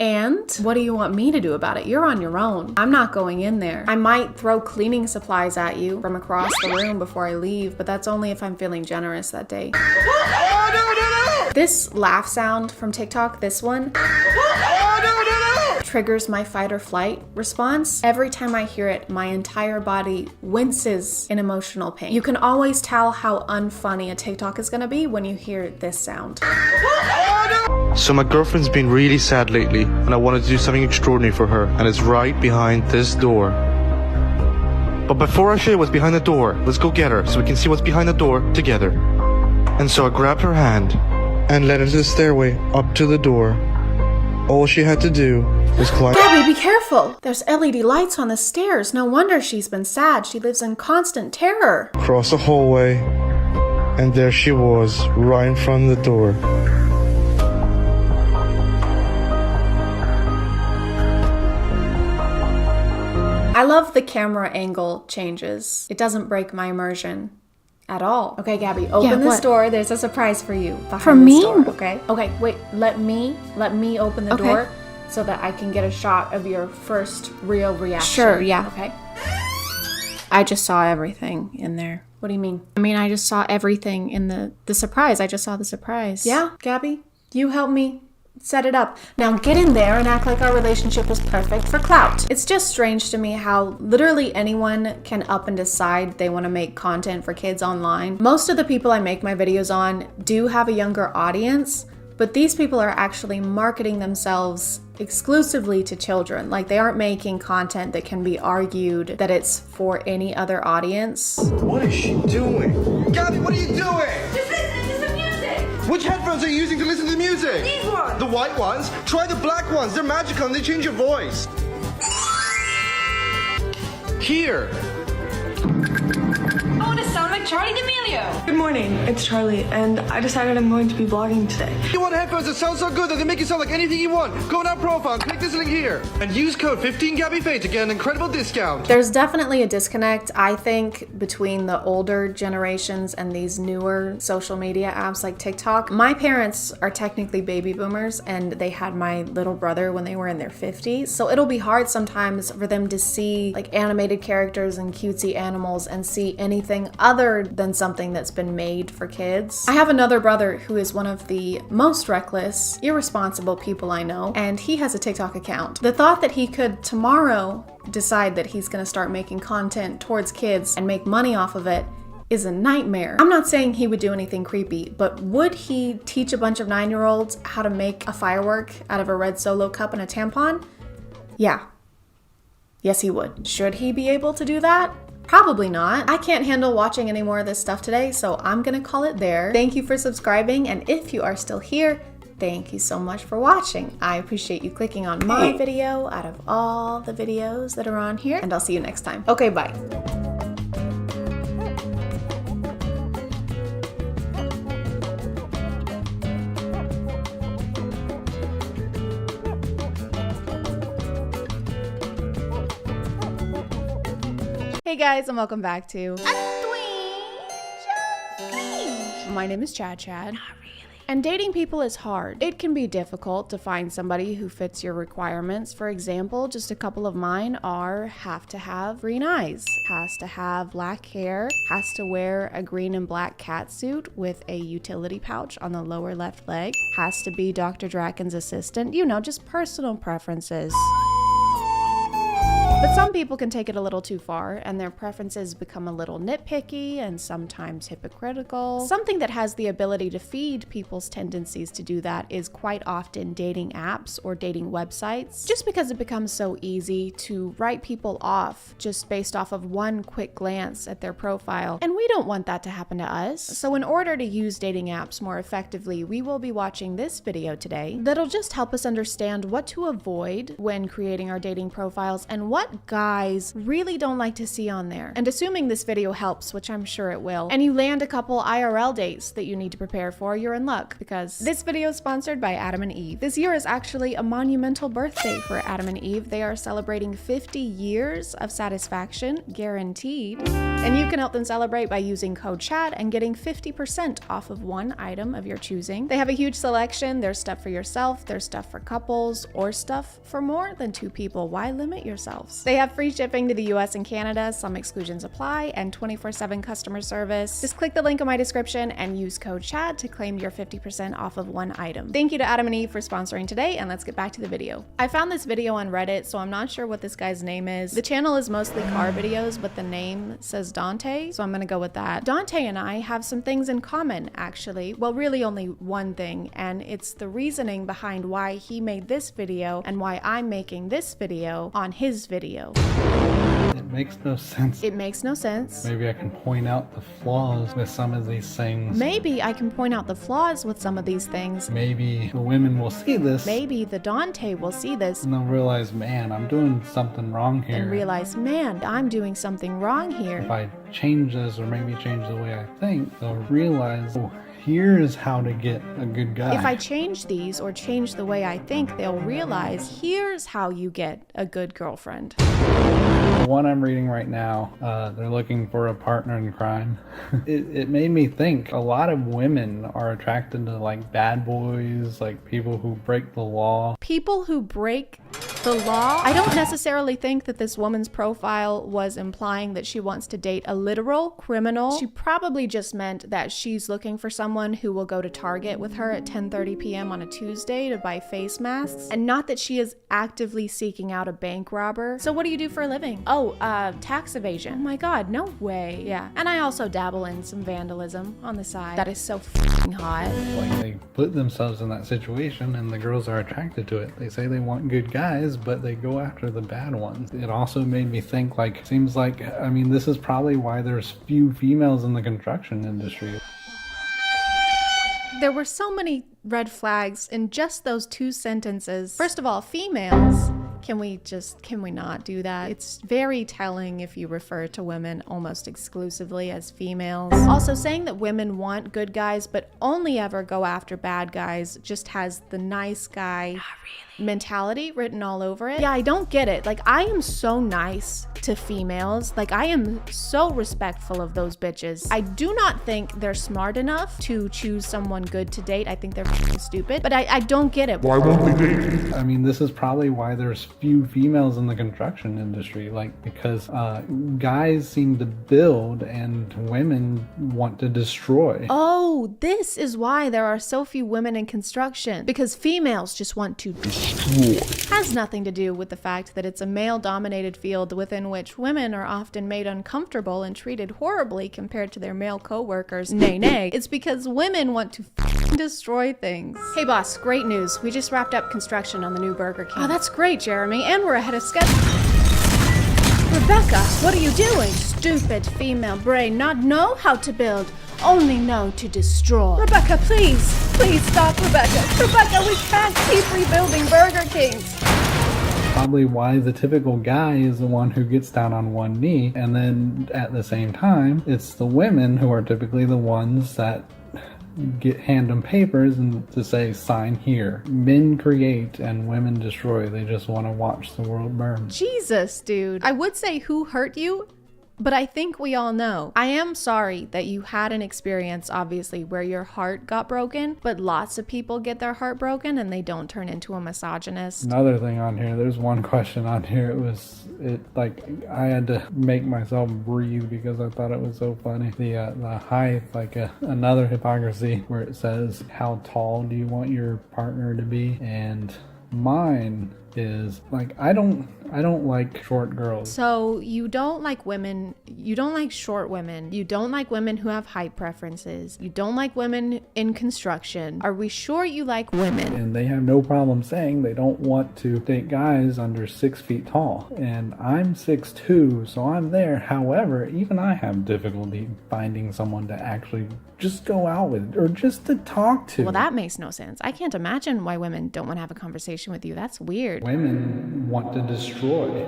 And what do you want me to do about it? You're on your own. I'm not going in there. I might throw cleaning supplies at you from across the room before I leave, but that's only if I'm feeling generous that day. Oh, no. This laugh sound from TikTok, this one, Oh, no. triggers my fight or flight response. Every time I hear it, my entire body winces in emotional pain. You can always tell how unfunny a TikTok is gonna be when you hear this sound. So my girlfriend's been really sad lately, and I wanted to do something extraordinary for her, and it's right behind this door. But before I show you what's behind the door, let's go get her so we can see what's behind the door together. And so I grabbed her hand and led her to the stairway up to the door. All she had to do was climb. Gabby, be careful! There's LED lights on the stairs. No wonder she's been sad. She lives in constant terror. Across the hallway, and there she was, right in front of the door. I love the camera angle changes. It doesn't break my immersion at all. Okay, Gabby, open this door. There's a surprise for you behind this door, okay? Okay, wait, let me open the door so that I can get a shot of your first real reaction. Sure, yeah. Okay. I just saw everything in there. What do you mean? I mean, I just saw everything in the surprise. I just saw the surprise. Yeah, Gabby, you help me set it up. Now get in there and act like our relationship is perfect for clout. It's just strange to me how literally anyone can up and decide they want to make content for kids online. Most of the people I make my videos on do have a younger audience, but these people are actually marketing themselves exclusively to children. Like, they aren't making content that can be argued that it's for any other audience. What is she doing? Gabby, what are you doing? Just listen to some music. Which headphones are you using to listen to the music? These ones. The white ones? Try the black ones. They're magical and they change your voice. Here. I want to sound like Charlie D'Amelio. Good morning, it's Charlie, and I decided I'm going to be vlogging today. You want headphones that sound so good that they make you sound like anything you want? Go on our profile and click this link here. And use code 15GabbyFay to get an incredible discount. There's definitely a disconnect, I think, between the older generations and these newer social media apps like TikTok. My parents are technically baby boomers, and they had my little brother when they were in their 50s. So it'll be hard sometimes for them to see like animated characters and cutesy animals and see anything other than something that's been made for kids. I have another brother who is one of the most reckless, irresponsible people I know, and he has a TikTok account. The thought that he could tomorrow decide that he's gonna start making content towards kids and make money off of it is a nightmare. I'm not saying he would do anything creepy, but would he teach a bunch of 9-year-olds how to make a firework out of a red Solo cup and a tampon? Yeah. Yes, he would. Should he be able to do that? Probably not. I can't handle watching any more of this stuff today, so I'm gonna call it there. Thank you for subscribing, and if you are still here, thank you so much for watching. I appreciate you clicking on my video out of all the videos that are on here, and I'll see you next time. Okay, bye. Hey guys, and welcome back to My name is ChadChad. And dating people is hard. It can be difficult to find somebody who fits your requirements. For example, just a couple of mine are have to have green eyes, has to have black hair, has to wear a green and black catsuit with a utility pouch on the lower left leg, has to be Dr. Draken's assistant, you know, just personal preferences. But some people can take it a little too far and their preferences become a little nitpicky and sometimes hypocritical. Something that has the ability to feed people's tendencies to do that is quite often dating apps or dating websites, just because it becomes so easy to write people off just based off of one quick glance at their profile. And we don't want that to happen to us. So in order to use dating apps more effectively, we will be watching this video today that'll just help us understand what to avoid when creating our dating profiles and what guys really don't like to see on there. And assuming this video helps, which I'm sure it will, and you land a couple IRL dates that you need to prepare for, you're in luck, because this video is sponsored by Adam and Eve. This year is actually a monumental birthday for Adam and Eve. They are celebrating 50 years of satisfaction, guaranteed. And you can help them celebrate by using code CHAD and getting 50% off of one item of your choosing. They have a huge selection. There's stuff for yourself, there's stuff for couples, or stuff for more than 2 people. Why limit yourselves? They have free shipping to the US and Canada, some exclusions apply, and 24/7 customer service. Just click the link in my description and use code CHAD to claim your 50% off of one item. Thank you to Adam and Eve for sponsoring today, and let's get back to the video. I found this video on Reddit, so I'm not sure what this guy's name is. The channel is mostly car videos, but the name says Dante, so I'm gonna go with that. Dante and I have some things in common, actually. Well, really only one thing, and it's the reasoning behind why he made this video and why I'm making this video on his video. It makes no sense. It makes no sense. Maybe I can point out the flaws with some of these things. Maybe I can point out the flaws with some of these things. Maybe the women will see this. Maybe the Dante will see this. And they'll realize, man, I'm doing something wrong here. And realize, man, I'm doing something wrong here. If I change this or maybe change the way I think, they'll realize, oh, here's how to get a good guy. If I change these or change the way I think, they'll realize, here's how you get a good girlfriend. The one I'm reading right now, they're looking for a partner in crime. It made me think a lot of women are attracted to like bad boys, like people who break the law. People who break the law? I don't necessarily think that this woman's profile was implying that she wants to date a literal criminal. She probably just meant that she's looking for someone who will go to Target with her at 10:30 p.m. on a Tuesday to buy face masks, and not that she is actively seeking out a bank robber. So what do you do for a living? Oh, tax evasion. Oh my god, no way. Yeah, and I also dabble in some vandalism on the side. That is so f***ing hot. Like they put themselves in that situation and the girls are attracted to it. They say they want good guys, but they go after the bad ones. It also made me think, like, seems like, I mean, this is probably why there's few females in the construction industry. There were so many red flags in just those 2 sentences. First of all, females. Can we not do that? It's very telling if you refer to women almost exclusively as females. Also, saying that women want good guys but only ever go after bad guys just has the nice guy mentality written all over it. Yeah, I don't get it. Like, I am so nice to females. Like, I am so respectful of those bitches. I do not think they're smart enough to choose someone good to date. I think they're f***ing stupid, but I don't get it. Why won't they date? I mean, this is probably why there's few females in the construction industry, like, because guys seem to build and women want to destroy. Oh, this is why there are so few women in construction, because females just want to destroy. destroy. Has nothing to do with the fact that it's a male-dominated field within which women are often made uncomfortable and treated horribly compared to their male co-workers. Nay. It's because women want to destroy things. Hey boss, great news. We just wrapped up construction on the new Burger King. Oh, that's great, Jeremy, and we're ahead of schedule. Rebecca, what are you doing? Stupid female brain, not know how to build, only know to destroy. Rebecca, please stop, Rebecca. Rebecca, we can't keep rebuilding Burger Kings. Probably why the typical guy is the one who gets down on one knee, and then at the same time, it's the women who are typically the ones that hand them papers and to say sign here. Men create and women destroy. They just want to watch the world burn. Jesus, dude. I would say who hurt you, but I think we all know. I am sorry that you had an experience, obviously, where your heart got broken, but lots of people get their heart broken and they don't turn into a misogynist. Another thing on here, there's one question on here. I had to make myself breathe because I thought it was so funny. The height, another hypocrisy where it says, how tall do you want your partner to be? And mine is I don't like short girls. So you don't like women, you don't like short women, you don't like women who have height preferences, you don't like women in construction. Are we sure you like women? And they have no problem saying they don't want to date guys under 6 feet tall. And I'm 6'2", so I'm there. However, even I have difficulty finding someone to actually just go out with or just to talk to. Well, that makes no sense. I can't imagine why women don't want to have a conversation with you. That's weird. Women want to destroy.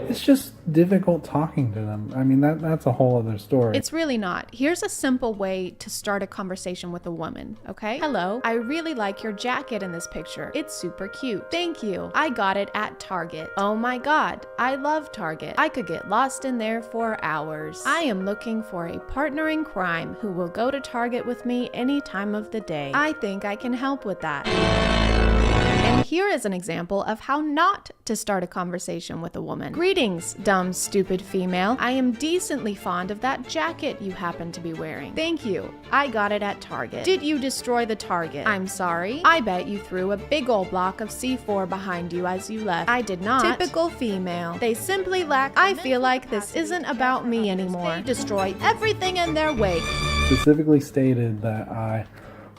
It's just difficult talking to them. I mean, that's a whole other story. It's really not. Here's a simple way to start a conversation with a woman, okay? Hello, I really like your jacket in this picture. It's super cute. Thank you. I got it at Target. Oh my God, I love Target. I could get lost in there for hours. I am looking for a partner in crime who will go to Target with me any time of the day. I think I can help with that. And here is an example of how not to start a conversation with a woman. Greetings, dumb, stupid female. I am decently fond of that jacket you happen to be wearing. Thank you. I got it at Target. Did you destroy the Target? I'm sorry. I bet you threw a big old block of C4 behind you as you left. I did not. Typical female. They simply lack. I feel like this isn't about me anymore. They destroy everything in their wake. Specifically stated that I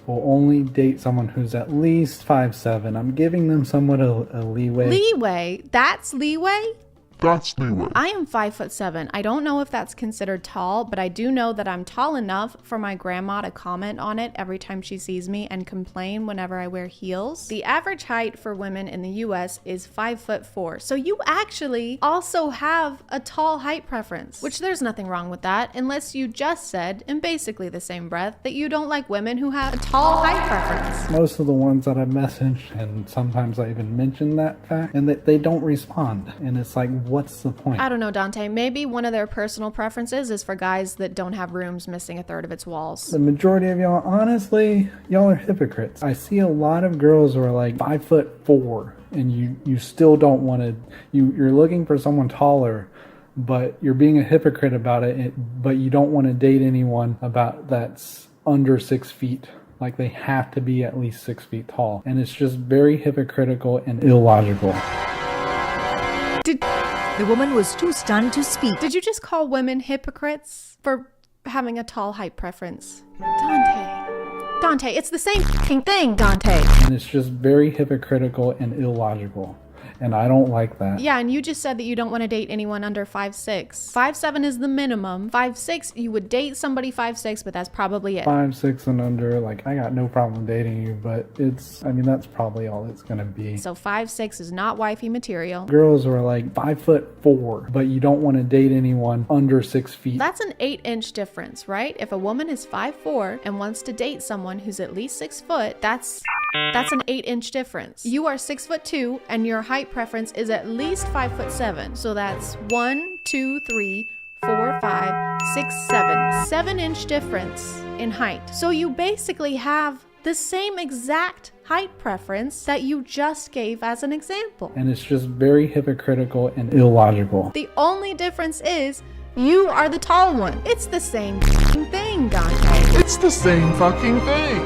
will only date someone who's at least 5'7". I'm giving them somewhat a leeway. Leeway? That's leeway? That's leeway. I am 5'7". I don't know if that's considered tall, but I do know that I'm tall enough for my grandma to comment on it every time she sees me and complain whenever I wear heels. The average height for women in the US is 5'4". So you actually also have a tall height preference, which there's nothing wrong with that, unless you just said, in basically the same breath, that you don't like women who have a tall height preference. Most of the ones that I message, and sometimes I even mention that fact, and that they don't respond. And it's like, what's the point? I don't know, Dante. Maybe one of their personal preferences is for guys that don't have rooms missing a third of its walls. The majority of y'all, honestly, y'all are hypocrites. I see a lot of girls who are like 5'4", and you still don't want to, you're looking for someone taller, but you're being a hypocrite about it, but you don't want to date anyone about that's under 6 feet. Like they have to be at least 6 feet tall. And it's just very hypocritical and illogical. The woman was too stunned to speak. Did you just call women hypocrites for having a tall height preference? Dante, it's the same thing, Dante. And it's just very hypocritical and illogical. And I don't like that. Yeah, and you just said that you don't want to date anyone under 5'6". 5'7" is the minimum. 5'6", you would date somebody 5'6", but that's probably it. 5'6" and under, like, I got no problem dating you, but that's probably all it's gonna be. So 5'6" is not wifey material. Girls are like 5'4", but you don't want to date anyone under 6 feet. That's an 8-inch difference, right? If a woman is 5'4" and wants to date someone who's at least 6 foot, that's an 8-inch difference. You are 6'2", and your height preference is at least 5'7". So that's 1, 2, 3, 4, 5, 6, 7. 7-inch difference in height. So you basically have the same exact height preference that you just gave as an example. And it's just very hypocritical and illogical. The only difference is you are the tall one. It's the same thing, Dante. It's the same fucking thing.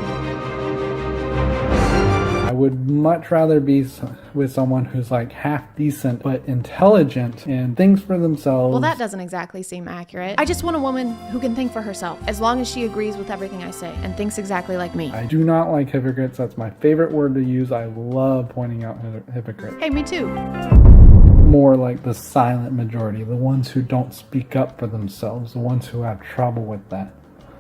I would much rather be with someone who's like half decent but intelligent and thinks for themselves. Well, that doesn't exactly seem accurate. I just want a woman who can think for herself, as long as she agrees with everything I say and thinks exactly like me. I do not like hypocrites. That's my favorite word to use. I love pointing out hypocrites. Hey, me too. More like the silent majority, the ones who don't speak up for themselves, the ones who have trouble with that.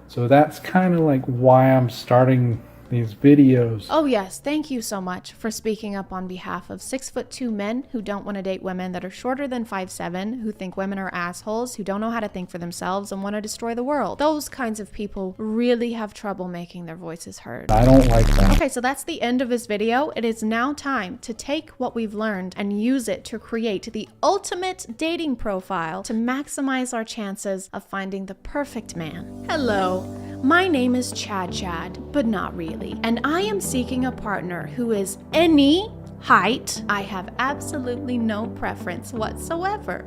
So that's kind of like why I'm starting these videos. Oh yes, thank you so much for speaking up on behalf of 6'2" men who don't want to date women that are shorter than 5'7", who think women are assholes, who don't know how to think for themselves and want to destroy the world. Those kinds of people really have trouble making their voices heard. I don't like that. Okay, so that's the end of this video. It is now time to take what we've learned and use it to create the ultimate dating profile to maximize our chances of finding the perfect man. Hello, my name is ChadChad, but not really. And I am seeking a partner who is any height. I have absolutely no preference whatsoever.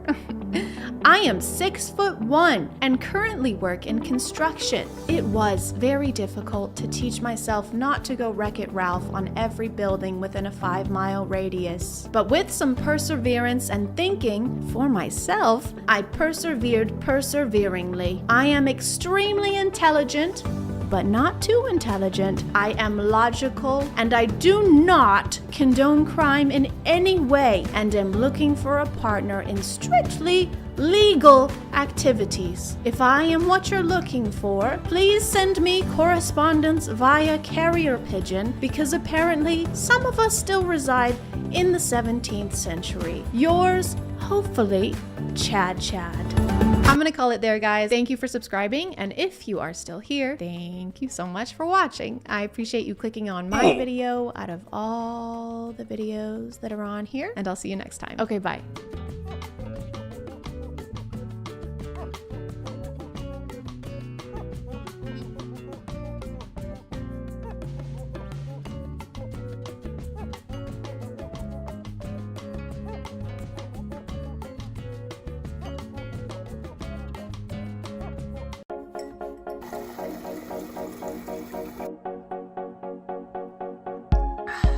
I am 6'1" and currently work in construction. It was very difficult to teach myself not to go Wreck-It Ralph on every building within a 5-mile radius. But with some perseverance and thinking for myself, I persevered perseveringly. I am extremely intelligent, but not too intelligent. I am logical, and I do not condone crime in any way, and am looking for a partner in strictly legal activities. If I am what you're looking for, please send me correspondence via carrier pigeon, because apparently some of us still reside in the 17th century. Yours, hopefully, ChadChad. I'm gonna call it there, guys. Thank you for subscribing, and if you are still here, thank you so much for watching. I appreciate you clicking on my video out of all the videos that are on here, and I'll see you next time. Okay, bye.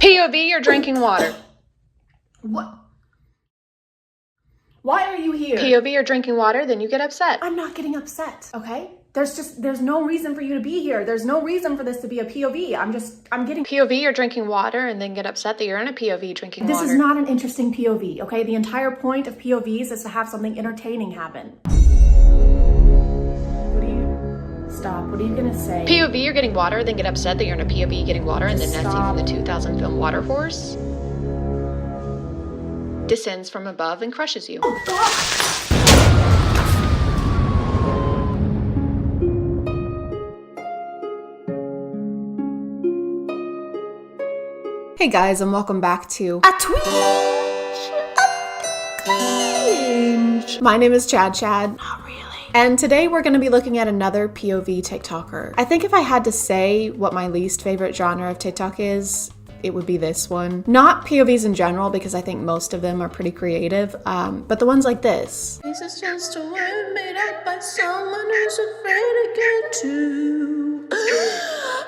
POV, you're drinking water. What? Why are you here? POV, you're drinking water, then you get upset. I'm not getting upset, okay? There's no reason for you to be here. There's no reason for this to be a POV. I'm getting... POV, you're drinking water and then get upset that you're in a POV drinking water. This is not an interesting POV, okay? The entire point of POVs is to have something entertaining happen. Stop. What are you gonna say? POV, you're getting water, then get upset that you're in a POV getting water, and then Nessie from the 2000 film Water Horse descends from above and crushes you. Oh, God. Hey guys, and welcome back to A Twitch. My name is ChadChad. Not really. And today we're going to be looking at another POV TikToker. I think if I had to say what my least favorite genre of TikTok is, it would be this one. Not POVs in general, because I think most of them are pretty creative, but the ones like this. This is just a word made up by someone who's afraid to get too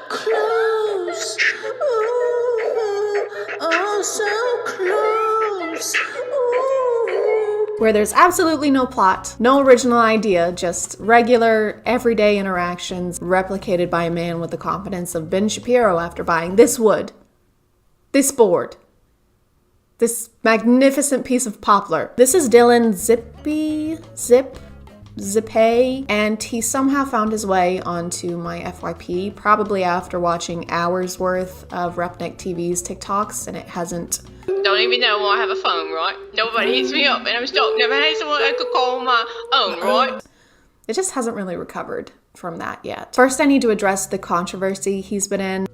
close. Ooh, oh, so close. Ooh. Where there's absolutely no plot, no original idea, just regular, everyday interactions replicated by a man with the confidence of Ben Shapiro after buying this wood, this board, this magnificent piece of poplar. This is Dylan Zippay, and he somehow found his way onto my FYP, probably after watching hours worth of Repnick TV's TikToks, and it hasn't... Don't even know why I have a phone, right? Nobody hits me up and I'm stuck. Never had someone I could call my own, right? It just hasn't really recovered from that yet. First, I need to address the controversy he's been in.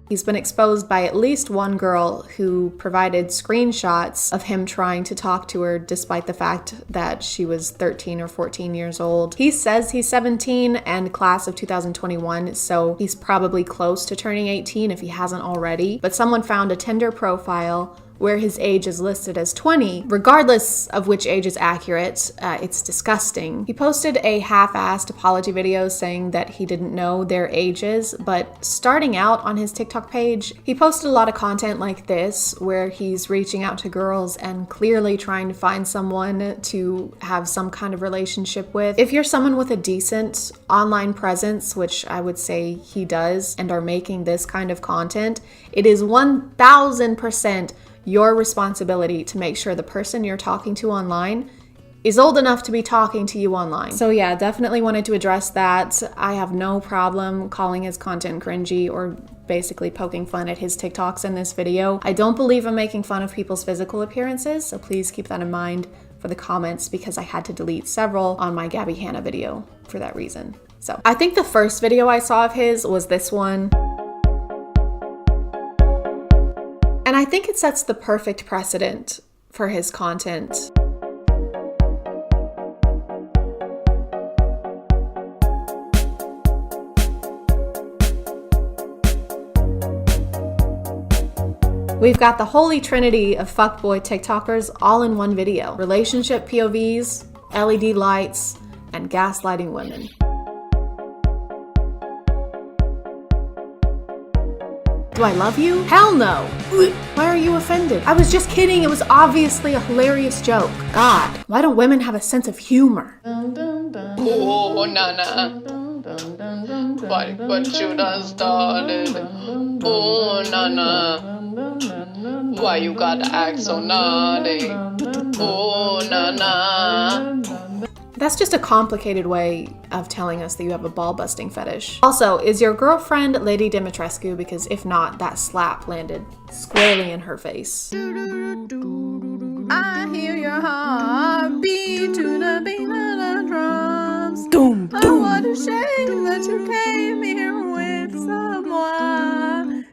He's been exposed by at least one girl who provided screenshots of him trying to talk to her despite the fact that she was 13 or 14 years old. He says he's 17 and class of 2021, so he's probably close to turning 18 if he hasn't already. But someone found a Tinder profile where his age is listed as 20. Regardless of which age is accurate, it's disgusting. He posted a half-assed apology video saying that he didn't know their ages, but starting out on his TikTok page, he posted a lot of content like this, where he's reaching out to girls and clearly trying to find someone to have some kind of relationship with. If you're someone with a decent online presence, which I would say he does, and are making this kind of content, it is 1000% your responsibility to make sure the person you're talking to online is old enough to be talking to you online. So yeah, definitely wanted to address that. I have no problem calling his content cringy or basically poking fun at his TikToks in this video. I don't believe in making fun of people's physical appearances, so please keep that in mind for the comments, because I had to delete several on my Gabby Hanna video for that reason. So I think the first video I saw of his was this one. And I think it sets the perfect precedent for his content. We've got the holy trinity of fuckboy TikTokers all in one video. Relationship POVs, LED lights, and gaslighting women. Do I love you? Hell no. Why are you offended? I was just kidding. It was obviously a hilarious joke. God, why don't women have a sense of humor? Oh, Nana. What you done started? Oh, Nana. Why you gotta act so naughty? Oh, Nana. That's just a complicated way of telling us that you have a ball-busting fetish. Also, is your girlfriend Lady Dimitrescu? Because if not, that slap landed squarely in her face. I hear your heart beat to the beat of the drums. Doom, doom. Oh, what a shame that you came here with someone.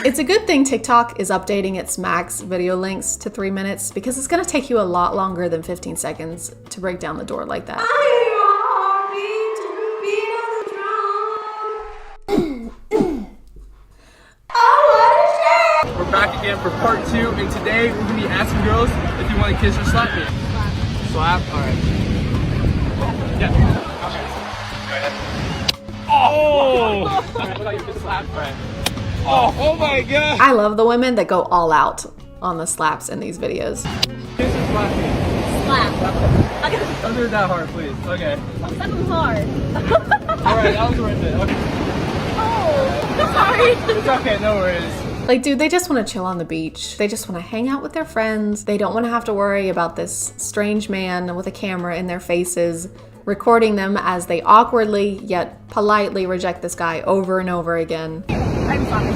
It's a good thing TikTok is updating its max video lengths to 3 minutes, because it's gonna take you a lot longer than 15 seconds to break down the door like that. We're back again for part 2, and today we're gonna be asking girls if you want to kiss or slap me. Slap? Alright. Yeah. Okay. Go ahead. Oh! Alright, look how you can slap, right? Oh my god! I love the women that go all out on the slaps in these videos. Kiss or slap me? Slap. Okay. Don't do it that hard, please. Okay. I'll slap him hard. Alright, that was worth it. Okay. Oh, sorry. It's okay, no worries. Like, dude, they just want to chill on the beach. They just want to hang out with their friends. They don't want to have to worry about this strange man with a camera in their faces, recording them as they awkwardly yet politely reject this guy over and over again. I'm sorry.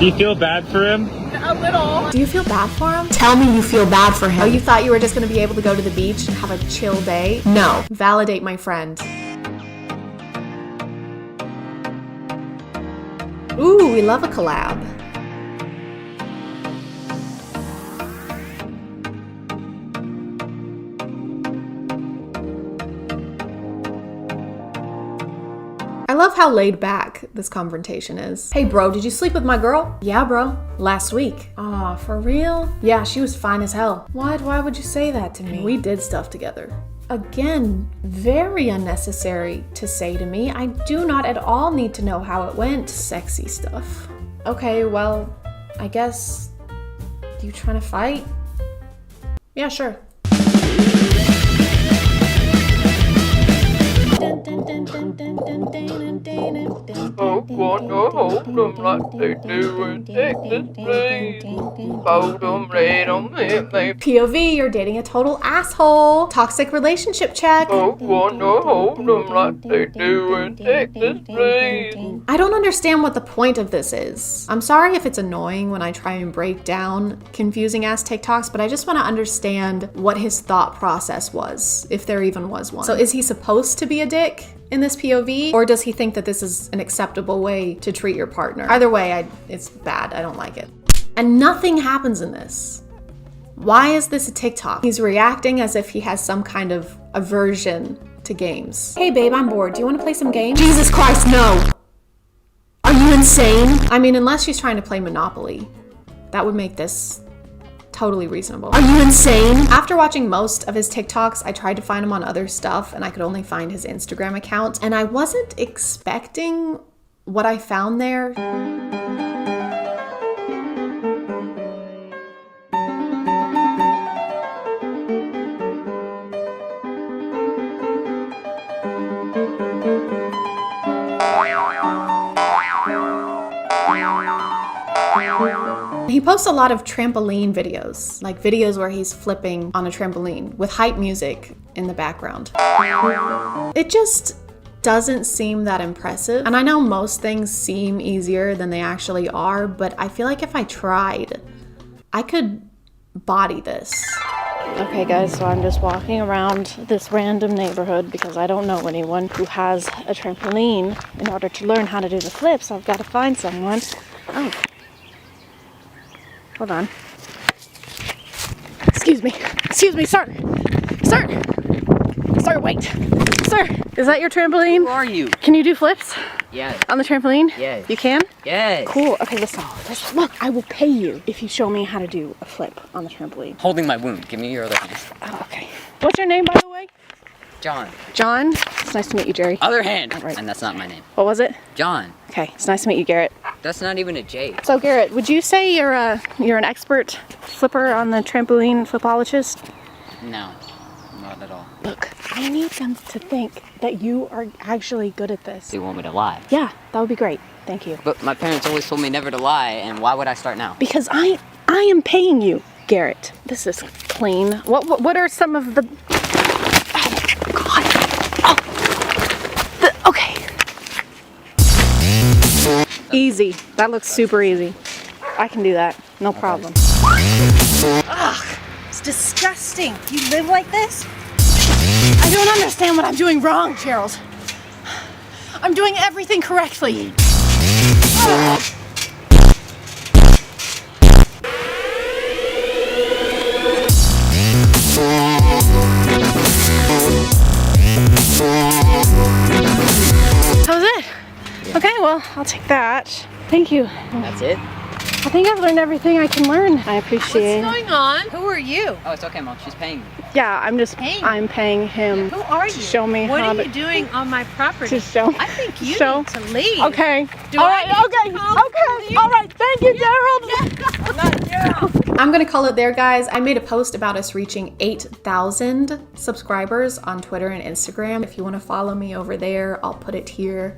Do you feel bad for him? A little. Do you feel bad for him? Tell me you feel bad for him. Oh, you thought you were just going to be able to go to the beach and have a chill day? No. Validate my friend. Ooh, we love a collab. I love how laid back this confrontation is. Hey bro, did you sleep with my girl? Yeah bro, last week. Aw, for real? Yeah, she was fine as hell. Why would you say that to me? We did stuff together. Again, very unnecessary to say to me. I do not at all need to know how it went. Sexy stuff. Okay, well, I guess you trying to fight? Yeah, sure. Oh, wanna hold them like they do in Texas, please. Hold them, lay them, POV, you're dating a total asshole. Toxic relationship check. Oh, wanna hold them like they do in Texas, please. I don't understand what the point of this is. I'm sorry if it's annoying when I try and break down confusing ass TikToks, but I just want to understand what his thought process was, if there even was one. So is he supposed to be a dick in this POV, or does he think that this is an acceptable way to treat your partner? Either way, it's bad. I don't like it. And nothing happens in this. Why is this a TikTok? He's reacting as if he has some kind of aversion to games. Hey babe, I'm bored. Do you want to play some games? Jesus Christ, no! Are you insane? I mean, unless she's trying to play Monopoly. That would make this totally reasonable. Are you insane? After watching most of his TikToks, I tried to find him on other stuff and I could only find his Instagram account. And I wasn't expecting what I found there. He posts a lot of trampoline videos, like videos where he's flipping on a trampoline with hype music in the background. It just doesn't seem that impressive. And I know most things seem easier than they actually are, but I feel like if I tried, I could body this. Okay guys, so I'm just walking around this random neighborhood because I don't know anyone who has a trampoline. In order to learn how to do the flips, I've got to find someone. Oh. Hold on. Excuse me, sir. Sir, wait. Sir, is that your trampoline? Who are you? Can you do flips? Yes. On the trampoline? Yes. You can? Yes. Cool. Okay, listen. Look, I will pay you if you show me how to do a flip on the trampoline. Holding my wound. Give me your other hand. Oh, okay. What's your name, by the way? John. John? It's nice to meet you, Jerry. Other hand. Right. And that's not my name. What was it? John. Okay, it's nice to meet you, Garrett. That's not even a J. So, Garrett, would you say you're an expert flipper on the trampoline flipologist? No, not at all. Look, I need them to think that you are actually good at this. Do you want me to lie? Yeah, that would be great. Thank you. But my parents always told me never to lie, and why would I start now? Because I am paying you, Garrett. This is clean. What are some of the... Oh, God. Oh. Okay. Easy. That looks super easy. I can do that. No problem. Ugh. It's disgusting. You live like this? I don't understand what I'm doing wrong, Gerald. I'm doing everything correctly. Ugh. That was it? Yeah. Okay, well, I'll take that. Thank you. That's it? I think I've learned everything I can learn. I appreciate it. What's going on? Who are you? Oh, it's okay, Mom. She's paying me. Yeah, I'm paying him. Who are you? To show me what how are you doing on my property? To show. I think you show. need to leave. Okay. All right. All right. Thank you, Gerald. Not Gerald. I'm gonna call it there, guys. I made a post about us reaching 8,000 subscribers on Twitter and Instagram. If you want to follow me over there, I'll put it here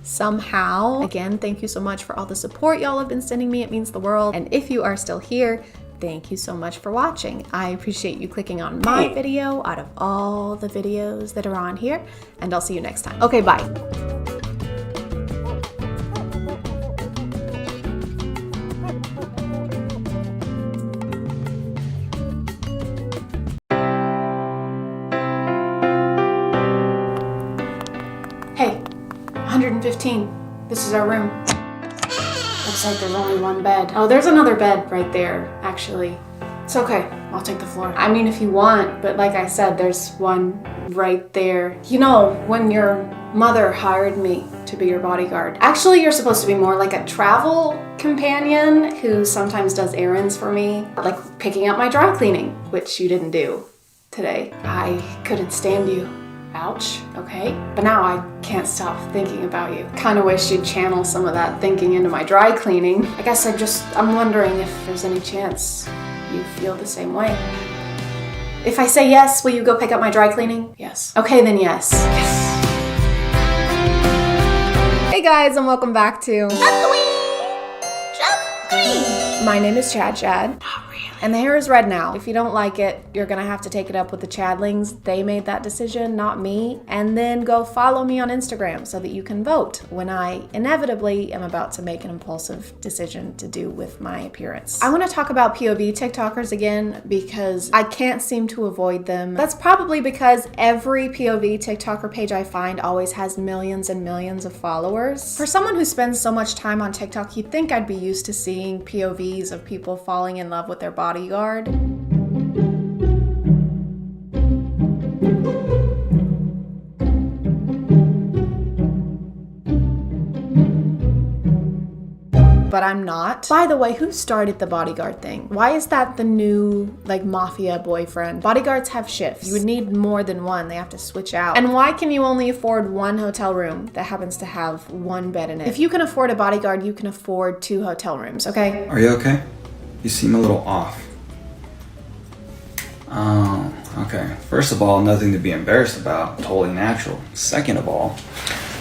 somehow. Again, thank you so much for all the support y'all have been sending me. It means the world. And if you are still here, thank you so much for watching. I appreciate you clicking on my video out of all the videos that are on here, and I'll see you next time. Okay, bye. Hey, 115. This is our room. Looks like there's only one bed. Oh, there's another bed right there, actually. It's okay, I'll take the floor. I mean, if you want, but like I said, there's one right there. You know, when your mother hired me to be your bodyguard, actually you're supposed to be more like a travel companion who sometimes does errands for me, like picking up my dry cleaning, which you didn't do today. I couldn't stand you. Ouch, okay? But now I can't stop thinking about you. Kinda wish you'd channel some of that thinking into my dry cleaning. I guess I'm wondering if there's any chance you feel the same way. If I say yes, will you go pick up my dry cleaning? Yes. Okay, then yes. Yes. Hey guys, and welcome back to My name is ChadChad. And the hair is red now. If you don't like it, you're gonna have to take it up with the Chadlings. They made that decision, not me. And then go follow me on Instagram so that you can vote when I inevitably am about to make an impulsive decision to do with my appearance. I wanna talk about POV TikTokers again because I can't seem to avoid them. That's probably because every POV TikToker page I find always has millions and millions of followers. For someone who spends so much time on TikTok, you'd think I'd be used to seeing POVs of people falling in love with their bodyguard. But I'm not. By the way, who started the bodyguard thing? Why is that the new, like, mafia boyfriend? Bodyguards have shifts. You would need more than one. They have to switch out. And why can you only afford one hotel room that happens to have one bed in it? If you can afford a bodyguard, you can afford 2 hotel rooms, okay? Are you okay? You seem a little off. Oh, okay. First of all, nothing to be embarrassed about. Totally natural. Second of all,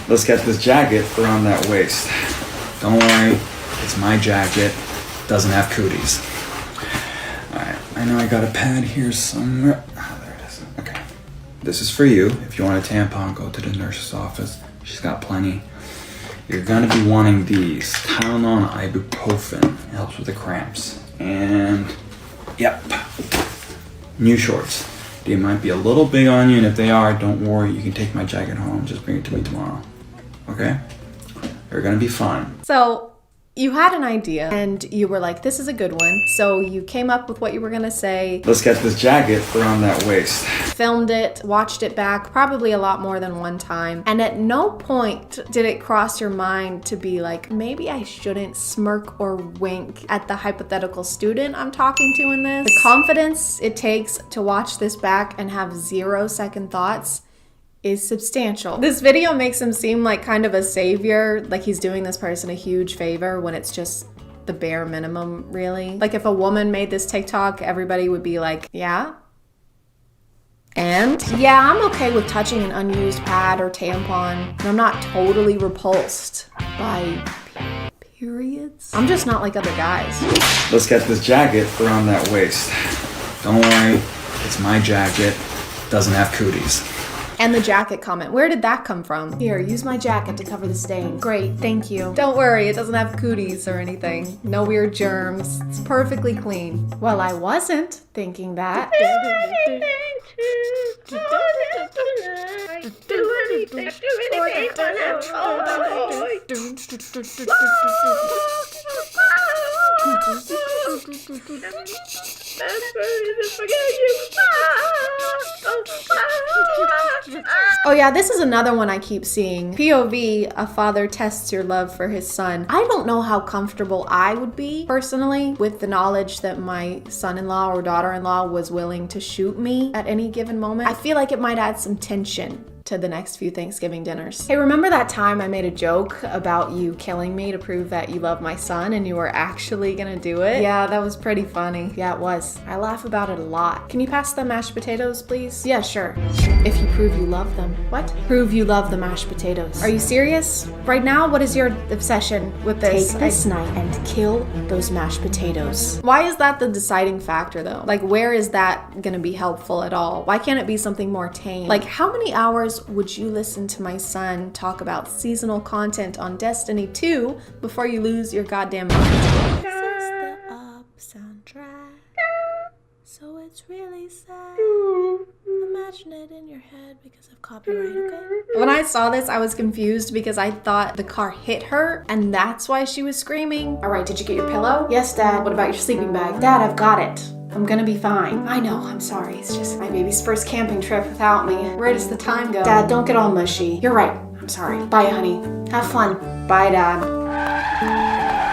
let's get this jacket around that waist. Don't worry, it's my jacket. Doesn't have cooties. Alright, I know I got a pad here somewhere. Oh, there it is. Okay. This is for you. If you want a tampon, go to the nurse's office. She's got plenty. You're gonna be wanting these. Tylenol ibuprofen. It helps with the cramps. And, yep. New shorts. They might be a little big on you, and if they are, don't worry. You can take my jacket home. Just bring it to me tomorrow. Okay? They're gonna be fine. So you had an idea and you were like, this is a good one. So you came up with what you were gonna say. Let's get this jacket around that waist. Filmed it, watched it back, probably a lot more than one time. And at no point did it cross your mind to be like, maybe I shouldn't smirk or wink at the hypothetical student I'm talking to in this. The confidence it takes to watch this back and have 0 second thoughts is substantial. This video makes him seem like kind of a savior, like he's doing this person a huge favor when it's just the bare minimum, really. Like if a woman made this TikTok, everybody would be like, yeah? And? Yeah, I'm okay with touching an unused pad or tampon, and I'm not totally repulsed by periods. I'm just not like other guys. Let's get this jacket around that waist. Don't worry, it's my jacket. Doesn't have cooties. And the jacket comment, where did that come from? Here, use my jacket to cover the stain. Great, thank you. Don't worry, it doesn't have cooties or anything. No weird germs. It's perfectly clean. Well, I wasn't thinking that. Oh yeah, this is another one I keep seeing. POV, a father tests your love for his son. I don't know how comfortable I would be, personally, with the knowledge that my son-in-law or daughter-in-law was willing to shoot me at any given moment. I feel like it might add some tension to the next few Thanksgiving dinners. Hey, remember that time I made a joke about you killing me to prove that you love my son and you were actually gonna do it? Yeah, that was pretty funny. Yeah, it was. I laugh about it a lot. Can you pass the mashed potatoes, please? Yeah, sure. If you prove you love them. What? Prove you love the mashed potatoes. Are you serious? Right now, what is your obsession with this? Take this knife and kill those mashed potatoes. Why is that the deciding factor though? Like, where is that gonna be helpful at all? Why can't it be something more tame? Like, how many hours would you listen to my son talk about seasonal content on Destiny 2 before you lose your goddamn mind? This is the Up soundtrack, so it's really sad. Imagine it in your head because of copyright, okay? When I saw this, I was confused because I thought the car hit her and that's why she was screaming. All right, did you get your pillow? Yes, Dad. What about your sleeping bag? Dad, I've got it. I'm gonna be fine. I know, I'm sorry. It's just my baby's first camping trip without me. Where does the time go? Dad, don't get all mushy. You're right. I'm sorry. Bye, honey. Have fun. Bye, Dad.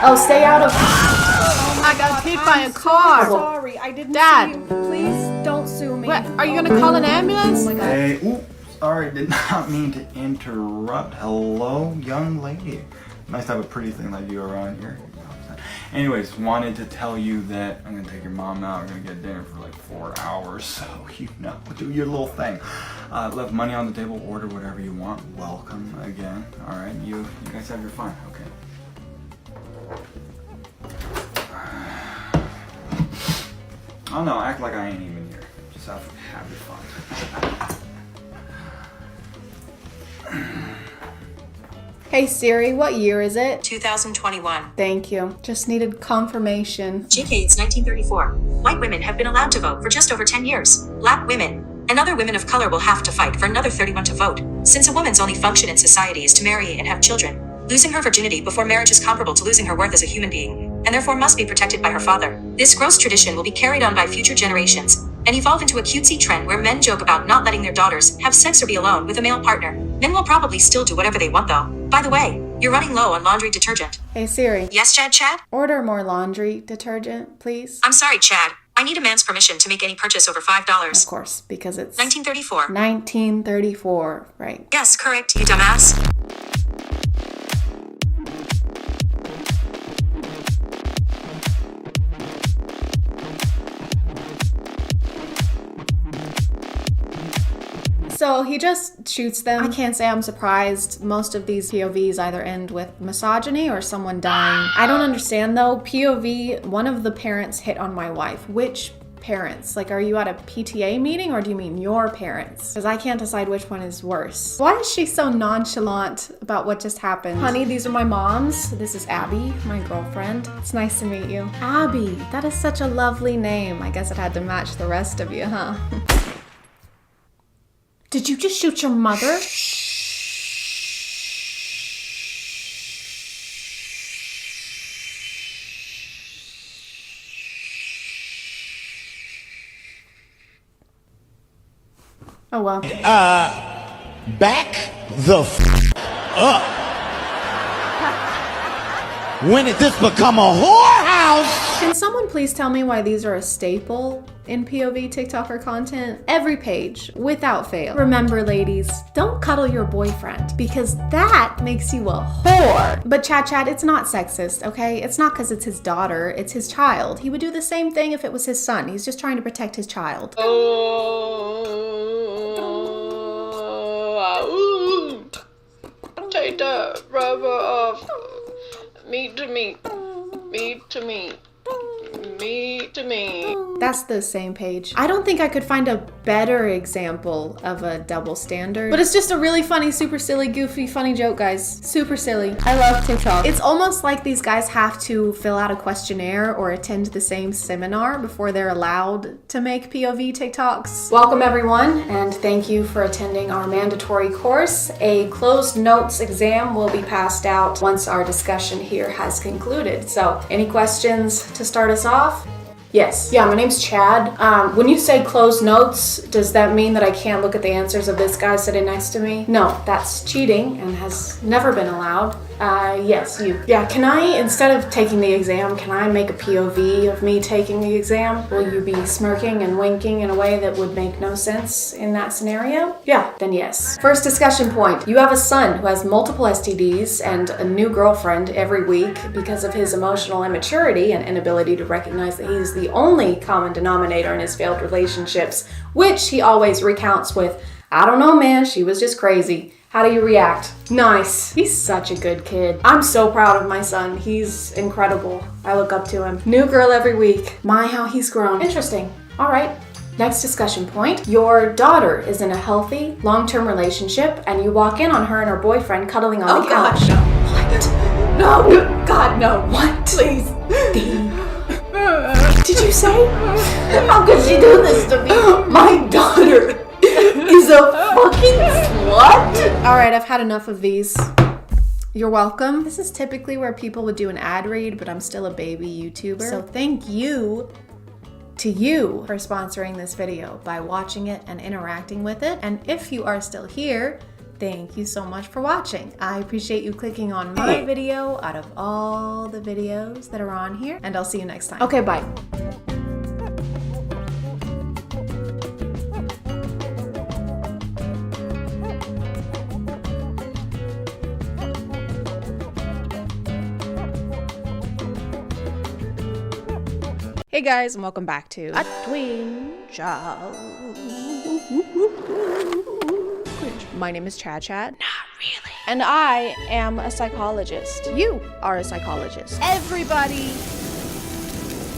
Oh, stay out of... I got hit by a car. Sorry, I didn't see you. Please don't sue me. What? Are you gonna call an ambulance? Oh my God. Hey, oops. Sorry, did not mean to interrupt. Hello, young lady. Nice to have a pretty thing like you around here. Anyways, wanted to tell you that I'm gonna take your mom out. We're gonna get dinner for like 4 hours, so you know, do your little thing. Left money on the table, order whatever you want. Welcome again. All right, you guys have your fun. Okay. Oh no, act like I ain't even here. Just have your fun. Hey Siri, what year is it? 2021. Thank you. Just needed confirmation. JK, it's 1934. White women have been allowed to vote for just over 10 years. Black women and other women of color will have to fight for another 31 to vote. Since a woman's only function in society is to marry and have children, losing her virginity before marriage is comparable to losing her worth as a human being, and therefore must be protected by her father. This gross tradition will be carried on by future generations and evolve into a cutesy trend where men joke about not letting their daughters have sex or be alone with a male partner. Men will probably still do whatever they want though. By the way, You're running low on laundry detergent. Hey Siri. Yes, Chad? Order more laundry detergent, please. I'm sorry, Chad. I need a man's permission to make any purchase over $5. Of course, because it's 1934. 1934, right? Yes, correct, you dumbass. So he just shoots them. I can't say I'm surprised. Most of these POVs either end with misogyny or someone dying. I don't understand though. POV, one of the parents hit on my wife. Which parents? Like, are you at a PTA meeting or do you mean your parents? Because I can't decide which one is worse. Why is she so nonchalant about what just happened? Honey, these are my moms. This is Abby, my girlfriend. It's nice to meet you. Abby, that is such a lovely name. I guess it had to match the rest of you, huh? Did you just shoot your mother? Oh well. Back the up. When did this become a whorehouse? Can someone please tell me why these are a staple in POV TikToker content? Every page, without fail. Remember ladies, don't cuddle your boyfriend because that makes you a whore. But ChadChad, it's not sexist, okay? It's not because it's his daughter, it's his child. He would do the same thing if it was his son. He's just trying to protect his child. Take the rubber off. Meat to meat. Meat to meat. Meat to meat. That's the same page. I don't think I could find a better example of a double standard, but it's just a really funny, super silly, goofy, funny joke, guys. Super silly. I love TikTok. It's almost like these guys have to fill out a questionnaire or attend the same seminar before they're allowed to make POV TikToks. Welcome everyone, and thank you for attending our mandatory course. A closed notes exam will be passed out once our discussion here has concluded. So, any questions to start us off? Yes. Yeah, my name's Chad. When you say closed notes, does that mean that I can't look at the answers of this guy sitting next to me? No, that's cheating and has never been allowed. Yes, you. Yeah, can I, instead of taking the exam, can I make a POV of me taking the exam? Will you be smirking and winking in a way that would make no sense in that scenario? Yeah, then yes. First discussion point. You have a son who has multiple STDs and a new girlfriend every week because of his emotional immaturity and inability to recognize that he's the only common denominator in his failed relationships, which he always recounts with, I don't know, man, she was just crazy. How do you react? Nice. He's such a good kid. I'm so proud of my son. He's incredible. I look up to him. New girl every week. My, how he's grown. Interesting. All right. Next discussion point. Your daughter is in a healthy, long-term relationship, and you walk in on her and her boyfriend cuddling on the couch. God, no. What? No. God, no. What? Please. Did you say? How could she do this to me? My daughter is a fucking slut. All right, I've had enough of these. You're welcome. This is typically where people would do an ad read, but I'm still a baby YouTuber. So thank you to you for sponsoring this video by watching it and interacting with it. And if you are still here, thank you so much for watching. I appreciate you clicking on my video out of all the videos that are on here, and I'll see you next time. Okay, bye. Hey guys, and welcome back to A Twin Show. My name is ChadChad. Not really. And I am a psychologist. You are a psychologist. Everybody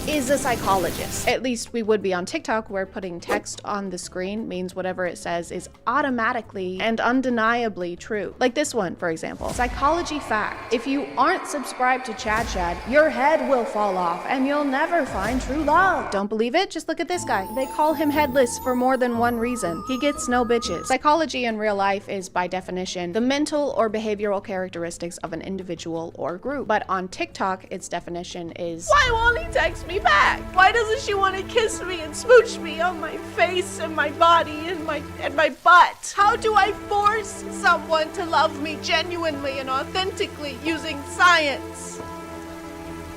is a psychologist. At least we would be on TikTok, where putting text on the screen means whatever it says is automatically and undeniably true. Like this one, for example. Psychology fact. If you aren't subscribed to ChadChad, your head will fall off and you'll never find true love. Don't believe it? Just look at this guy. They call him headless for more than one reason. He gets no bitches. Psychology in real life is, by definition, the mental or behavioral characteristics of an individual or group. But on TikTok, its definition is, why won't he text me back? Why doesn't she want to kiss me and smooch me on my face and my body and my butt? How do I force someone to love me genuinely and authentically using science?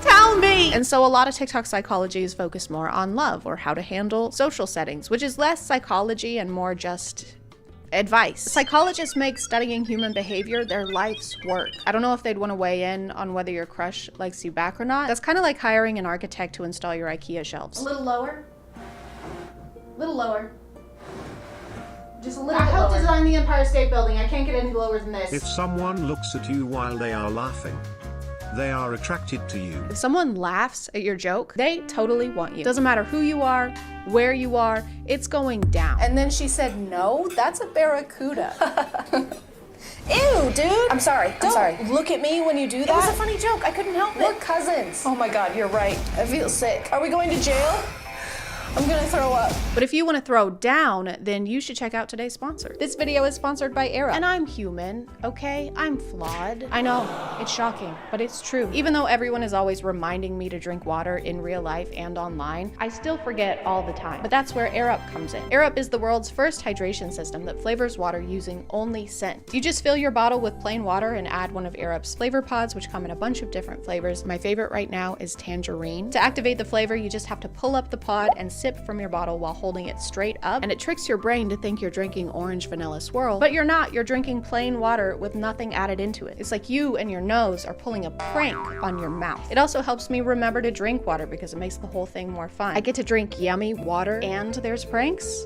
Tell me! And so a lot of TikTok psychology is focused more on love or how to handle social settings, which is less psychology and more just advice. Psychologists make studying human behavior their life's work. I don't know if they'd want to weigh in on whether your crush likes you back or not. That's kind of like hiring an architect to install your IKEA shelves. A little lower. A little lower. Just a little bit lower. I helped design the Empire State Building. I can't get any lower than this. If someone looks at you while they are laughing, they are attracted to you. If someone laughs at your joke, they totally want you. Doesn't matter who you are, where you are, it's going down. And then she said, no, that's a barracuda. Ew, dude. I'm sorry. Don't look at me when you do that. It was a funny joke. I couldn't help it. We're cousins. Oh my God, you're right. I feel sick. Are we going to jail? I'm gonna throw up. But if you want to throw down, then you should check out today's sponsor. This video is sponsored by Era. And I'm human, okay? I'm flawed. I know, it's shocking, but it's true. Even though everyone is always reminding me to drink water in real life and online, I still forget all the time. But that's where Air Up comes in. Air Up is the world's first hydration system that flavors water using only scent. You just fill your bottle with plain water and add one of Air Up's flavor pods, which come in a bunch of different flavors. My favorite right now is tangerine. To activate the flavor, you just have to pull up the pod and sip from your bottle while holding it straight up, and it tricks your brain to think you're drinking orange vanilla swirl, but you're not. You're drinking plain water with nothing added into it. It's like you and your nose are pulling a prank on your mouth. It also helps me remember to drink water because it makes the whole thing more fun. I get to drink yummy water and there's pranks.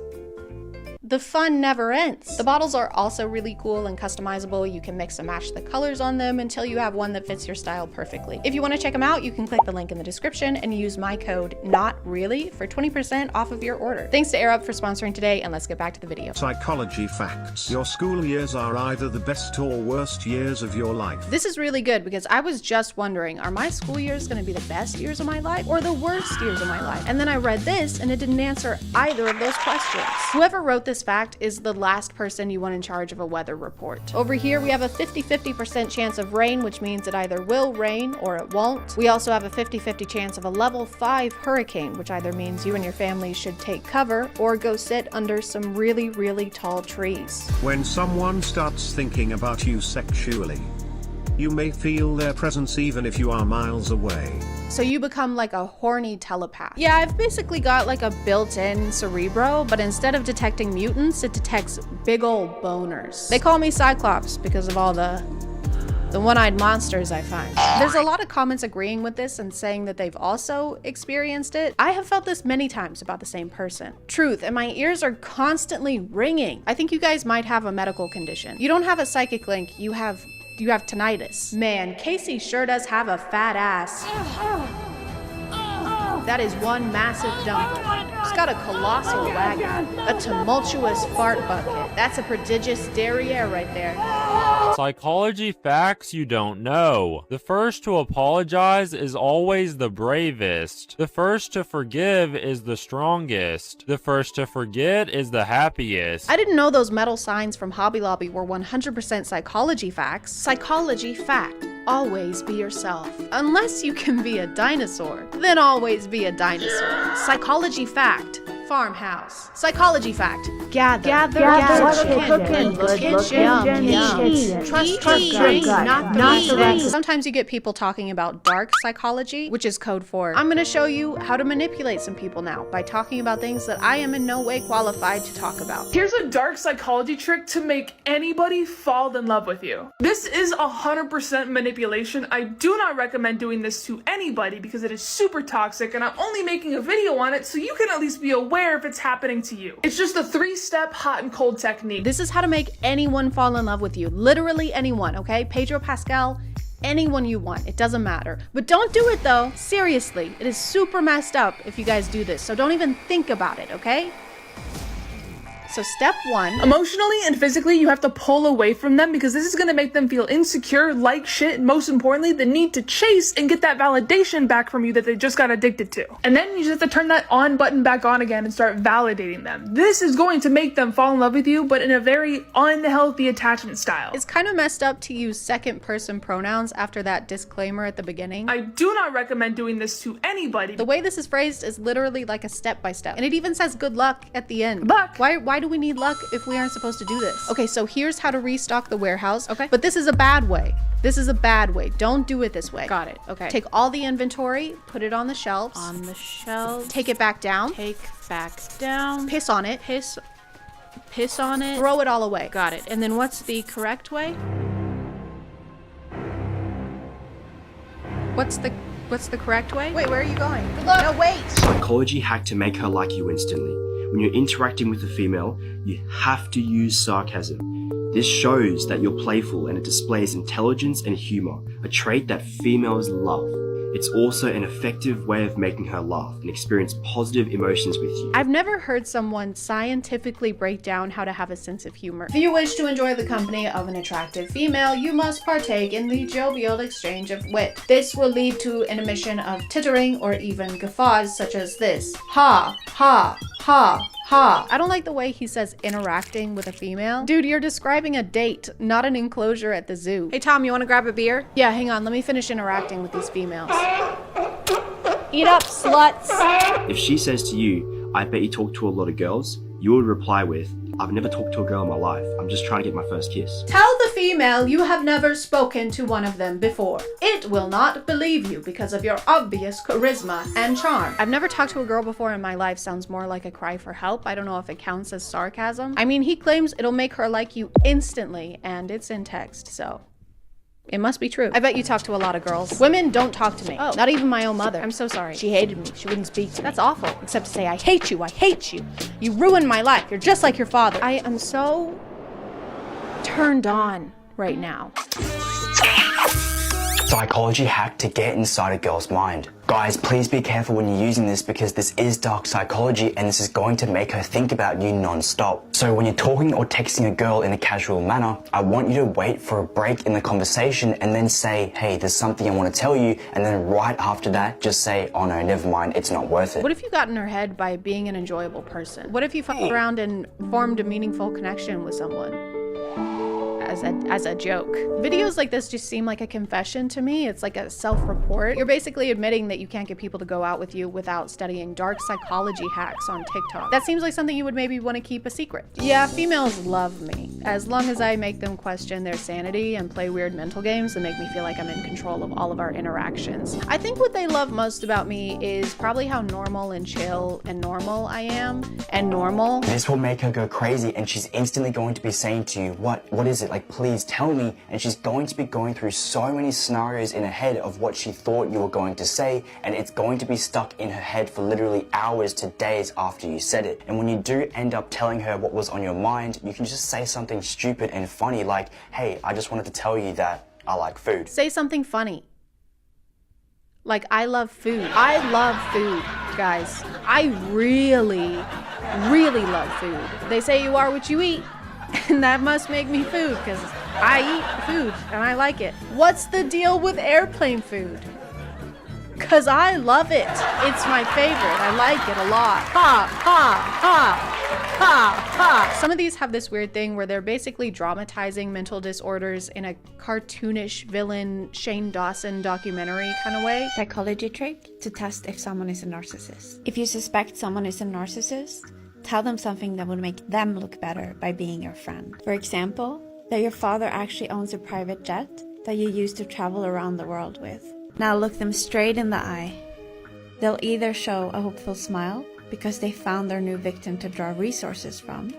The fun never ends. The bottles are also really cool and customizable. You can mix and match the colors on them until you have one that fits your style perfectly. If you want to check them out, you can click the link in the description and use my code NOTREALLY for 20% off of your order. Thanks to Air Up for sponsoring today, and let's get back to the video. Psychology facts. Your school years are either the best or worst years of your life. This is really good because I was just wondering, are my school years going to be the best years of my life or the worst years of my life? And then I read this and it didn't answer either of those questions. Whoever wrote this fact is the last person you want in charge of a weather report. Over here we have a 50-50% chance of rain, which means it either will rain or it won't. We also have a 50-50 chance of a level 5 hurricane, which either means you and your family should take cover or go sit under some really, really tall trees. When someone starts thinking about you sexually, you may feel their presence even if you are miles away. So you become like a horny telepath. Yeah, I've basically got like a built-in Cerebro, but instead of detecting mutants, it detects big old boners. They call me Cyclops because of all the one-eyed monsters I find. There's a lot of comments agreeing with this and saying that they've also experienced it. I have felt this many times about the same person. Truth, and my ears are constantly ringing. I think you guys might have a medical condition. You don't have a psychic link, you have tinnitus. Man, Casey sure does have a fat ass. That is one massive dumper. She's got a colossal wagon, a tumultuous fart bucket. That's a prodigious derriere right there. Psychology facts you don't know. The first to apologize is always the bravest. The first to forgive is the strongest. The first to forget is the happiest. I didn't know those metal signs from Hobby Lobby were 100% psychology facts. Psychology fact. Always be yourself. Unless you can be a dinosaur, then always be a dinosaur. Psychology fact. Farmhouse. Psychology fact. Gather chicken, trust drink, not. Sometimes you get people talking about dark psychology, which is code for I'm gonna show you how to manipulate some people now by talking about things that I am in no way qualified to talk about. Here's a dark psychology trick to make anybody fall in love with you. This is 100% manipulation. I do not recommend doing this to anybody because it is super toxic, and I'm only making a video on it so you can at least be aware if it's happening to you. It's just a 3-step hot and cold technique. This is how to make anyone fall in love with you. Literally anyone, okay? Pedro Pascal, anyone you want. It doesn't matter. But don't do it though. Seriously, it is super messed up if you guys do this. So don't even think about it, okay? So step 1. Emotionally and physically, you have to pull away from them because this is going to make them feel insecure, like shit, and most importantly, the need to chase and get that validation back from you that they just got addicted to. And then you just have to turn that on button back on again and start validating them. This is going to make them fall in love with you, but in a very unhealthy attachment style. It's kind of messed up to use second person pronouns after that disclaimer at the beginning. I do not recommend doing this to anybody. The way this is phrased is literally like a step-by-step. And it even says good luck at the end. Luck? Why do we need luck if we aren't supposed to do this? Okay, so here's how to restock the warehouse. Okay, but this is a bad way. This is a bad way. Don't do it this way. Got it. Okay. Take all the inventory, put it on the shelves. On the shelves. Take it back down. Take back down. Piss on it. Piss on it. Throw it all away. Got it. And then what's the correct way? What's the correct way? Wait, where are you going? Good luck. No, wait. Psychology hack to make her like you instantly. When you're interacting with a female, you have to use sarcasm. This shows that you're playful and it displays intelligence and humor, a trait that females love. It's also an effective way of making her laugh and experience positive emotions with you. I've never heard someone scientifically break down how to have a sense of humor. If you wish to enjoy the company of an attractive female, you must partake in the jovial exchange of wit. This will lead to an emission of tittering or even guffaws such as this. Ha, ha, ha. Ha. I don't like the way he says interacting with a female. Dude, you're describing a date, not an enclosure at the zoo. Hey Tom, you want to grab a beer? Yeah, hang on, let me finish interacting with these females. Eat up, sluts. If she says to you, I bet you talk to a lot of girls, you would reply with, I've never talked to a girl in my life. I'm just trying to get my first kiss. Tell the female you have never spoken to one of them before. It will not believe you because of your obvious charisma and charm. I've never talked to a girl before in my life sounds more like a cry for help. I don't know if it counts as sarcasm. I mean, he claims it'll make her like you instantly, and it's in text, so it must be true. I bet you talk to a lot of girls. Women don't talk to me. Oh, not even my own mother. I'm so sorry. She hated me. She wouldn't speak to me. That's awful. Except to say, I hate you. I hate you. You ruined my life. You're just like your father. I am so turned on right now. Psychology hack to get inside a girl's mind. Guys, please be careful when you're using this because this is dark psychology and this is going to make her think about you non-stop. So when you're talking or texting a girl in a casual manner, I want you to wait for a break in the conversation and then say, hey, there's something I want to tell you, and then right after that, just say, oh no, never mind, it's not worth it. What if you got in her head by being an enjoyable person? What if you fucked around and formed a meaningful connection with someone? As a joke. Videos like this just seem like a confession to me. It's like a self-report. You're basically admitting that you can't get people to go out with you without studying dark psychology hacks on TikTok. That seems like something you would maybe want to keep a secret. Yeah, females love me. As long as I make them question their sanity and play weird mental games that make me feel like I'm in control of all of our interactions. I think what they love most about me is probably how normal and chill and normal I am. And normal. This will make her go crazy and she's instantly going to be saying to you, what is it? Like, please tell me. And she's going to be going through so many scenarios in her head of what she thought you were going to say, and it's going to be stuck in her head for literally hours to days after you said it. And when you do end up telling her what was on your mind, you can just say something stupid and funny like, hey, I just wanted to tell you that I like food. Say something funny. Like, I love food. I love food, guys. I really, really love food. They say you are what you eat. And that must make me food, because I eat food and I like it. What's the deal with airplane food? Because I love it. It's my favorite. I like it a lot. Ha, ha, ha, ha, ha. Some of these have this weird thing where they're basically dramatizing mental disorders in a cartoonish villain Shane Dawson documentary kind of way. Psychology trick to test if someone is a narcissist. If you suspect someone is a narcissist, tell them something that would make them look better by being your friend. For example, that your father actually owns a private jet that you use to travel around the world with. Now look them straight in the eye. They'll either show a hopeful smile because they found their new victim to draw resources from,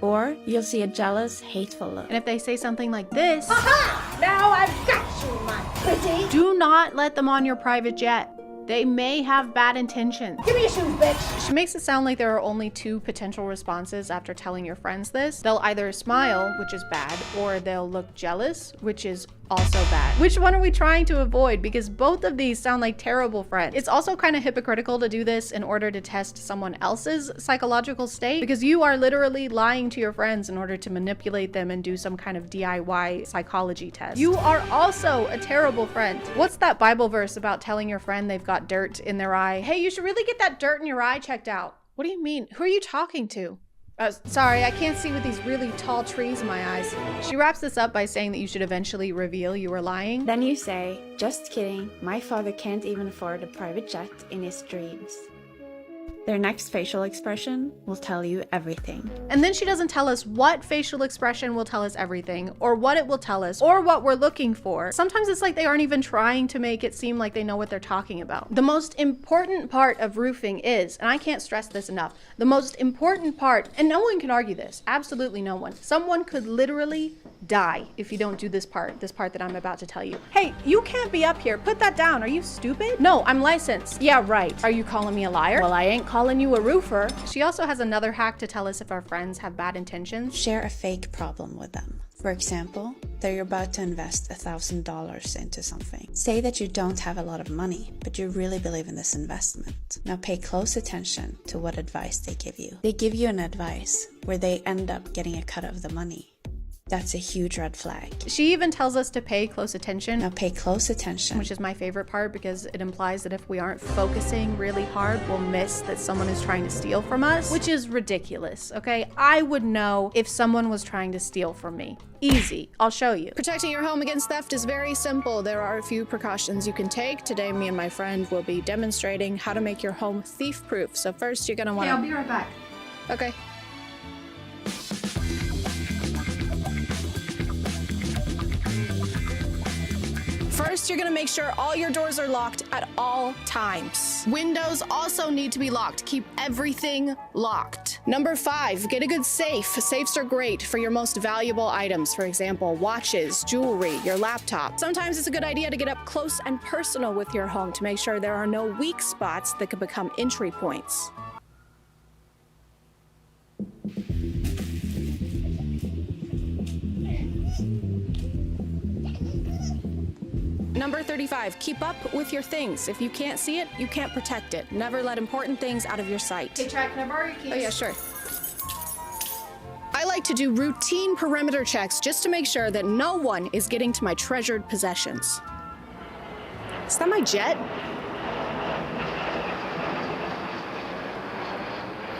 or you'll see a jealous, hateful look. And if they say something like this, aha! Now I've got you, my pretty! Do not let them on your private jet. They may have bad intentions. Give me your shoes, bitch! She makes it sound like there are only two potential responses after telling your friends this. They'll either smile, which is bad, or they'll look jealous, which is also bad. Which one are we trying to avoid? Because both of these sound like terrible friends. It's also kind of hypocritical to do this in order to test someone else's psychological state, because you are literally lying to your friends in order to manipulate them and do some kind of DIY psychology test. You are also a terrible friend. What's that Bible verse about telling your friend they've got dirt in their eye? Hey, you should really get that dirt in your eye checked out. What do you mean? Who are you talking to? Sorry, I can't see with these really tall trees in my eyes. She wraps this up by saying that you should eventually reveal you were lying. Then you say, just kidding, my father can't even afford a private jet in his dreams. Their next facial expression will tell you everything. And then she doesn't tell us what facial expression will tell us everything, or what it will tell us, or what we're looking for. Sometimes it's like they aren't even trying to make it seem like they know what they're talking about. The most important part of roofing is, and I can't stress this enough, the most important part, and no one can argue this, absolutely no one. Someone could literally die if you don't do this part that I'm about to tell you. Hey, you can't be up here. Put that down. Are you stupid? No, I'm licensed. Yeah, right. Are you calling me a liar? Well, I ain't calling you a roofer. She also has another hack to tell us if our friends have bad intentions. Share a fake problem with them. For example, that you're about to invest $1,000 into something. Say that you don't have a lot of money, but you really believe in this investment. Now pay close attention to what advice they give you. They give you an advice where they end up getting a cut of the money. That's a huge red flag. She even tells us to pay close attention. Now pay close attention. Which is my favorite part, because it implies that if we aren't focusing really hard, we'll miss that someone is trying to steal from us, which is ridiculous, okay? I would know if someone was trying to steal from me. Easy, I'll show you. Protecting your home against theft is very simple. There are a few precautions you can take. Today, me and my friend will be demonstrating how to make your home thief-proof. So first, you're gonna wanna— Hey, I'll be right back. Okay. First, you're gonna make sure all your doors are locked at all times. Windows also need to be locked. Keep everything locked. Number 5, get a good safe. Safes are great for your most valuable items. For example, watches, jewelry, your laptop. Sometimes it's a good idea to get up close and personal with your home to make sure there are no weak spots that could become entry points. Number 35, keep up with your things. If you can't see it, you can't protect it. Never let important things out of your sight. Hey, Chad, can I borrow your keys? Oh yeah, sure. I like to do routine perimeter checks just to make sure that no one is getting to my treasured possessions. Is that my jet?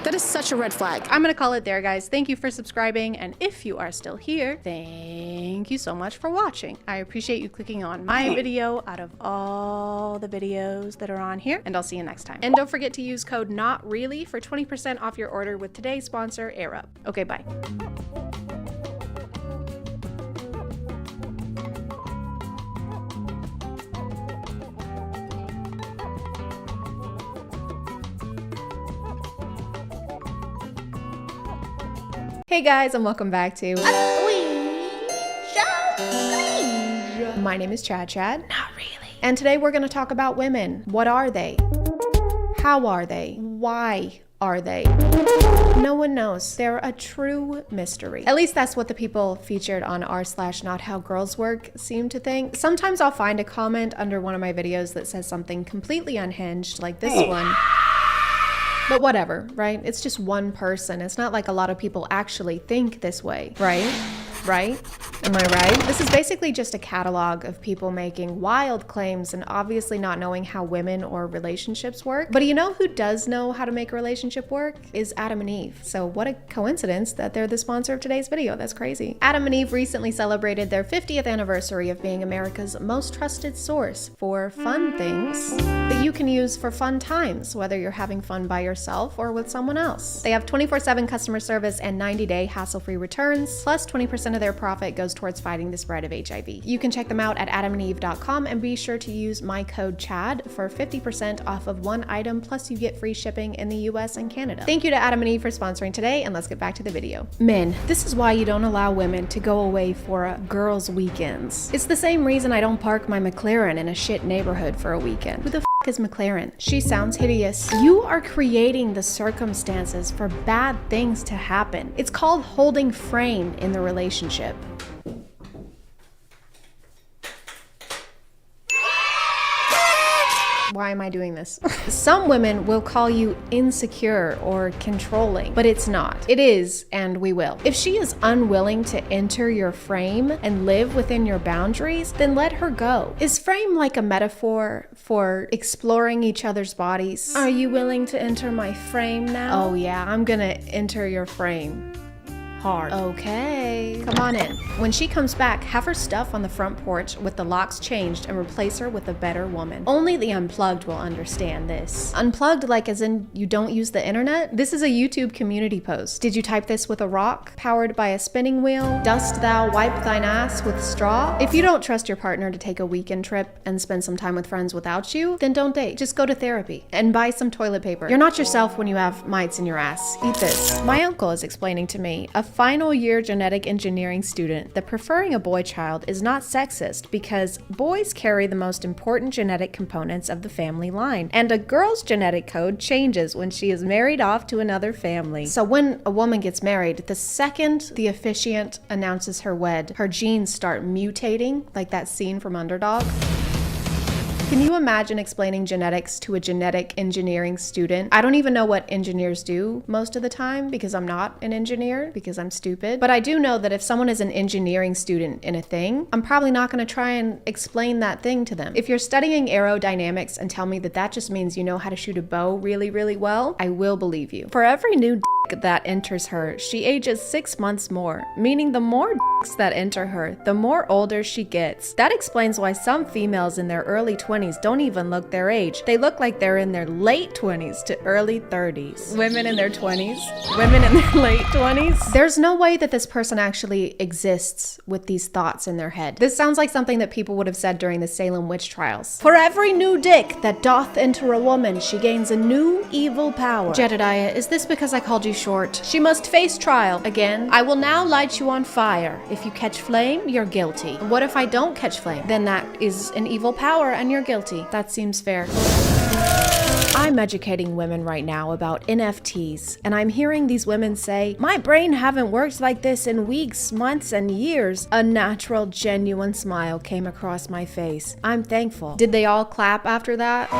That is such a red flag. I'm gonna call it there, guys. Thank you for subscribing, and if you are still here, thank you so much for watching. I appreciate you clicking on my video out of all the videos that are on here, and I'll see you next time. And don't forget to use code NOTREALLY for 20% off your order with today's sponsor, AirUp. Okay, bye. Hey guys, and welcome back to My name is ChadChad. Not really. And today we're going to talk about women. What are they? How are they? Why are they? No one knows. They're a true mystery. At least that's what the people featured on r/nothowgirlswork seem to think. Sometimes I'll find a comment under one of my videos that says something completely unhinged, like this one. But whatever, right? It's just one person. It's not like a lot of people actually think this way, right? Right? Am I right? This is basically just a catalog of people making wild claims and obviously not knowing how women or relationships work. But you know who does know how to make a relationship work? Is Adam and Eve. So what a coincidence that they're the sponsor of today's video. That's crazy. Adam and Eve recently celebrated their 50th anniversary of being America's most trusted source for fun things that you can use for fun times, whether you're having fun by yourself or with someone else. They have 24/7 customer service and 90-day hassle-free returns, plus 20% of their profit goes towards fighting the spread of HIV. You can check them out at adamandeve.com and be sure to use my code CHAD for 50% off of one item, plus you get free shipping in the US and Canada. Thank you to Adam and Eve for sponsoring today, and let's get back to the video. Men, this is why you don't allow women to go away for girls' weekends. It's the same reason I don't park my McLaren in a shit neighborhood for a weekend. Who the f is McLaren? She sounds hideous. You are creating the circumstances for bad things to happen. It's called holding frame in the relationship. Why am I doing this? Some women will call you insecure or controlling, but it's not. It is, and we will. If she is unwilling to enter your frame and live within your boundaries, then let her go. Is frame like a metaphor for exploring each other's bodies? Are you willing to enter my frame now? Oh yeah, I'm gonna enter your frame. Hard. Okay, come on in. When she comes back, have her stuff on the front porch with the locks changed and replace her with a better woman. Only the unplugged will understand this. Unplugged like as in you don't use the internet? This is a YouTube community post. Did you type this with a rock? Powered by a spinning wheel? Dost thou wipe thine ass with straw? If you don't trust your partner to take a weekend trip and spend some time with friends without you, then don't date. Just go to therapy and buy some toilet paper. You're not yourself when you have mites in your ass. Eat this. My uncle is explaining to me, a final year genetic engineering student, that preferring a boy child is not sexist because boys carry the most important genetic components of the family line, and a girl's genetic code changes when she is married off to another family. So when a woman gets married, the second the officiant announces her wed, her genes start mutating, like that scene from Underdog. Can you imagine explaining genetics to a genetic engineering student? I don't even know what engineers do most of the time because I'm not an engineer, because I'm stupid. But I do know that if someone is an engineering student in a thing, I'm probably not going to try and explain that thing to them. If you're studying aerodynamics and tell me that that just means you know how to shoot a bow really, really well, I will believe you. For every new that enters her, she ages 6 months more, meaning the more dicks that enter her, the more older she gets. That explains why some females in their early 20s don't even look their age. They look like they're in their late 20s to early 30s. Women in their 20s? Women in their late 20s? There's no way that this person actually exists with these thoughts in their head. This sounds like something that people would have said during the Salem witch trials. For every new dick that doth enter a woman, she gains a new evil power. Jedediah, is this because I called you short? She must face trial again. I will now light you on fire. If you catch flame, you're guilty. What if I don't catch flame? Then that is an evil power and you're guilty. That seems fair. I'm educating women right now about NFTs, and I'm hearing these women say, my brain haven't worked like this in weeks, months, and years. A natural, genuine smile came across my face. I'm thankful. Did they all clap after that?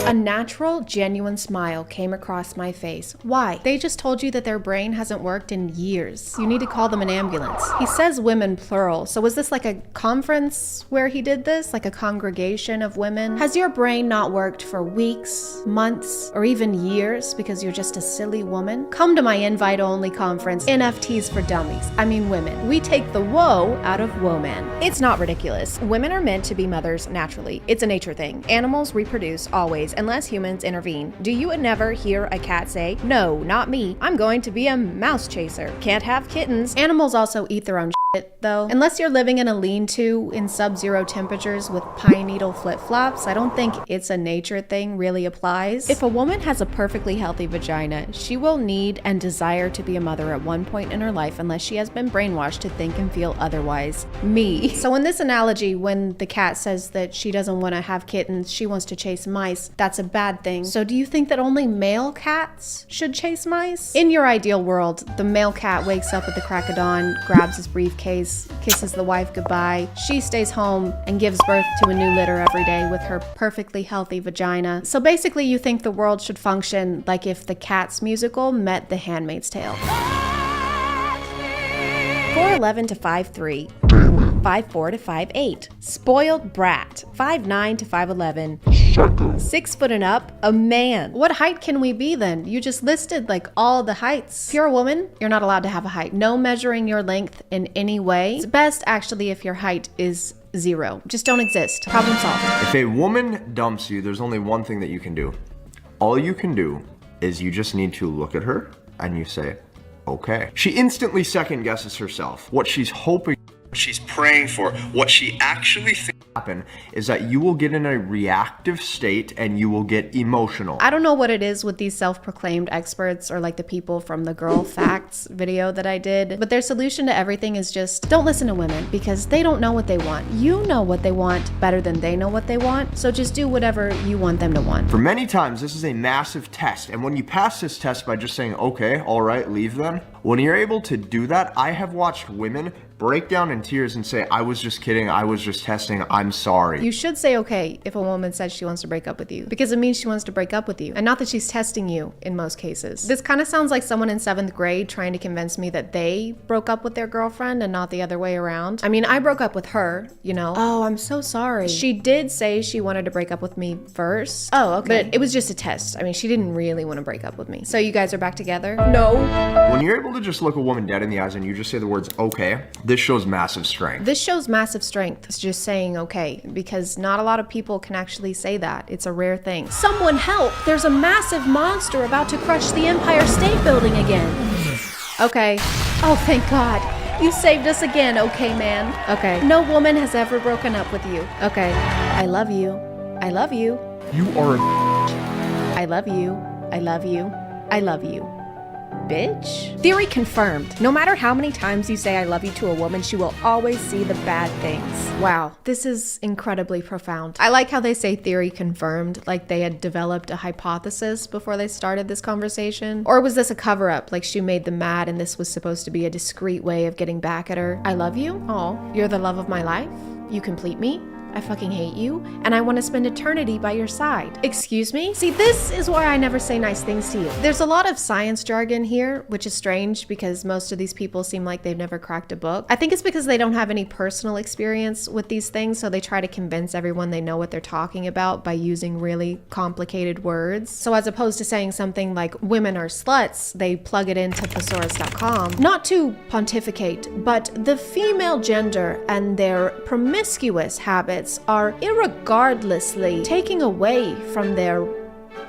A natural, genuine smile came across my face. Why? They just told you that their brain hasn't worked in years. You need to call them an ambulance. He says women plural, so was this like a conference where he did this? Like a congregation of women? Has your brain not worked for weeks, months, or even years because you're just a silly woman? Come to my invite-only conference, NFTs for Dummies. I mean women. We take the woe out of woman. It's not ridiculous. Women are meant to be mothers naturally. It's a nature thing. Animals reproduce always, unless humans intervene. Do you never hear a cat say, no, not me, I'm going to be a mouse chaser? Can't have kittens. Animals also eat their own shit, though. Unless you're living in a lean-to in sub-zero temperatures with pine needle flip-flops, I don't think it's a nature thing really applies. If a woman has a perfectly healthy vagina, she will need and desire to be a mother at one point in her life unless she has been brainwashed to think and feel otherwise. Me. So in this analogy, when the cat says that she doesn't want to have kittens, she wants to chase mice, that's a bad thing. So do you think that only male cats should chase mice? In your ideal world, the male cat wakes up at the crack of dawn, grabs his briefcase, kisses the wife goodbye. She stays home and gives birth to a new litter every day with her perfectly healthy vagina. So basically you think the world should function like if the Cats musical met The Handmaid's Tale. 4'11 to 5'3. 5'4 to 5'8. Spoiled brat. 5'9 to 5'11. 6 foot and up, a man. What height can we be then? You just listed like all the heights. If you're a woman, you're not allowed to have a height. No measuring your length in any way. It's best actually if your height is 0. Just don't exist. Problem solved. If a woman dumps you, there's only one thing that you can do. All you can do is you just need to look at her and you say, okay. She instantly second guesses herself. What she's hoping, what she's praying for, what she actually thinks happen is that you will get in a reactive state and you will get emotional. I don't know what it is with these self-proclaimed experts or like the people from the Girl Facts video that I did, but their solution to everything is just don't listen to women because they don't know what they want. You know what they want better than they know what they want, so just do whatever you want them to want. For many times, this is a massive test, and when you pass this test by just saying, okay, all right, leave then, when you're able to do that, I have watched women break down in tears and say, I was just kidding, I was just testing, I'm sorry. You should say okay if a woman says she wants to break up with you, because it means she wants to break up with you, and not that she's testing you in most cases. This kind of sounds like someone in 7th grade trying to convince me that they broke up with their girlfriend and not the other way around. I mean, I broke up with her, you know. Oh, I'm so sorry. She did say she wanted to break up with me first. Oh, okay. But it was just a test. I mean, she didn't really want to break up with me. So you guys are back together? No. When you're able to just look a woman dead in the eyes and you just say the words okay, this shows massive strength. This shows massive strength. It's just saying okay, because not a lot of people can actually say that. It's a rare thing. Someone help! There's a massive monster about to crush the Empire State Building again. Okay. Oh, thank God. You saved us again, okay, man. Okay. No woman has ever broken up with you. Okay. I love you. I love you. You are a I love you. I love you. I love you. Bitch. Theory confirmed. No matter how many times you say I love you to a woman, she will always see the bad things. Wow, this is incredibly profound. I like how they say theory confirmed, like they had developed a hypothesis before they started this conversation. Or was this a cover-up, like she made them mad and this was supposed to be a discreet way of getting back at her? I love you? Oh, you're the love of my life? You complete me? I fucking hate you, and I want to spend eternity by your side. Excuse me? See, this is why I never say nice things to you. There's a lot of science jargon here, which is strange because most of these people seem like they've never cracked a book. I think it's because they don't have any personal experience with these things, so they try to convince everyone they know what they're talking about by using really complicated words. So as opposed to saying something like women are sluts, they plug it into thesaurus.com. Not to pontificate, but the female gender and their promiscuous habits are irregardlessly taking away from their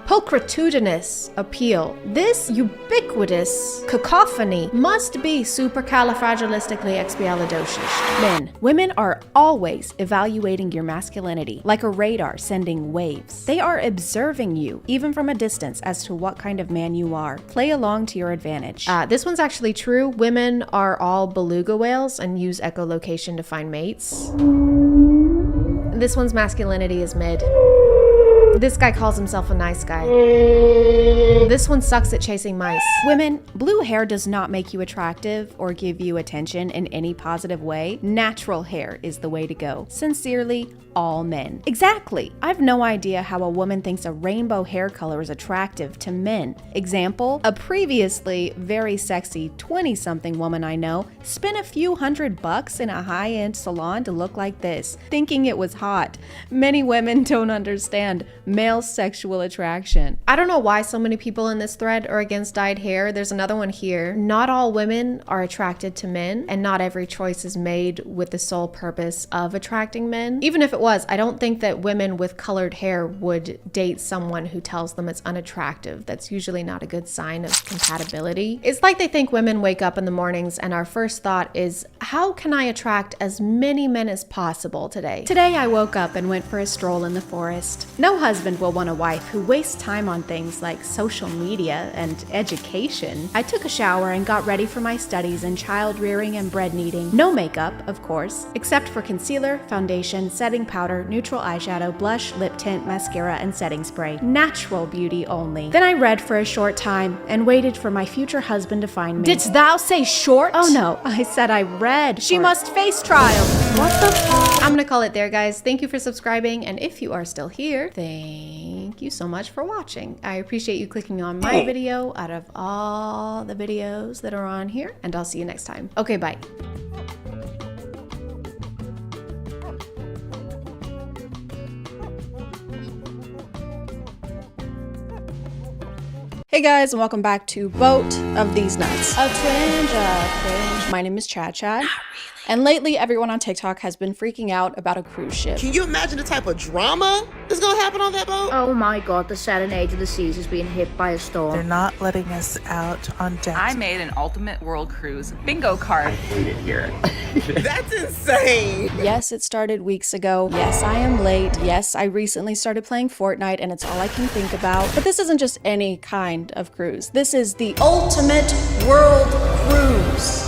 pulchritudinous appeal. This ubiquitous cacophony must be supercalifragilisticexpialidocious. Men, women are always evaluating your masculinity like a radar sending waves. They are observing you, even from a distance, as to what kind of man you are. Play along to your advantage. This one's actually true. Women are all beluga whales and use echolocation to find mates. This one's masculinity is mid. This guy calls himself a nice guy. This one sucks at chasing mice. Women, blue hair does not make you attractive or give you attention in any positive way. Natural hair is the way to go. Sincerely, all men. Exactly. I've no idea how a woman thinks a rainbow hair color is attractive to men. Example, a previously very sexy 20-something woman I know spent a few $100 in a high-end salon to look like this, thinking it was hot. Many women don't understand male sexual attraction. I don't know why so many people in this thread are against dyed hair. There's another one here. Not all women are attracted to men, and not every choice is made with the sole purpose of attracting men. Even if it was, I don't think that women with colored hair would date someone who tells them it's unattractive. That's usually not a good sign of compatibility. It's like they think women wake up in the mornings and our first thought is, how can I attract as many men as possible today? Today I woke up and went for a stroll in the forest. No husband will want a wife who wastes time on things like social media and education. I took a shower and got ready for my studies in child rearing and bread kneading. No makeup, of course, except for concealer, foundation, setting powder, neutral eyeshadow, blush, lip tint, mascara, and setting spray. Natural beauty only. Then I read for a short time and waited for my future husband to find me. Didst thou say short? Oh no, I said I read. She must face trial. What the f? I'm gonna call it there, guys. Thank you for subscribing, and if you are still here, thank you so much for watching. I appreciate you clicking on my video out of all the videos that are on here, and I'll see you next time. Okay, bye. Hey guys, and welcome back to Boat of These Nuts. A cringe. My name is ChadChad. And lately, everyone on TikTok has been freaking out about a cruise ship. Can you imagine the type of drama that's gonna happen on that boat? Oh my god, the Saturn Age of the Seas is being hit by a storm. They're not letting us out on deck. I made an ultimate world cruise bingo card. I hate it here. That's insane. Yes, it started weeks ago. Yes, I am late. Yes, I recently started playing Fortnite and it's all I can think about. But this isn't just any kind of cruise. This is the ultimate world cruise.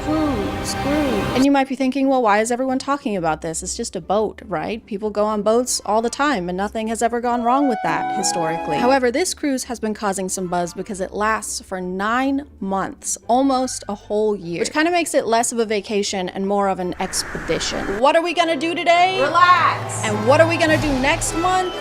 Cruise. screwed. And you might be thinking, well, why is everyone talking about this? It's just a boat, right? People go on boats all the time and nothing has ever gone wrong with that historically. However, this cruise has been causing some buzz because it lasts for 9 months, almost a whole year, which kind of makes it less of a vacation and more of an expedition. What are we gonna do today? Relax. And what are we gonna do next month?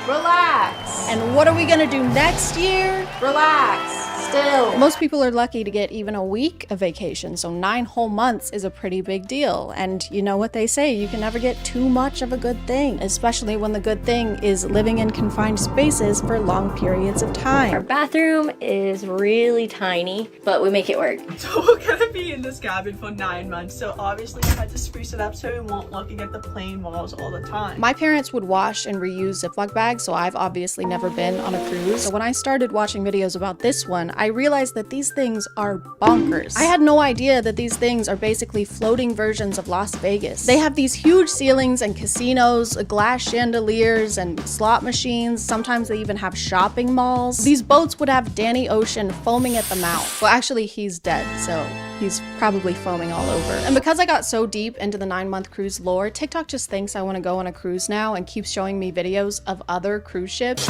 Relax. And what are we gonna do next year? Relax. Still. Most people are lucky to get even a week of vacation, so 9 whole months is a pretty big deal. And you know what they say, you can never get too much of a good thing, especially when the good thing is living in confined spaces for long periods of time. Our bathroom is really tiny, but we make it work. So we're gonna be in this cabin for 9 months, so obviously we had to spruce it up so we won't looking at the plain walls all the time. My parents would wash and reuse Ziploc bags, so I've obviously never been on a cruise. So when I started watching videos about this one, I realized that these things are bonkers. I had no idea that these things are basically floating versions of Las Vegas. They have these huge ceilings and casinos, glass chandeliers and slot machines. Sometimes they even have shopping malls. These boats would have Danny Ocean foaming at the mouth. Well, actually, he's dead, so he's probably foaming all over. And because I got so deep into the 9-month cruise lore, TikTok just thinks I want to go on a cruise now and keeps showing me videos of other cruise ships.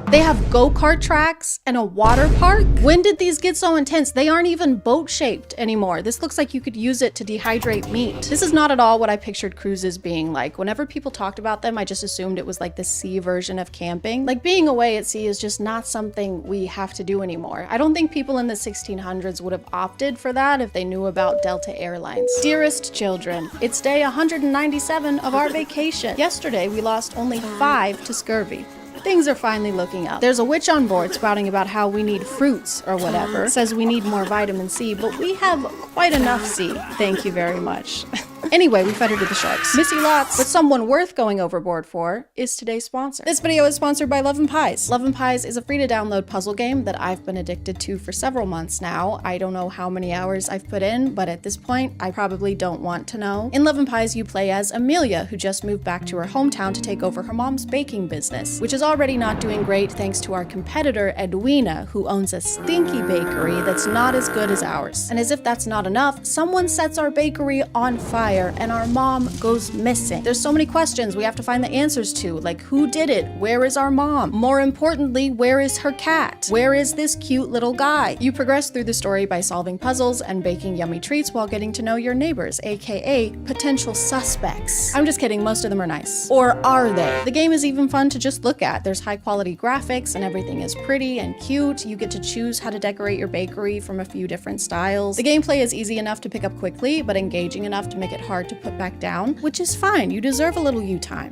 They have go-kart tracks and a water park. When did these get so intense? They aren't even boat-shaped anymore. This looks like you could use it to dehydrate meat. This is not at all what I pictured cruises being like. Whenever people talked about them, I just assumed it was like the sea version of camping. Like being away at sea is just not something we have to do anymore. I don't think people in the 1600s would have opted for that if they knew about Delta Airlines. Dearest children, it's day 197 of our vacation. Yesterday, we lost only 5 to scurvy. Things are finally looking up. There's a witch on board spouting about how we need fruits or whatever. Says we need more vitamin C, but we have quite enough C. Thank you very much. Anyway, we fed her to the sharks. Missy Lots, but someone worth going overboard for, is today's sponsor. This video is sponsored by Love 'n Pies. Love 'n Pies is a free-to-download puzzle game that I've been addicted to for several months now. I don't know how many hours I've put in, but at this point, I probably don't want to know. In Love 'n Pies, you play as Amelia, who just moved back to her hometown to take over her mom's baking business, which is already not doing great thanks to our competitor, Edwina, who owns a stinky bakery that's not as good as ours. And as if that's not enough, someone sets our bakery on fire and our mom goes missing. There's so many questions we have to find the answers to, like who did it? Where is our mom? More importantly, where is her cat? Where is this cute little guy? You progress through the story by solving puzzles and baking yummy treats while getting to know your neighbors, aka potential suspects. I'm just kidding, most of them are nice. Or are they? The game is even fun to just look at. There's high quality graphics and everything is pretty and cute. You get to choose how to decorate your bakery from a few different styles. The gameplay is easy enough to pick up quickly, but engaging enough to make it hard to put back down, which is fine. You deserve a little you time.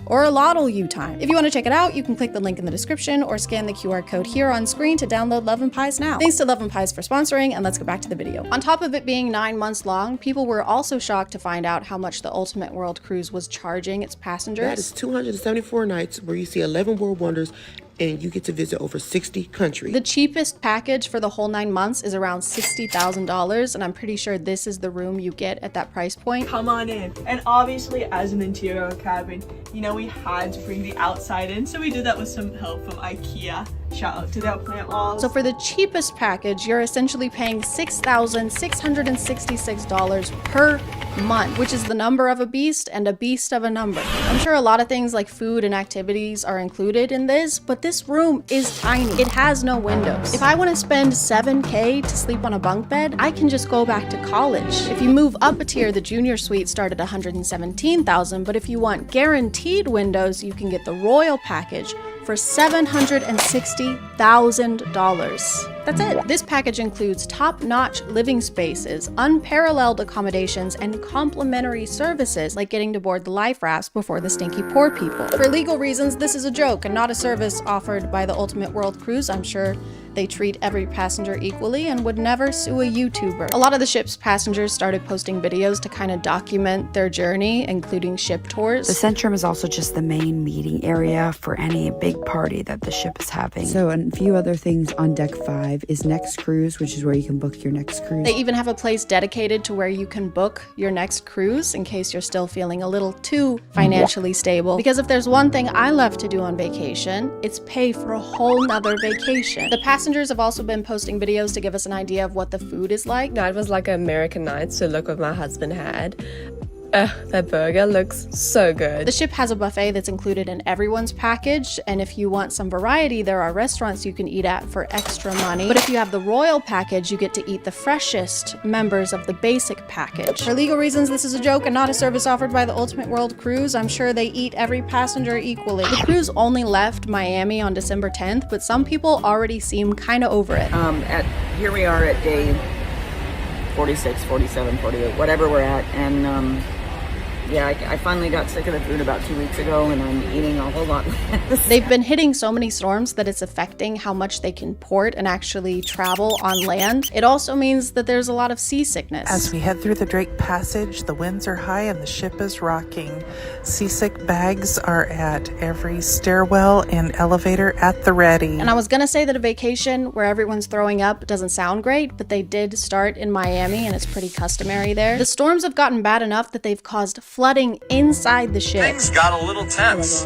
Or a lot of you time. If you want to check it out, you can click the link in the description or scan the QR code here on screen to download Love 'n Pies now. Thanks to Love 'n Pies for sponsoring, and let's get back to the video. On top of it being 9 months long, people were also shocked to find out how much the Ultimate World Cruise was charging its passengers. That is 274 nights where you see 11 world wonders and you get to visit over 60 countries. The cheapest package for the whole 9 months is around $60,000, and I'm pretty sure this is the room you get at that price point. Come on in. And obviously, as an interior cabin, you know, we had to bring the outside in, so we did that with some help from IKEA. Shout out to their plant walls. So for the cheapest package, you're essentially paying $6,666 per month, which is the number of a beast and a beast of a number. I'm sure a lot of things like food and activities are included in this, but this room is tiny. It has no windows. If I want to spend $7K to sleep on a bunk bed, I can just go back to college. If you move up a tier, the junior suite start at $117,000, but if you want guaranteed windows, you can get the royal package for $760,000. That's it. This package includes top-notch living spaces, unparalleled accommodations, and complimentary services like getting to board the life rafts before the stinky poor people. For legal reasons, this is a joke and not a service offered by the Ultimate World Cruise. I'm sure they treat every passenger equally and would never sue a YouTuber. A lot of the ship's passengers started posting videos to kind of document their journey, including ship tours. The Centrum is also just the main meeting area for any big party that the ship is having. So, and a few other things on Deck 5 is Next Cruise, which is where you can book your next cruise. They even have a place dedicated to where you can book your next cruise in case you're still feeling a little too financially stable. Because if there's one thing I love to do on vacation, it's pay for a whole nother vacation. The passengers passengers have also been posting videos to give us an idea of what the food is like. That was like American night, so look what my husband had. That burger looks so good. The ship has a buffet that's included in everyone's package, and if you want some variety, there are restaurants you can eat at for extra money. But if you have the royal package, you get to eat the freshest members of the basic package. For legal reasons, this is a joke and not a service offered by the Ultimate World Cruise. I'm sure they eat every passenger equally. The cruise only left Miami on December 10th, but some people already seem kind of over it. Here we are at day 46, 47, 48, whatever we're at, and yeah, I finally got sick of the food about 2 weeks ago, and I'm eating a whole lot less. They've been hitting so many storms that it's affecting how much they can port and actually travel on land. It also means that there's a lot of seasickness. As we head through the Drake Passage, the winds are high and the ship is rocking. Seasick bags are at every stairwell and elevator at the ready. And I was gonna say that a vacation where everyone's throwing up doesn't sound great, but they did start in Miami and it's pretty customary there. The storms have gotten bad enough that they've caused flooding inside the ship. Things got a little tense.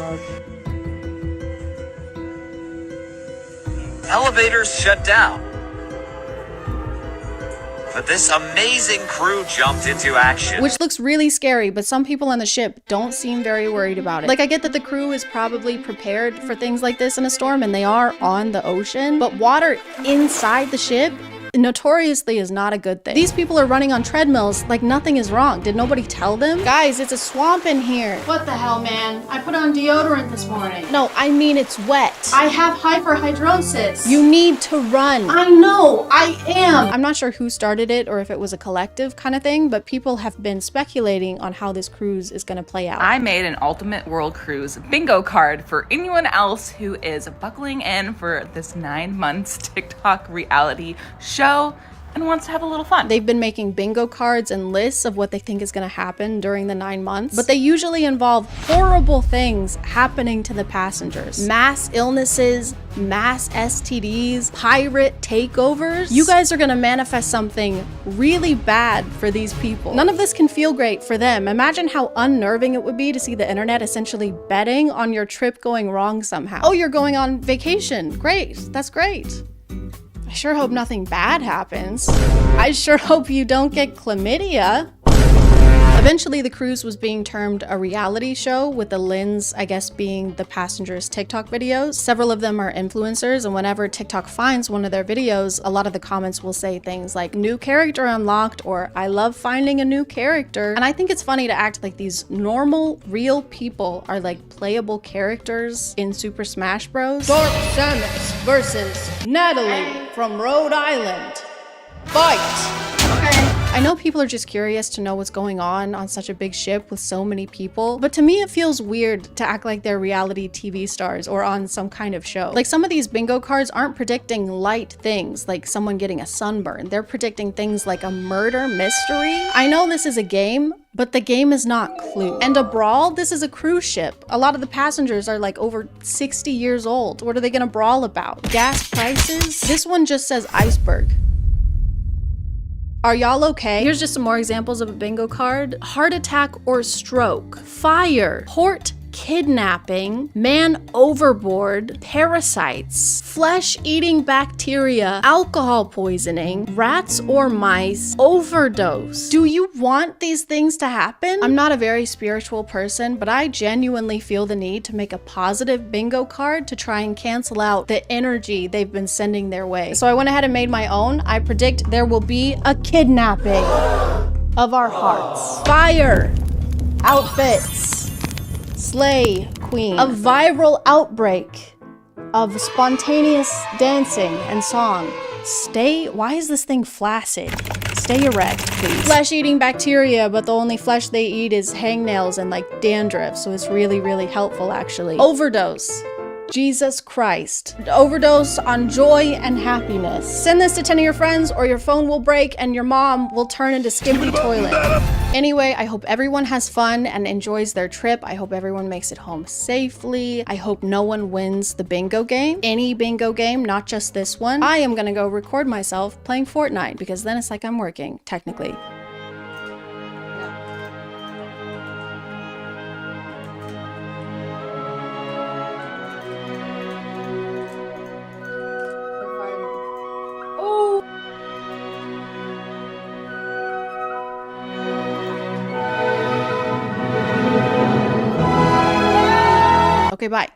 Elevators shut down. But this amazing crew jumped into action. Which looks really scary, but some people on the ship don't seem very worried about it. Like, I get that the crew is probably prepared for things like this in a storm, and they are on the ocean, but water inside the ship notoriously is not a good thing. These people are running on treadmills like nothing is wrong. Did nobody tell them? Guys, it's a swamp in here. What the hell, man? I put on deodorant this morning. No, I mean it's wet. I have hyperhidrosis. You need to run. I know, I am. I'm not sure who started it or if it was a collective kind of thing, but people have been speculating on how this cruise is going to play out. I made an Ultimate World Cruise bingo card for anyone else who is buckling in for this 9 months TikTok reality show and wants to have a little fun. They've been making bingo cards and lists of what they think is going to happen during the 9 months, but they usually involve horrible things happening to the passengers. Mass illnesses, mass STDs, pirate takeovers. You guys are going to manifest something really bad for these people. None of this can feel great for them. Imagine how unnerving it would be to see the internet essentially betting on your trip going wrong somehow. Oh, you're going on vacation. Great. That's great. I sure hope nothing bad happens. I sure hope you don't get chlamydia. Eventually, the cruise was being termed a reality show, with the lens, I guess, being the passengers' TikTok videos. Several of them are influencers, and whenever TikTok finds one of their videos, a lot of the comments will say things like, "New character unlocked," or "I love finding a new character." And I think it's funny to act like these normal, real people are like playable characters in Super Smash Bros. Dark Samus versus Natalie from Rhode Island. Fight! I know people are just curious to know what's going on such a big ship with so many people, but to me it feels weird to act like they're reality TV stars or on some kind of show. Like, some of these bingo cards aren't predicting light things like someone getting a sunburn. They're predicting things like a murder mystery. I know this is a game, but the game is not Clue. And a brawl? This is a cruise ship. A lot of the passengers are like over 60 years old. What are they gonna brawl about? Gas prices? This one just says iceberg. Are y'all okay? Here's just some more examples of a bingo card. Heart attack or stroke. Fire. Port kidnapping. Man overboard. Parasites. Flesh-eating bacteria. Alcohol poisoning. Rats or mice. Overdose. Do you want these things to happen? I'm not a very spiritual person, but I genuinely feel the need to make a positive bingo card to try and cancel out the energy they've been sending their way. So I went ahead and made my own. I predict there will be a kidnapping of our hearts. Fire. Outfits. Slay queen. A viral outbreak of spontaneous dancing and song. Why is this thing flaccid? Stay erect, please. Flesh-eating bacteria, but the only flesh they eat is hangnails and like dandruff, so it's really, really helpful actually. Overdose. Jesus Christ. Overdose on joy and happiness. Send this to 10 of your friends or your phone will break and your mom will turn into Skimpy Toilet. Anyway, I hope everyone has fun and enjoys their trip. I hope everyone makes it home safely. I hope no one wins the bingo game. Any bingo game, not just this one. I am gonna go record myself playing Fortnite because then it's like I'm working, technically. Okay, bye.